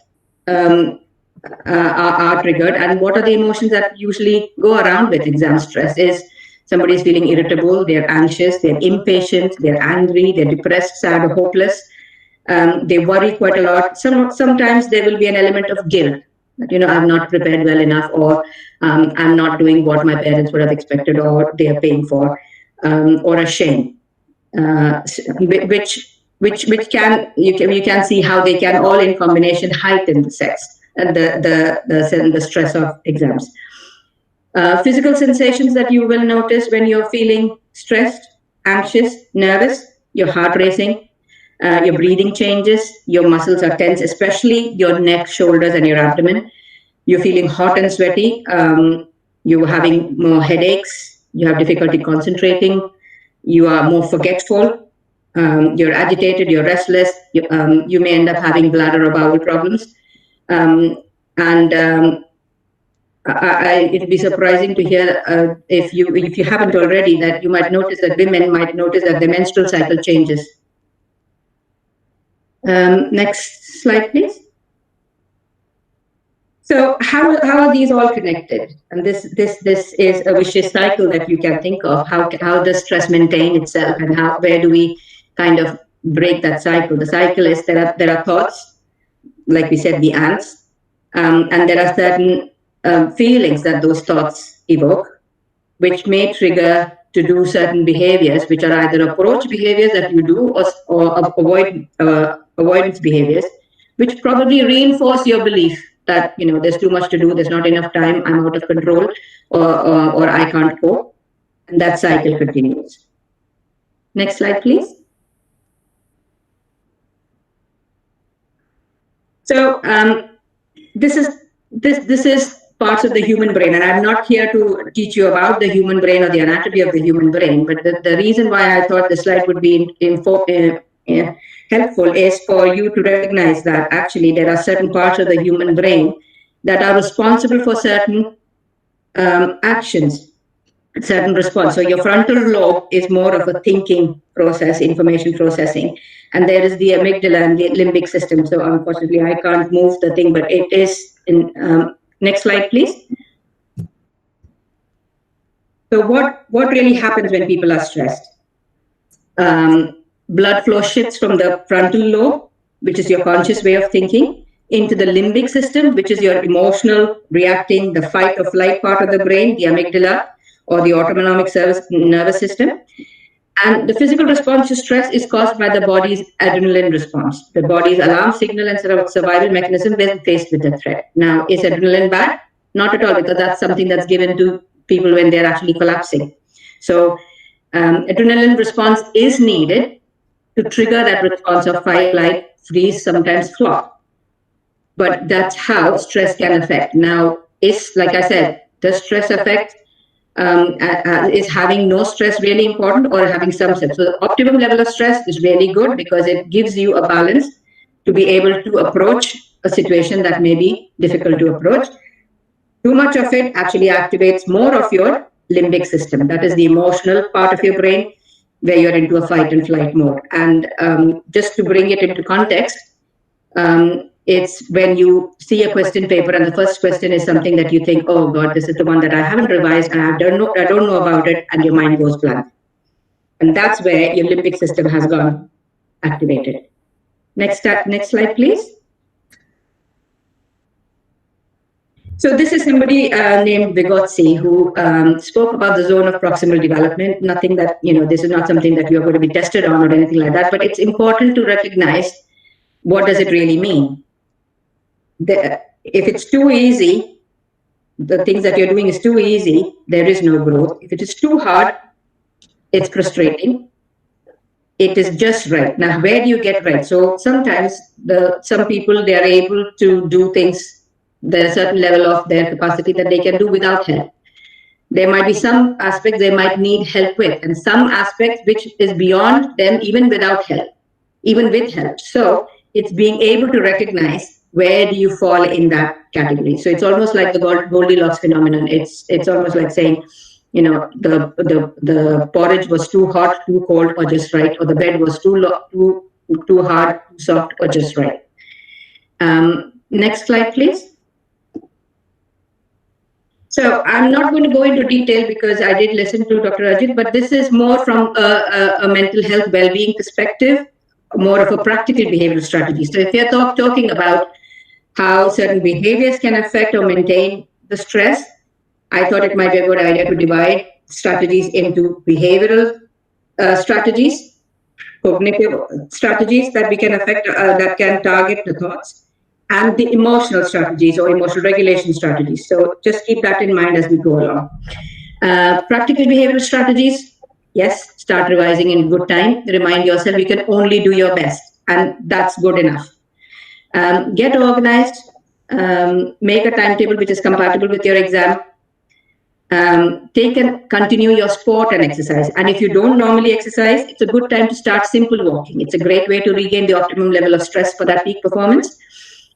are triggered, and what are the emotions that usually go around with exam stress is somebody is feeling irritable, they're anxious, they're impatient, they're angry, they're depressed, sad, or hopeless. They worry quite a lot. Sometimes there will be an element of guilt. I'm not prepared well enough, or I'm not doing what my parents would have expected or they are paying for, or a shame, which you can see how they can all in combination heighten the stress and the stress of exams. Physical sensations that you will notice when you're feeling stressed, anxious, nervous: your heart racing, your breathing changes, your muscles are tense, especially your neck, shoulders, and your abdomen. You're feeling hot and sweaty. You're having more headaches. You have difficulty concentrating. You are more forgetful. You're agitated. You're restless. You may end up having bladder or bowel problems. It'd be surprising to hear, if you haven't already, that you might notice that women might notice that their menstrual cycle changes. Next slide, please. So how are these all connected? And this is a vicious cycle that you can think of. How does stress maintain itself, and where do we kind of break that cycle? The cycle is there are thoughts, like we said, the ants, and there are certain feelings that those thoughts evoke, which may trigger to do certain behaviors, which are either approach behaviors that you do or avoidance behaviors, which probably reinforce your belief that there's too much to do, there's not enough time, I'm out of control, or I can't cope, and that cycle continues. Next slide, please. So this is parts of the human brain, and I'm not here to teach you about the human brain or the anatomy of the human brain, but the reason why I thought the slide would be helpful is for you to recognize that actually there are certain parts of the human brain that are responsible for certain actions, certain response. So your frontal lobe is more of a thinking process, information processing, and there is the amygdala and the limbic system. So unfortunately, I can't move the thing, but it is in. Next slide, please. So what really happens when people are stressed? Blood flow shifts from the frontal lobe, which is your conscious way of thinking, into the limbic system, which is your emotional, reacting, the fight or flight part of the brain, the amygdala, or the autonomic nervous system. And the physical response to stress is caused by the body's adrenaline response, the body's alarm signal and survival mechanism when faced with a threat. Now, is adrenaline bad? Not at all, because that's something that's given to people when they're actually collapsing. So adrenaline response is needed to trigger that response of fight, flight, freeze, sometimes flop. But that's how stress can affect. Now, like I said, does stress affect? Is having no stress really important, or having some stress? So the optimum level of stress is really good because it gives you a balance to be able to approach a situation that may be difficult to approach. Too much of it actually activates more of your limbic system. That is the emotional part of your brain where you're into a fight and flight mode. And just to bring it into context, it's when you see a question paper and the first question is something that you think, oh God, this is the one that I haven't revised and I don't know about it, and your mind goes blank. And that's where your limbic system has gone activated. Next slide, please. So this is somebody named Vygotsky who spoke about the zone of proximal development. Nothing that, this is not something that you're going to be tested on or anything like that, but it's important to recognize what does it really mean. If it's too easy, the things that you're doing is too easy, there is no growth. If it is too hard, it's frustrating. It is just right. Now, where do you get right? So sometimes some people, they are able to do things, there's a certain level of their capacity that they can do without help. There might be some aspects they might need help with, and some aspects which is beyond them even without help, even with help. So it's being able to recognize where do you fall in that category. So it's almost like the Goldilocks phenomenon. It's almost like saying, the porridge was too hot, too cold, or just right, or the bed was too hard, too soft, or just right. Next slide, please. So I'm not going to go into detail because I did listen to Dr. Ajit, but this is more from a mental health well-being perspective, more of a practical behavioral strategy. So if you're talking about how certain behaviors can affect or maintain the stress, I thought it might be a good idea to divide strategies into behavioral strategies, cognitive strategies that we can affect, that can target the thoughts, and the emotional strategies or emotional regulation strategies. So just keep that in mind as we go along. Practical behavioral strategies, yes, start revising in good time. Remind yourself you can only do your best, and that's good enough. Get organized, make a timetable which is compatible with your exam. Take and continue your sport and exercise. And if you don't normally exercise, it's a good time to start simple walking. It's a great way to regain the optimum level of stress for that peak performance.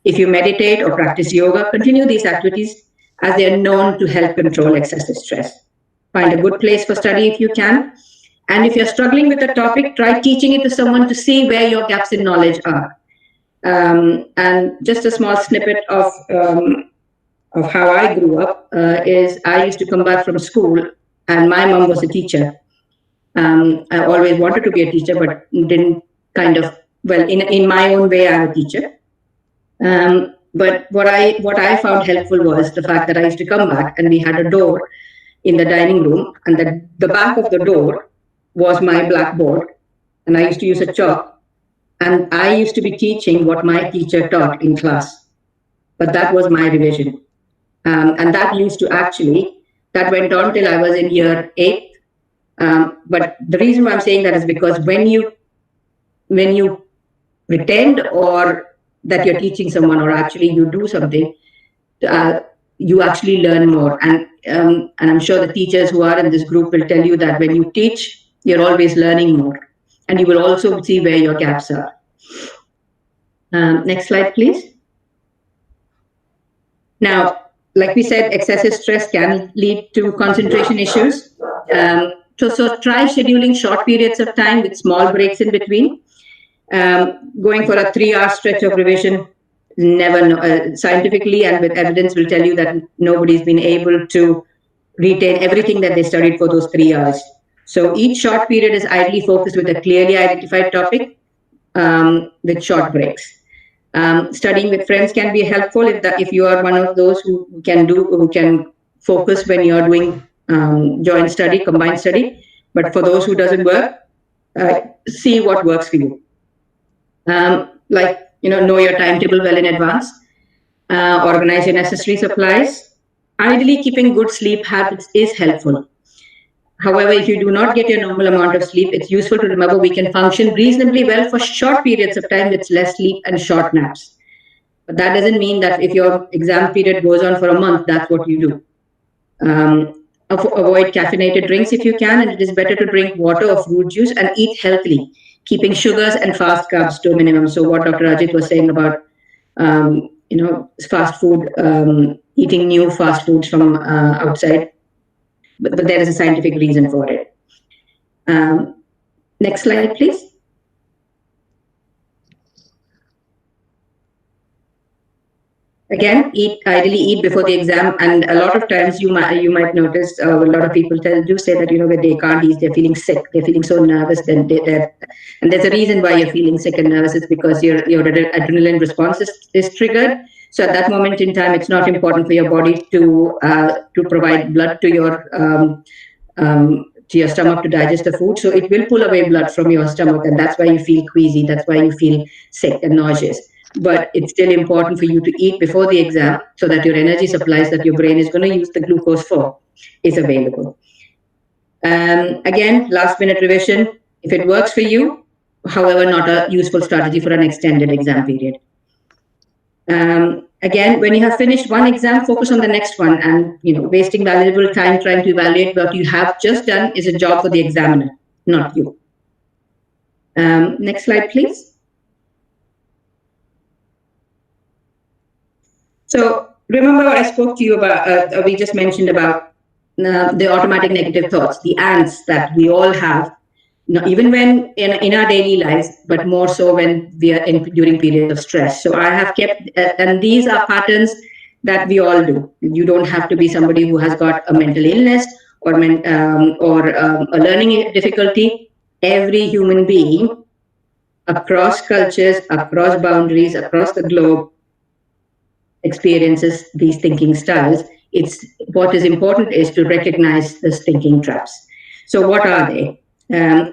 If you meditate or practice yoga, continue these activities as they are known to help control excessive stress. Find a good place for study if you can. And if you're struggling with a topic, try teaching it to someone to see where your gaps in knowledge are. And just a small snippet of of how I grew up is I used to come back from school, and my mom was a teacher. I always wanted to be a teacher, but didn't in my own way, I'm a teacher. But what I found helpful was the fact that I used to come back and we had a door in the dining room, and the back of the door was my blackboard, and I used to use a chalk, and I used to be teaching what my teacher taught in class, but that was my revision. And that went on till I was in year 8. But the reason why I'm saying that is because when you pretend or that you're teaching someone, or actually you do something, you actually learn more. And I'm sure the teachers who are in this group will tell you that when you teach, you're always learning more, and you will also see where your gaps are. Next slide, please. Now, like we said, excessive stress can lead to concentration issues. So try scheduling short periods of time with small breaks in between. Going for a 3-hour stretch of revision, scientifically and with evidence will tell you that nobody's been able to retain everything that they studied for those 3 hours. So each short period is ideally focused with a clearly identified topic with short breaks. Studying with friends can be helpful if you are one of those who can focus when you are doing joint study, combined study. But for those who doesn't work, see what works for you. Know your timetable well in advance. Organize your necessary supplies. Ideally, keeping good sleep habits is helpful. However, if you do not get your normal amount of sleep, it's useful to remember we can function reasonably well for short periods of time with less sleep and short naps. But that doesn't mean that if your exam period goes on for a month, that's what you do. Avoid caffeinated drinks if you can, and it is better to drink water or fruit juice and eat healthily, keeping sugars and fast carbs to a minimum. So what Dr. Ajit was saying about, fast food, eating new fast foods from outside, but there is a scientific reason for it. Next slide, please. Again, ideally eat before the exam, and a lot of times you might notice a lot of people do say that when they can't eat, they're feeling sick, they're feeling so nervous. And there's a reason why you're feeling sick and nervous. It's because your adrenaline response is triggered. So at that moment in time, it's not important for your body to provide blood to your stomach to digest the food. So it will pull away blood from your stomach, and that's why you feel queasy. That's why you feel sick and nauseous. But it's still important for you to eat before the exam so that your energy supplies that your brain is going to use the glucose for is available. Again, last minute revision, if it works for you, however, not a useful strategy for an extended exam period. Again, when you have finished one exam, focus on the next one, and wasting valuable time trying to evaluate what you have just done is a job for the examiner, not you. Next slide, please. So remember what I spoke to you about, we just mentioned about the automatic negative thoughts, the ants that we all have, even when in our daily lives, but more so when we are during periods of stress. So I have kept, and these are patterns that we all do. You don't have to be somebody who has got a mental illness or a learning difficulty. Every human being across cultures, across boundaries, across the globe experiences these thinking styles. What is important is to recognize these thinking traps. So what are they?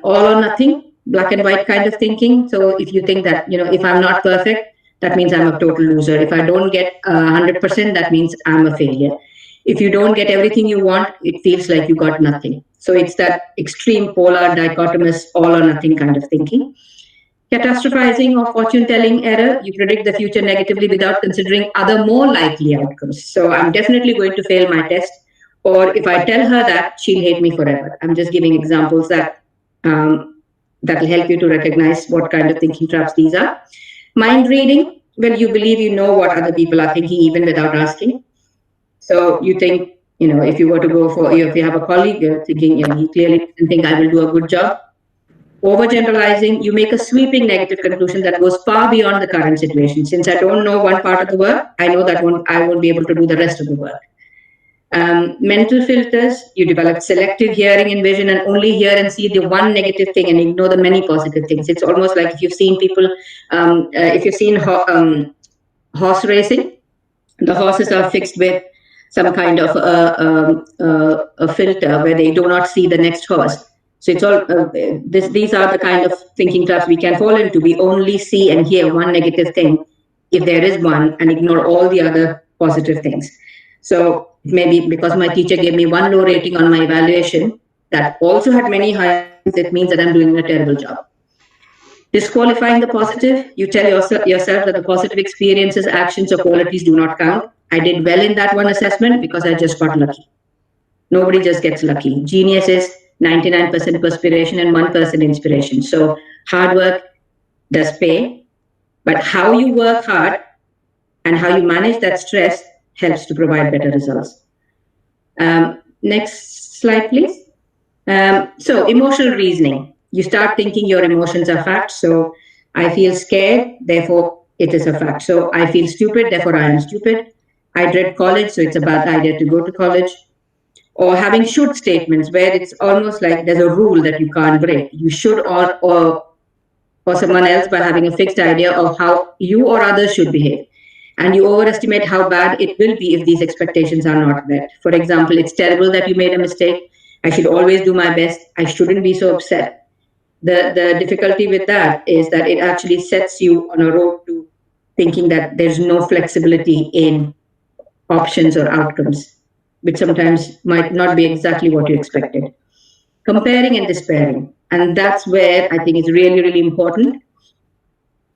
All or nothing, black and white kind of thinking. So if you think that, if I'm not perfect, that means I'm a total loser. If I don't get 100%, that means I'm a failure. If you don't get everything you want, it feels like you got nothing. So it's that extreme polar dichotomous all or nothing kind of thinking. Catastrophizing or fortune-telling error, you predict the future negatively without considering other more likely outcomes. So I'm definitely going to fail my test, or if I tell her that, she'll hate me forever. I'm just giving examples that will help you to recognize what kind of thinking traps these are. Mind reading, well, you believe you know what other people are thinking even without asking. So you think, if you were to go if you have a colleague, you're thinking, he clearly doesn't think I will do a good job. Overgeneralizing, you make a sweeping negative conclusion that goes far beyond the current situation. Since I don't know one part of the work, I know that I won't be able to do the rest of the work. Mental filters, you develop selective hearing and vision and only hear and see the one negative thing and ignore the many positive things. It's almost like if you've seen people, if you've seen horse racing, the horses are fixed with some kind of a filter where they do not see the next horse. So it's all these are the kind of thinking traps we can fall into. We only see and hear one negative thing, if there is one, and ignore all the other positive things. So maybe because my teacher gave me one low rating on my evaluation that also had many high, it means that I'm doing a terrible job. Disqualifying the positive, you tell yourself that the positive experiences, actions, or qualities do not count. I did well in that one assessment because I just got lucky. Nobody just gets lucky. Genius is 99% perspiration and 1% inspiration. So hard work does pay, but how you work hard and how you manage that stress helps to provide better results. Next slide, please. So emotional reasoning. You start thinking your emotions are facts. So I feel scared, therefore it is a fact. So I feel stupid, therefore I am stupid. I dread college, so it's a bad idea to go to college. Or having should statements where it's almost like there's a rule that you can't break. You should or someone else by having a fixed idea of how you or others should behave. And you overestimate how bad it will be if these expectations are not met. For example, it's terrible that you made a mistake. I should always do my best. I shouldn't be so upset. The difficulty with that is that it actually sets you on a road to thinking that there's no flexibility in options or outcomes, which sometimes might not be exactly what you expected. Comparing and despairing. And that's where I think it's really, really important.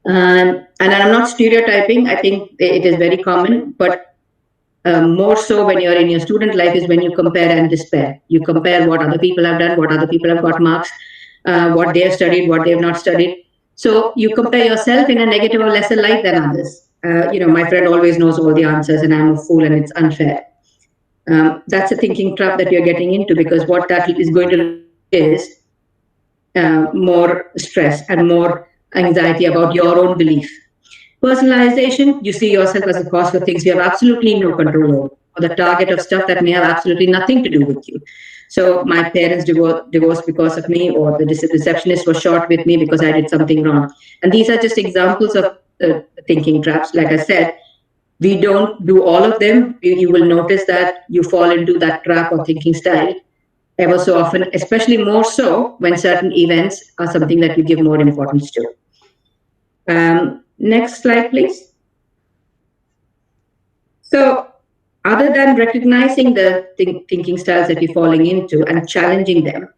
And I'm not stereotyping. I think it is very common, but more so when you're in your student life is when you compare and despair. You compare what other people have done, what other people have got marks, what they have studied, what they have not studied. So you compare yourself in a negative or lesser light than others. My friend always knows all the answers and I'm a fool and it's unfair. That's a thinking trap that you're getting into, because what that is going to is more stress and more anxiety about your own belief. Personalization, you see yourself as a cause for things you have absolutely no control over, or the target of stuff that may have absolutely nothing to do with you. So my parents divorced because of me, or the receptionist was short with me because I did something wrong. And these are just examples of thinking traps. Like I said, we don't do all of them. You will notice that you fall into that trap or thinking style ever so often, especially more so when certain events are something that you give more importance to. Next slide, please. So other than recognizing the thinking styles that you're falling into and challenging them,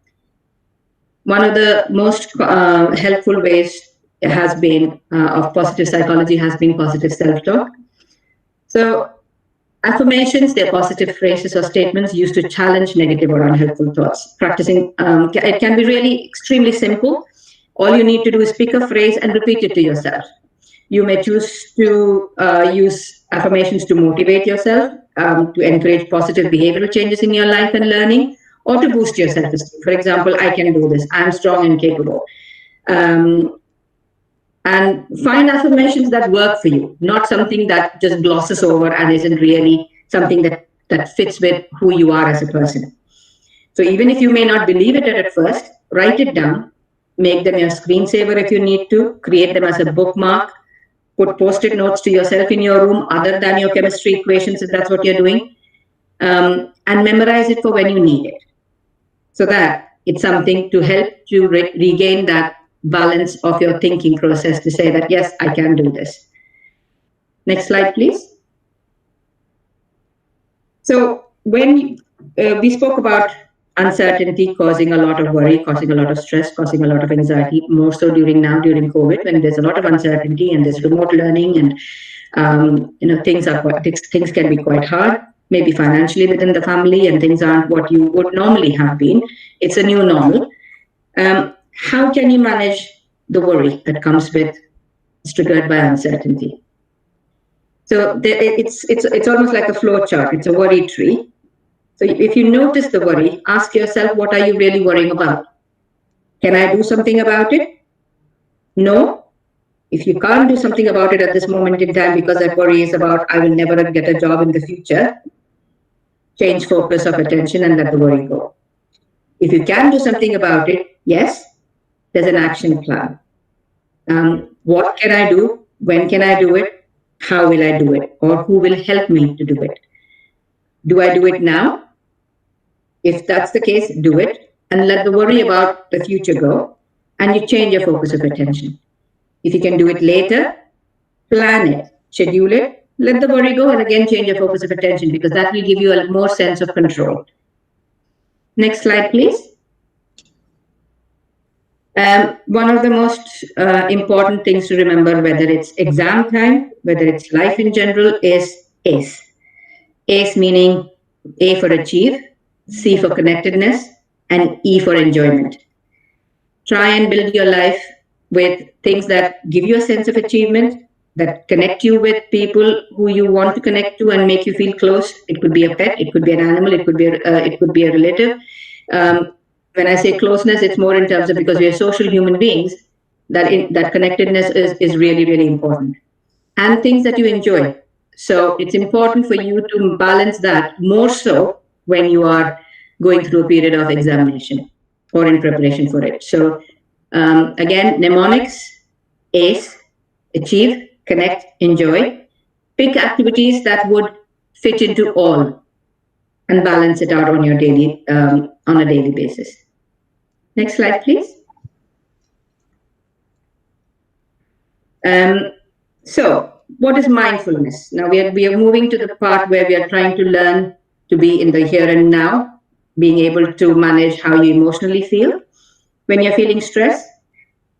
one of the most helpful ways has been of positive psychology has been positive self-talk. So affirmations, they're positive phrases or statements used to challenge negative or unhelpful thoughts. Practicing, it can be really extremely simple. All you need to do is pick a phrase and repeat it to yourself. You may choose to use affirmations to motivate yourself, to encourage positive behavioral changes in your life and learning, or to boost your self-esteem. For example, I can do this. I'm strong and capable. And find affirmations that work for you, not something that just glosses over and isn't really something that fits with who you are as a person. So even if you may not believe it at first, write it down, make them your screensaver if you need to, create them as a bookmark, put post-it notes to yourself in your room other than your chemistry equations if that's what you're doing, and memorize it for when you need it. So that it's something to help you regain that balance of your thinking process to say that, yes, I can do this. Next slide, please. So when we spoke about uncertainty causing a lot of worry, causing a lot of stress, causing a lot of anxiety, more so during COVID, when there's a lot of uncertainty and there's remote learning and things can be quite hard, maybe financially within the family, and things aren't what you would normally have been. It's a new normal. How can you manage the worry that comes with triggered by uncertainty? So it's almost like a flow chart. It's a worry tree. So if you notice the worry, ask yourself, what are you really worrying about? Can I do something about it? No. If you can't do something about it at this moment in time because that worry is about I will never get a job in the future, change focus of attention and let the worry go. If you can do something about it, yes, there's an action plan. What can I do? When can I do it? How will I do it? Or who will help me to do it? Do I do it now? If that's the case, do it and let the worry about the future go, and you change your focus of attention. If you can do it later, plan it, schedule it, let the worry go, and again change your focus of attention, because that will give you a more sense of control. Next slide, please. One of the most important things to remember, whether it's exam time, whether it's life in general, is ACE. ACE meaning A for achieve, C for connectedness, and E for enjoyment. Try and build your life with things that give you a sense of achievement, that connect you with people who you want to connect to and make you feel close. It could be a pet, it could be an animal, it could be a relative. When I say closeness, it's more in terms of, because we are social human beings, that connectedness is really, really important. And things that you enjoy. So it's important for you to balance that more so when you are going through a period of examination or in preparation for it. So again, mnemonics: ACE, achieve, connect, enjoy. Pick activities that would fit into all and balance it out on your daily on a daily basis. Next slide, please. So what is mindfulness? Now we are moving to the part where we are trying to learn to be in the here and now, being able to manage how you emotionally feel when you're feeling stress.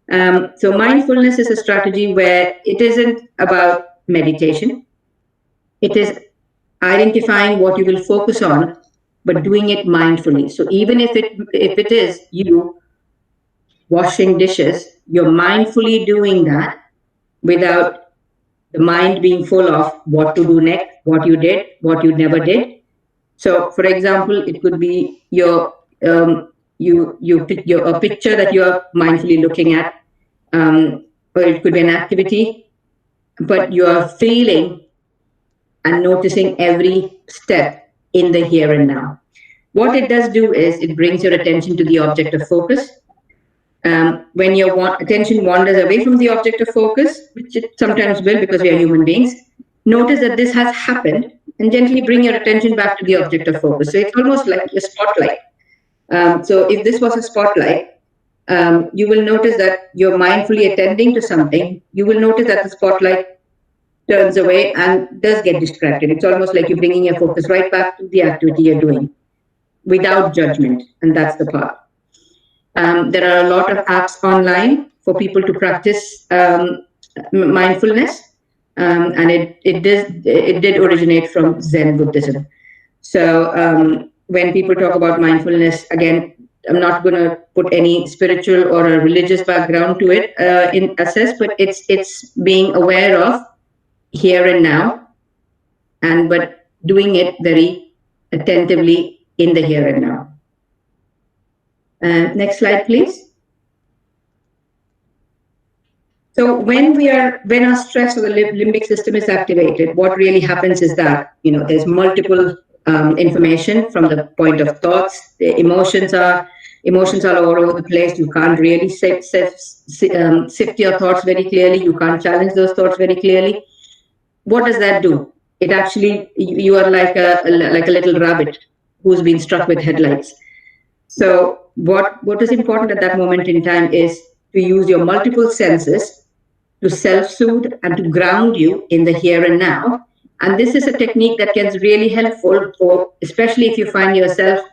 So mindfulness is a strategy where it isn't about meditation. It is identifying what you will focus on, but doing it mindfully. So even if it is you washing dishes, you're mindfully doing that without the mind being full of what to do next, what you did, what you never did. So, for example, it could be your you pick a picture that you are mindfully looking at, or it could be an activity, but you are feeling and noticing every step in the here and now. What it does do is it brings your attention to the object of focus. When your attention wanders away from the object of focus, which it sometimes will because we are human beings, notice that this has happened and gently bring your attention back to the object of focus. So it's almost like a spotlight. So if this was a spotlight, you will notice that you're mindfully attending to something. You will notice that the spotlight turns away and does get distracted. It's almost like you're bringing your focus right back to the activity you're doing without judgment, and that's the part. There are a lot of apps online for people to practice mindfulness, and it did originate from Zen Buddhism. So when people talk about mindfulness, again, I'm not going to put any spiritual or a religious background to it in assess, but it's being aware of here and now, but doing it very attentively in the here and now. Next slide, please. So when our stress or the limbic system is activated, what really happens is that there's multiple information from the point of thoughts. The emotions are all over the place. You can't really sift your thoughts very clearly. You can't challenge those thoughts very clearly. What does that do? It actually, you are like a little rabbit who's been struck with headlights. So what is important at that moment in time is to use your multiple senses to self-soothe and to ground you in the here and now. And this is a technique that can be really helpful for, especially if you find yourself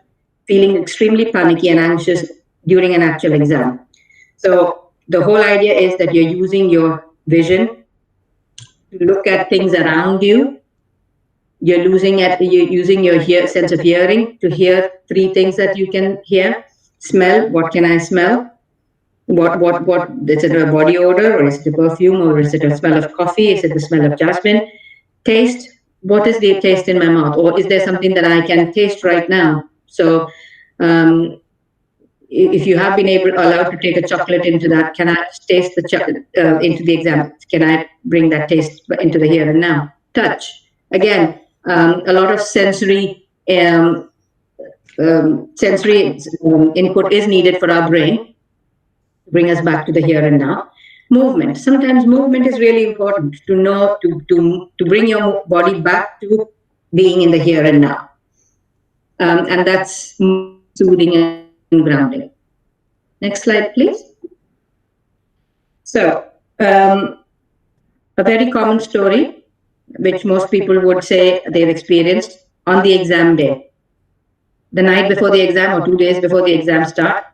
feeling extremely panicky and anxious during an actual exam. So the whole idea is that you're using your vision to look at things around you. You're using your sense of hearing to hear 3 things that you can hear. Smell, what can I smell? What is it, a body odor, or is it a perfume, or is it a smell of coffee? Is it the smell of jasmine? Taste, what is the taste in my mouth? Or is there something that I can taste right now? So if you have been allowed to take a chocolate into that, can I taste the chocolate into the exam? Can I bring that taste into the here and now? Touch. Again, a lot of sensory input is needed for our brain to bring us back to the here and now. Movement. Sometimes movement is really important to know, to bring your body back to being in the here and now. And that's soothing and grounding. Next slide, please. So, a very common story, which most people would say they've experienced on the exam day. The night before the exam or 2 days before the exam start,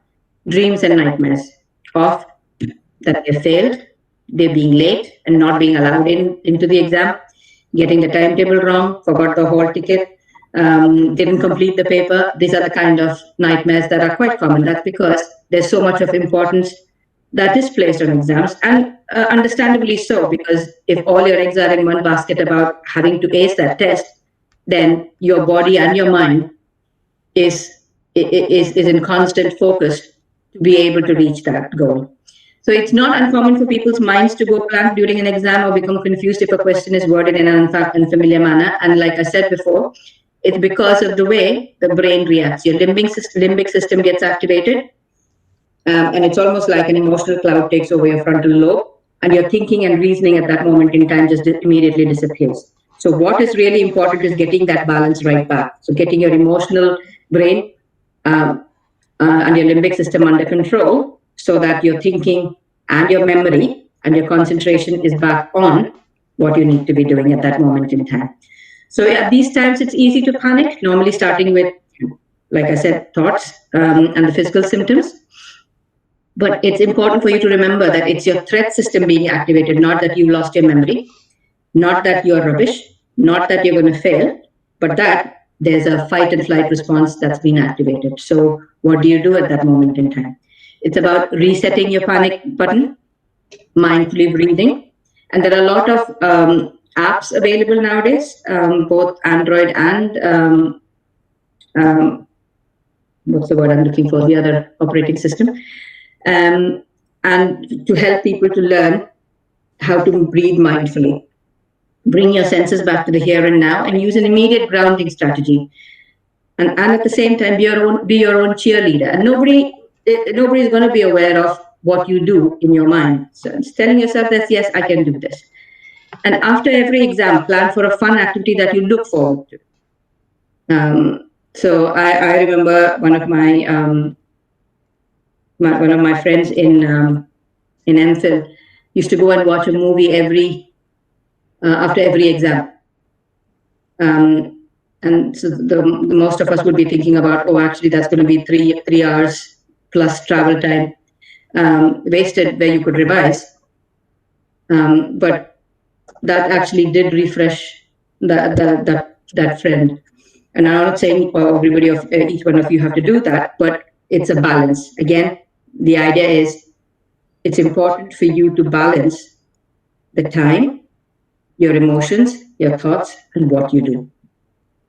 dreams and nightmares of that they failed, they're being late and not being allowed into the exam, getting the timetable wrong, forgot the hall ticket, didn't complete the paper. These are the kind of nightmares that are quite common. That's because there's so much of importance that is placed on exams, and understandably so, because if all your eggs are in one basket about having to ace that test, then your body and your mind is in constant focus to be able to reach that goal. So it's not uncommon for people's minds to go blank during an exam or become confused if a question is worded in an unfamiliar manner. And like I said before, it's because of the way the brain reacts. Your limbic system gets activated, and it's almost like an emotional cloud takes over your frontal lobe, and your thinking and reasoning at that moment in time just immediately disappears. So what is really important is getting that balance right back. So getting your emotional brain and your limbic system under control, so that your thinking and your memory and your concentration is back on what you need to be doing at that moment in time. So at these times, it's easy to panic, normally starting with, like I said, thoughts and the physical symptoms. But it's important for you to remember that it's your threat system being activated, not that you lost your memory, not that you're rubbish, not that you're going to fail, but that there's a fight and flight response that's been activated. So what do you do at that moment in time? It's about resetting your panic button, mindfully breathing. And there are a lot of apps available nowadays, both Android and what's the word I'm looking for? The other operating system. And to help people to learn how to breathe mindfully. Bring your senses back to the here and now and use an immediate grounding strategy. And at the same time, be your own cheerleader. And nobody is going to be aware of what you do in your mind. So it's telling yourself that, yes, I can do this. And after every exam, plan for a fun activity that you look forward to. So I remember one of my friends in MPhil used to go and watch a movie after every exam. And so the most of us would be thinking about, oh, actually, that's going to be three hours plus travel time wasted where you could revise. But that actually did refresh that friend. And I'm not saying everybody of each one of you have to do that, but it's a balance. Again, the idea is it's important for you to balance the time, your emotions, your thoughts, and what you do.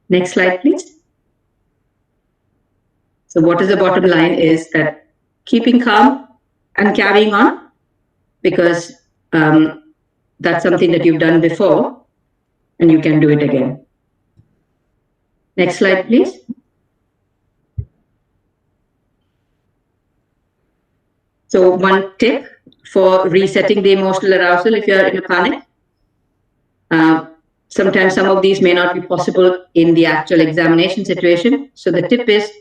Next slide, please. So what is the bottom line is that keeping calm and carrying on, because that's something that you've done before and you can do it again. Next slide, please. So one tip for resetting the emotional arousal if you're in a panic. Sometimes some of these may not be possible in the actual examination situation. So the tip is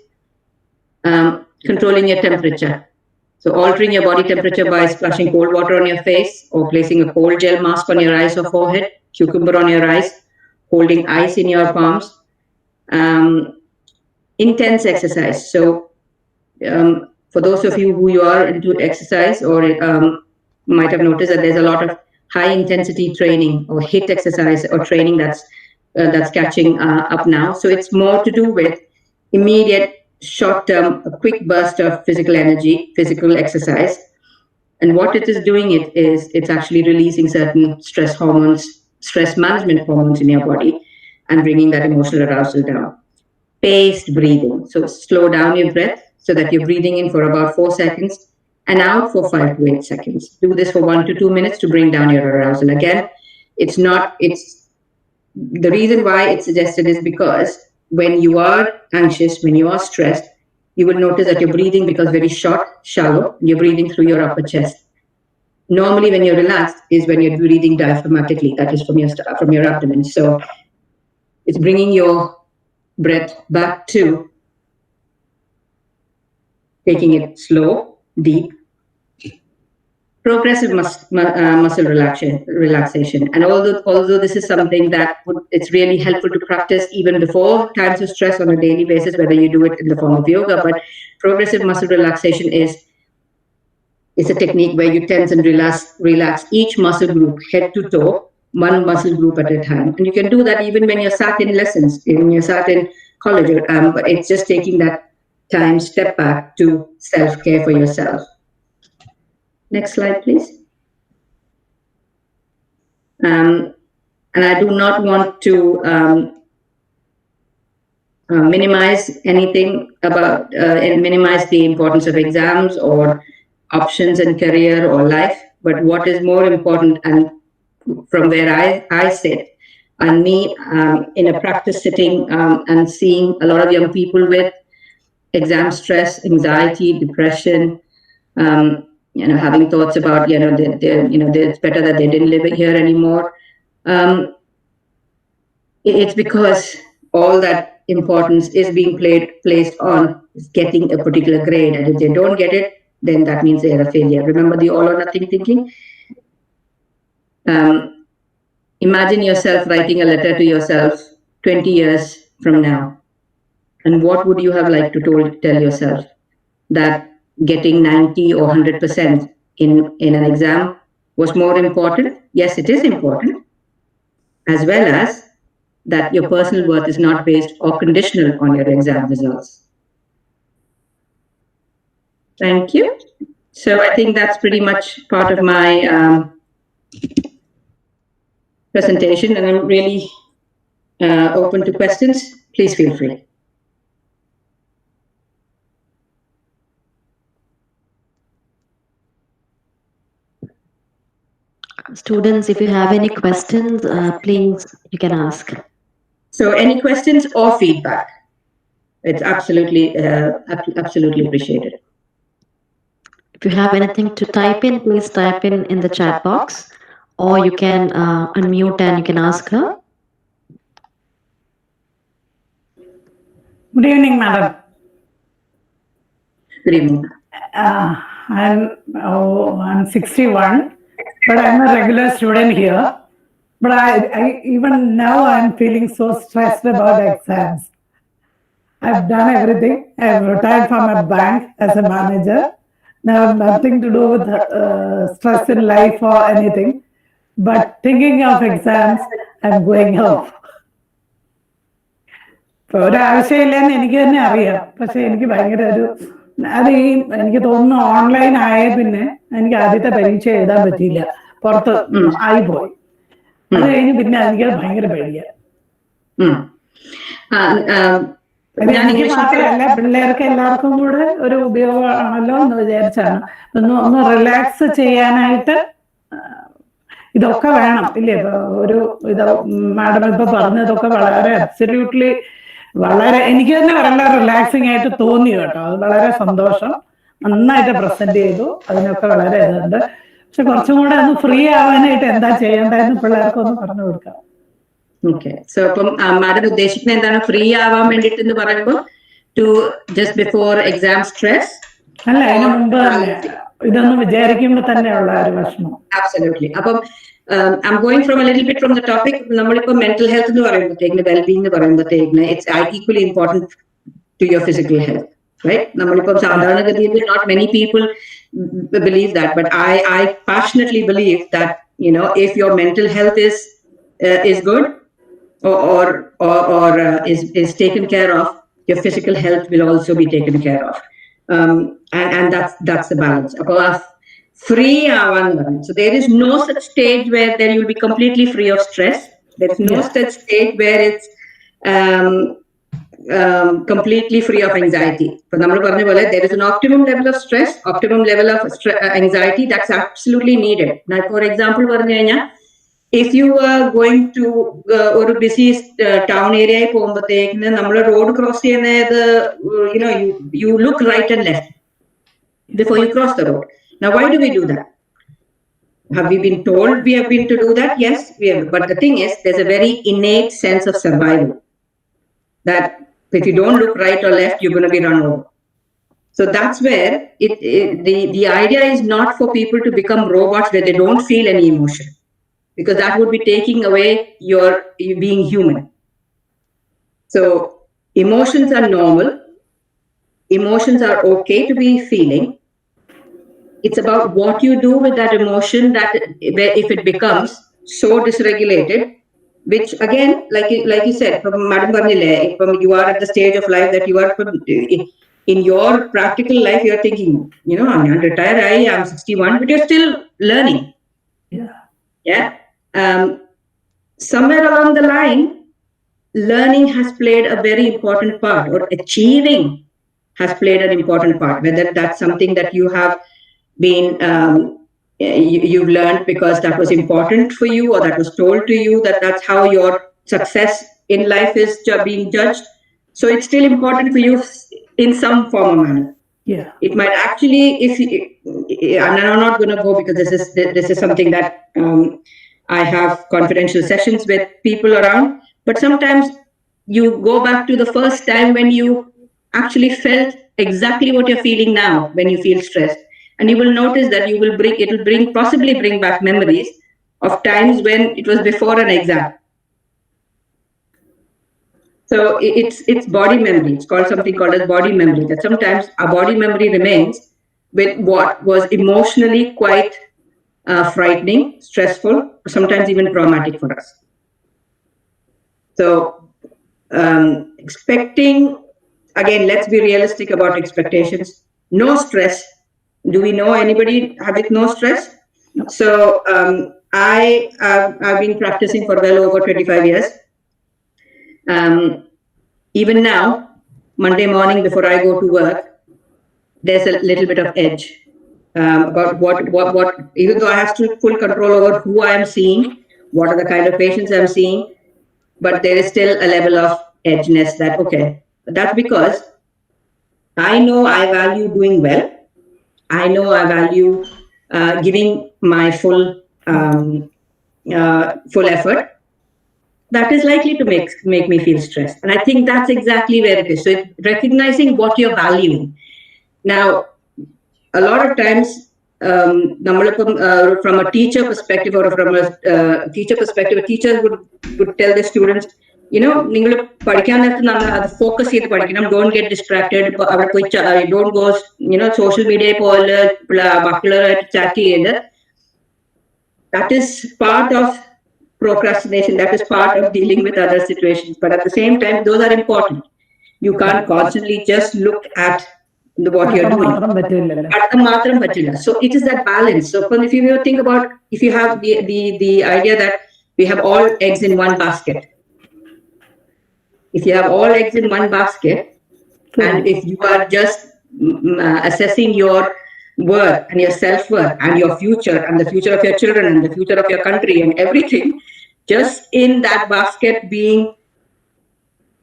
controlling your temperature. So altering your body temperature by splashing cold water on your face or placing a cold gel mask on your eyes or forehead, cucumber on your eyes, holding ice in your palms. Intense exercise. So for those of you who are into exercise or might have noticed that there's a lot of high intensity training or HIIT exercise or training that's catching up now. So it's more to do with immediate, short-term, a quick burst of physical energy, physical exercise. And what it is doing is it's actually releasing certain stress hormones, stress management hormones in your body and bringing that emotional arousal down. Paced breathing. So slow down your breath, so that you're breathing in for about 4 seconds and out for 5 to 8 seconds. Do this for 1 to 2 minutes to bring down your arousal. Again, it's the reason why it's suggested is because when you are anxious, when you are stressed, you will notice that your breathing becomes very short, shallow. You're breathing through your upper chest. Normally, when you're relaxed, is when you're breathing diaphragmatically, that is from your abdomen. So it's bringing your breath back to taking it slow, deep, progressive muscle relaxation. And although this is something that it's really helpful to practice even before times of stress on a daily basis, whether you do it in the form of yoga, but progressive muscle relaxation is a technique where you tense and relax each muscle group, head to toe, one muscle group at a time. And you can do that even when you're sat in lessons, when you're sat in college, but it's just taking that time, step back to self-care for yourself. Next slide, please. And I do not want to minimize anything about and minimize the importance of exams or options in career or life, but what is more important, and from where I sit, and me in a practice sitting and seeing a lot of young people with exam stress, anxiety, depression, having thoughts about, it's better that they didn't live here anymore. It's because all that importance is being placed on getting a particular grade, and if they don't get it, then that means they are a failure. Remember the all or nothing thinking? Imagine yourself writing a letter to yourself 20 years from now. And what would you have liked to tell yourself? That getting 90 or 100% in an exam was more important? Yes, it is important. As well as that your personal worth is not based or conditional on your exam results. Thank you. So I think that's pretty much part of my presentation, and I'm really open to questions. Please feel free. Students, if you have any questions, please, you can ask. So any questions or feedback? It's absolutely appreciated. If you have anything to type in, please type in the chat box, or you can unmute and you can ask her. Good evening, madam. Good evening. I'm 61, but I'm a regular student here. But I even now I'm feeling so stressed about exams. I've done everything. I've retired from a bank as a manager. Now nothing to do with stress in life or anything. But thinking of exams, I'm going off. ഒരാവശ്യമില്ലെന്ന് എനിക്ക് തന്നെ അറിയാം, പക്ഷെ എനിക്ക് ഭയങ്കര എനിക്ക് തോന്നുന്നു online ആയ പിന്നെ എനിക്ക് ആദ്യത്തെ പരീക്ഷ എഴുതാൻ പറ്റിയില്ല, പുറത്ത് ആയിപ്പോയി. അത് കഴിഞ്ഞ് പിന്നെ എനിക്ക് ഭയങ്കര പേടിയാ. എനിക്ക് മാത്രമല്ല, പിള്ളേർക്ക് എല്ലാവർക്കും കൂടെ ഒരു ഉപയോഗമാണല്ലോ എന്ന് വിചാരിച്ചാണ്. ഒന്ന് റിലാക്സ് ചെയ്യാനായിട്ട് ഇതൊക്കെ വേണം ഇല്ലേ? മാഡം ഇപ്പൊ പറഞ്ഞതൊക്കെ വളരെ അബ്സല്യൂട്ട്ലി വളരെ എനിക്ക് തന്നെ വളരെ റിലാക്സിങ് ആയിട്ട് തോന്നി കേട്ടോ. അത് വളരെ സന്തോഷം. നന്നായിട്ട് പ്രസന്റ് ചെയ്തു. അതിനൊക്കെ വളരെ ഇതുണ്ട്. പക്ഷെ കുറച്ചും കൂടെ ഒന്ന് ഫ്രീ ആവാനായിട്ട് എന്താ ചെയ്യേണ്ടതെന്ന് പിള്ളേർക്ക് ഒന്ന് പറഞ്ഞു കൊടുക്കാം. ഓക്കെ, സോ അപ്പം മാഡം ഉദ്ദേശിക്കുന്നത് എന്താണ്? ഫ്രീ ആവാൻ വേണ്ടിട്ട് എന്ന് പറയുമ്പോൾ ജസ്റ്റ് ബിഫോർ എക്സാം സ്ട്രെസ് അല്ല, അതിന് മുമ്പ് തന്നെ ഇതൊന്നും വിചാരിക്കുമ്പോൾ തന്നെയുള്ള ഒരു വിഷമം. Absolutely. അപ്പം I'm going from a little bit from the topic. നമ്മളിപ്പോൾ മെന്റൽ ഹെൽത്ത് എന്ന് പറയുമ്പോഴത്തേക്കിന്, വെൽബീങ് എന്ന് പറയുമ്പോഴത്തേക്കിന്, it's equally important to your physical health, right? നമ്മളിപ്പോൾ സാധാരണഗതിയിൽ not many people believe that, but I passionately believe that, if your mental health is good or is taken care of, your physical health will also be taken care of, and that's the balance. Free avan. So there is no such stage where then you'll be completely free of stress. There is no such stage where it's completely free of anxiety. There is an optimum level of stress, optimum level of anxiety that's absolutely needed. Now, for example, if you are going to a busy town area, road cross, you look right and left before you cross the road. Now, why do we do that? Have we been told we have been to do that? Yes, we have. But the thing is, there's a very innate sense of survival that if you don't look right or left, you're going to be run over. So that's where the idea is not for people to become robots where they don't feel any emotion, because that would be taking away your being human. So emotions are normal. Emotions are okay to be feeling. It's about what you do with that emotion, that if it becomes so dysregulated, which again, like you said, Madam Barnile, you are at the stage of life that you are in your practical life, you're thinking, I'm retired, I'm 61, but you're still learning. Yeah. Somewhere along the line, learning has played a very important part, or achieving has played an important part, whether that's something that you have been you've learned because that was important for you, or that was told to you that that's how your success in life is being judged. So it's still important for you in some form or manner. Yeah. It might actually, and I'm not going to go because this is something that I have confidential sessions with people around. But sometimes you go back to the first time when you actually felt exactly what you're feeling now when you feel stressed, and you will notice that it will possibly bring back memories of times when it was before an exam. So it's body memory. It's called something called as body memory. That sometimes our body memory remains with what was emotionally quite frightening, stressful, sometimes even traumatic for us. So expecting, again, let's be realistic about expectations. No stress. Do we know anybody having no stress? No. So I've been practicing for well over 25 years. Even now, Monday morning before I go to work, there's a little bit of edge about what, even though I have full control over who I am seeing, what are the kind of patients I'm seeing, but there is still a level of edginess that, okay, that's because I know I value doing well. I know I value giving my full effort. That is likely to make me feel stressed. And I think that's exactly where it is. So it's recognizing what you're valuing. Now, a lot of times, from a teacher perspective or from a teacher perspective, a teacher would tell the students, focus don't get distracted, don't go, social media, chat. That is part of procrastination. That is part of dealing with other situations. But at the same time, those are important. You can't constantly just look at what you're doing. So it is that balance. So if you think about, if you have the idea that we have all eggs in one basket. If you have all eggs in one basket, and if you are just assessing your worth and your self-worth and your future and the future of your children and the future of your country and everything, just in that basket being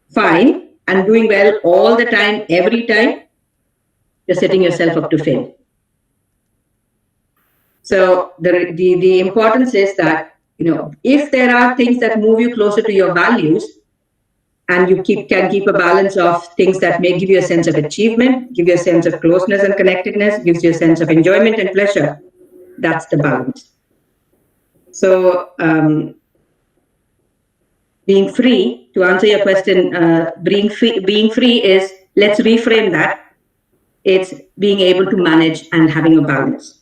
fine and doing well all the time, every time, you're setting yourself up to fail. So the importance is that, if there are things that move you closer to your values, and you can keep a balance of things that may give you a sense of achievement, give you a sense of closeness and connectedness, gives you a sense of enjoyment and pleasure, that's the balance. So being free, to answer your question, being free is, let's reframe that. It's being able to manage and having a balance.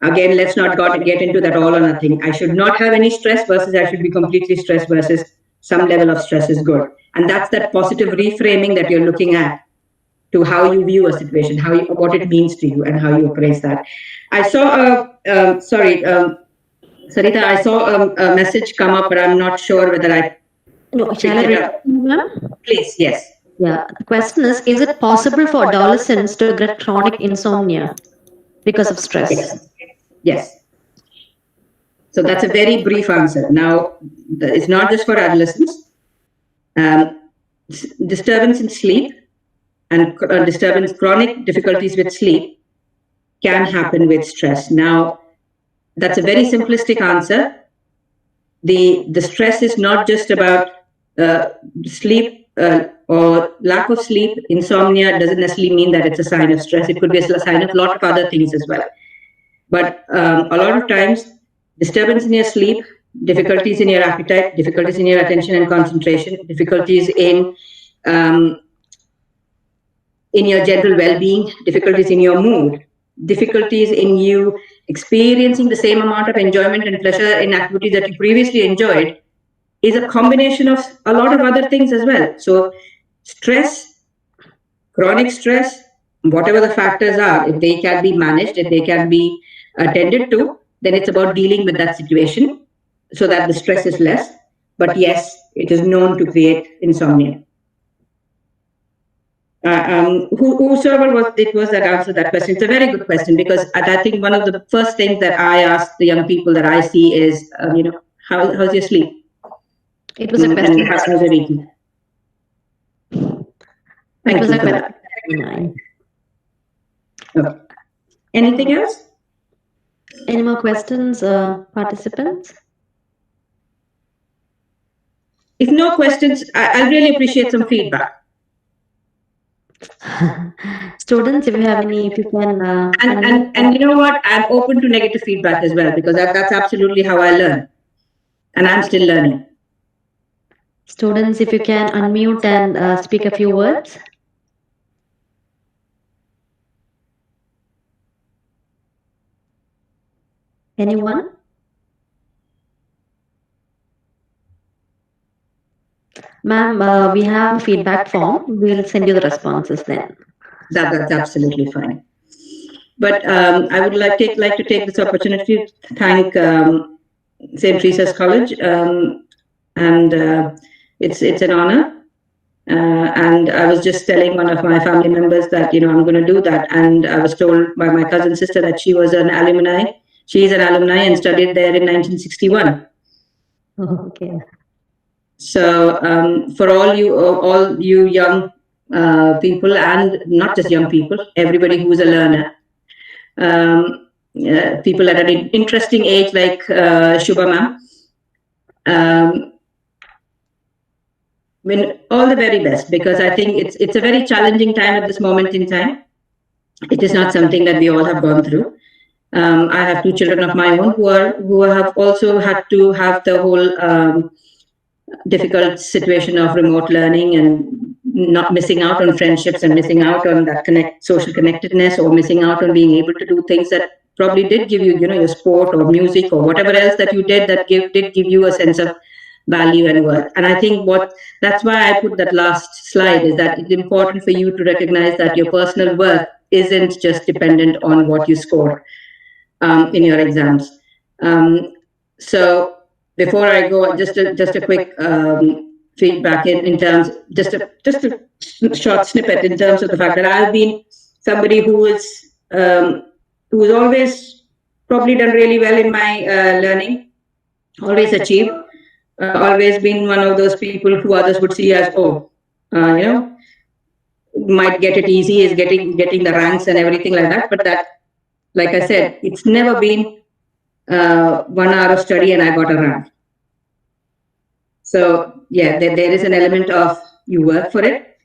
Again, let's not get into that all or nothing. I should not have any stress versus I should be completely stressed versus some level of stress is good. And that's that positive reframing that you're looking at to how you view a situation, what it means to you and how you appraise that. I saw Sarita, I saw a message come up, but I'm not sure whether I No, shall I repeat, ma'am? Please, yes. Yeah. The question is it possible for adolescents to get chronic insomnia because of stress? Yes. Yes. So that's a very brief answer. Now, it's not just for adolescents. Disturbance in sleep and chronic difficulties with sleep can happen with stress. Now, that's a very simplistic answer. The stress is not just about sleep or lack of sleep. Insomnia doesn't necessarily mean that it's a sign of stress. It could be a sign of a lot of other things as well. But a lot of times, disturbance in your sleep, difficulties in your appetite, difficulties in your attention and concentration, difficulties in your general well-being, difficulties in your mood, difficulties in you experiencing the same amount of enjoyment and pleasure in activities that you previously enjoyed, is a combination of a lot of other things as well. So stress, chronic stress, whatever the factors are, if they can be managed, if they can be attended to, then it's about dealing with that situation so that the stress is less. But yes, it is known to create insomnia. Whosoever was that answered that question, it's a very good question, because I think one of the first things that I ask the young people that I see is, how's your sleep? It was a question. And how's your eating? Thank you. Okay. Anything else? Any more questions, participants? If no questions, I really appreciate some feedback. Students, if you have any, if you can. And you know what? I'm open to negative feedback as well, because that's absolutely how I learn. And I'm still learning. Students, if you can unmute and speak a few words. Anyone? Ma'am, we have a feedback form. We'll send you the responses then. That's absolutely fine. But I would like to take this opportunity to thank St. Teresa's College, and it's an honor. And I was just telling one of my family members that I'm going to do that, and I was told by my cousin sister that she was an alumni. She is an alumni and studied there in 1961. Okay. So for all you young people, and not just young people, everybody who is a learner, people at an interesting age like Shubha ma'am, all the very best, because I think it's a very challenging time at this moment in time. It is not something that we all have gone through. I have 2 children of my own who have also had to have the whole difficult situation of remote learning and not missing out on friendships and missing out on that social connectedness, or missing out on being able to do things that probably did give you, your sport or music or whatever else that you did that did give you a sense of value and worth. And I think that's why I put that last slide, is that it's important for you to recognize that your personal worth isn't just dependent on what you score in your exams. So before I go, just a quick feedback in terms, just a short snippet in terms of the fact that I've been somebody who is always probably done really well in my learning, always achieved, always been one of those people who others would see as, might get it easy, is getting the ranks and everything like that. But that, like I said, it's never been 1 hour of study and I got a rank. So yeah, there is an element of you work for it.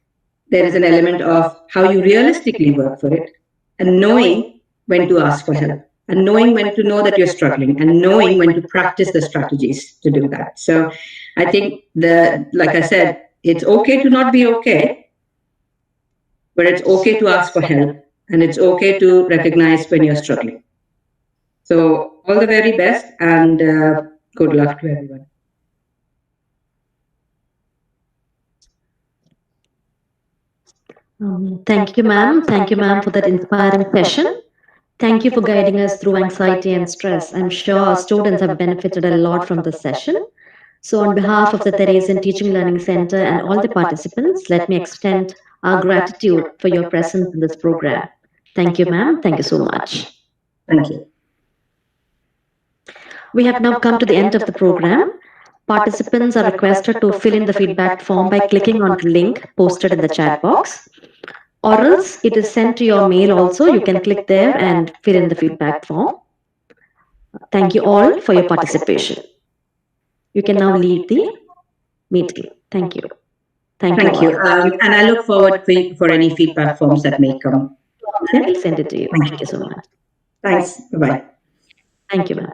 There is an element of how you realistically work for it, and knowing when to ask for help, and knowing when to know that you're struggling, and knowing when to practice the strategies to do that. So I think like I said, it's okay to not be okay, but it's okay to ask for help, and it's okay to recognize when you're struggling. So all the very best, and good luck to everyone. Thank you, ma'am. Thank you, ma'am, for that inspiring session. Thank you for guiding us through anxiety and stress. I'm sure our students have benefited a lot from this session. So on behalf of the Teresian Teaching Learning Center and all the participants, let me extend our gratitude for your presence in this program. Thank you, ma'am. Thank you so much. Thank you. We have now come to the end of the program. Participants are requested to fill in the feedback form by clicking on the link posted in the chat box. Or else it is sent to your mail also. You can click there and fill in the feedback form. Thank you all for your participation. You can now leave the meeting. Thank you. Thank Thank you. you. And I look forward for any feedback forms that may come. Yeah, we'll send it to you. Thank you so much. Thanks. Bye-bye. Thank you, ma'am.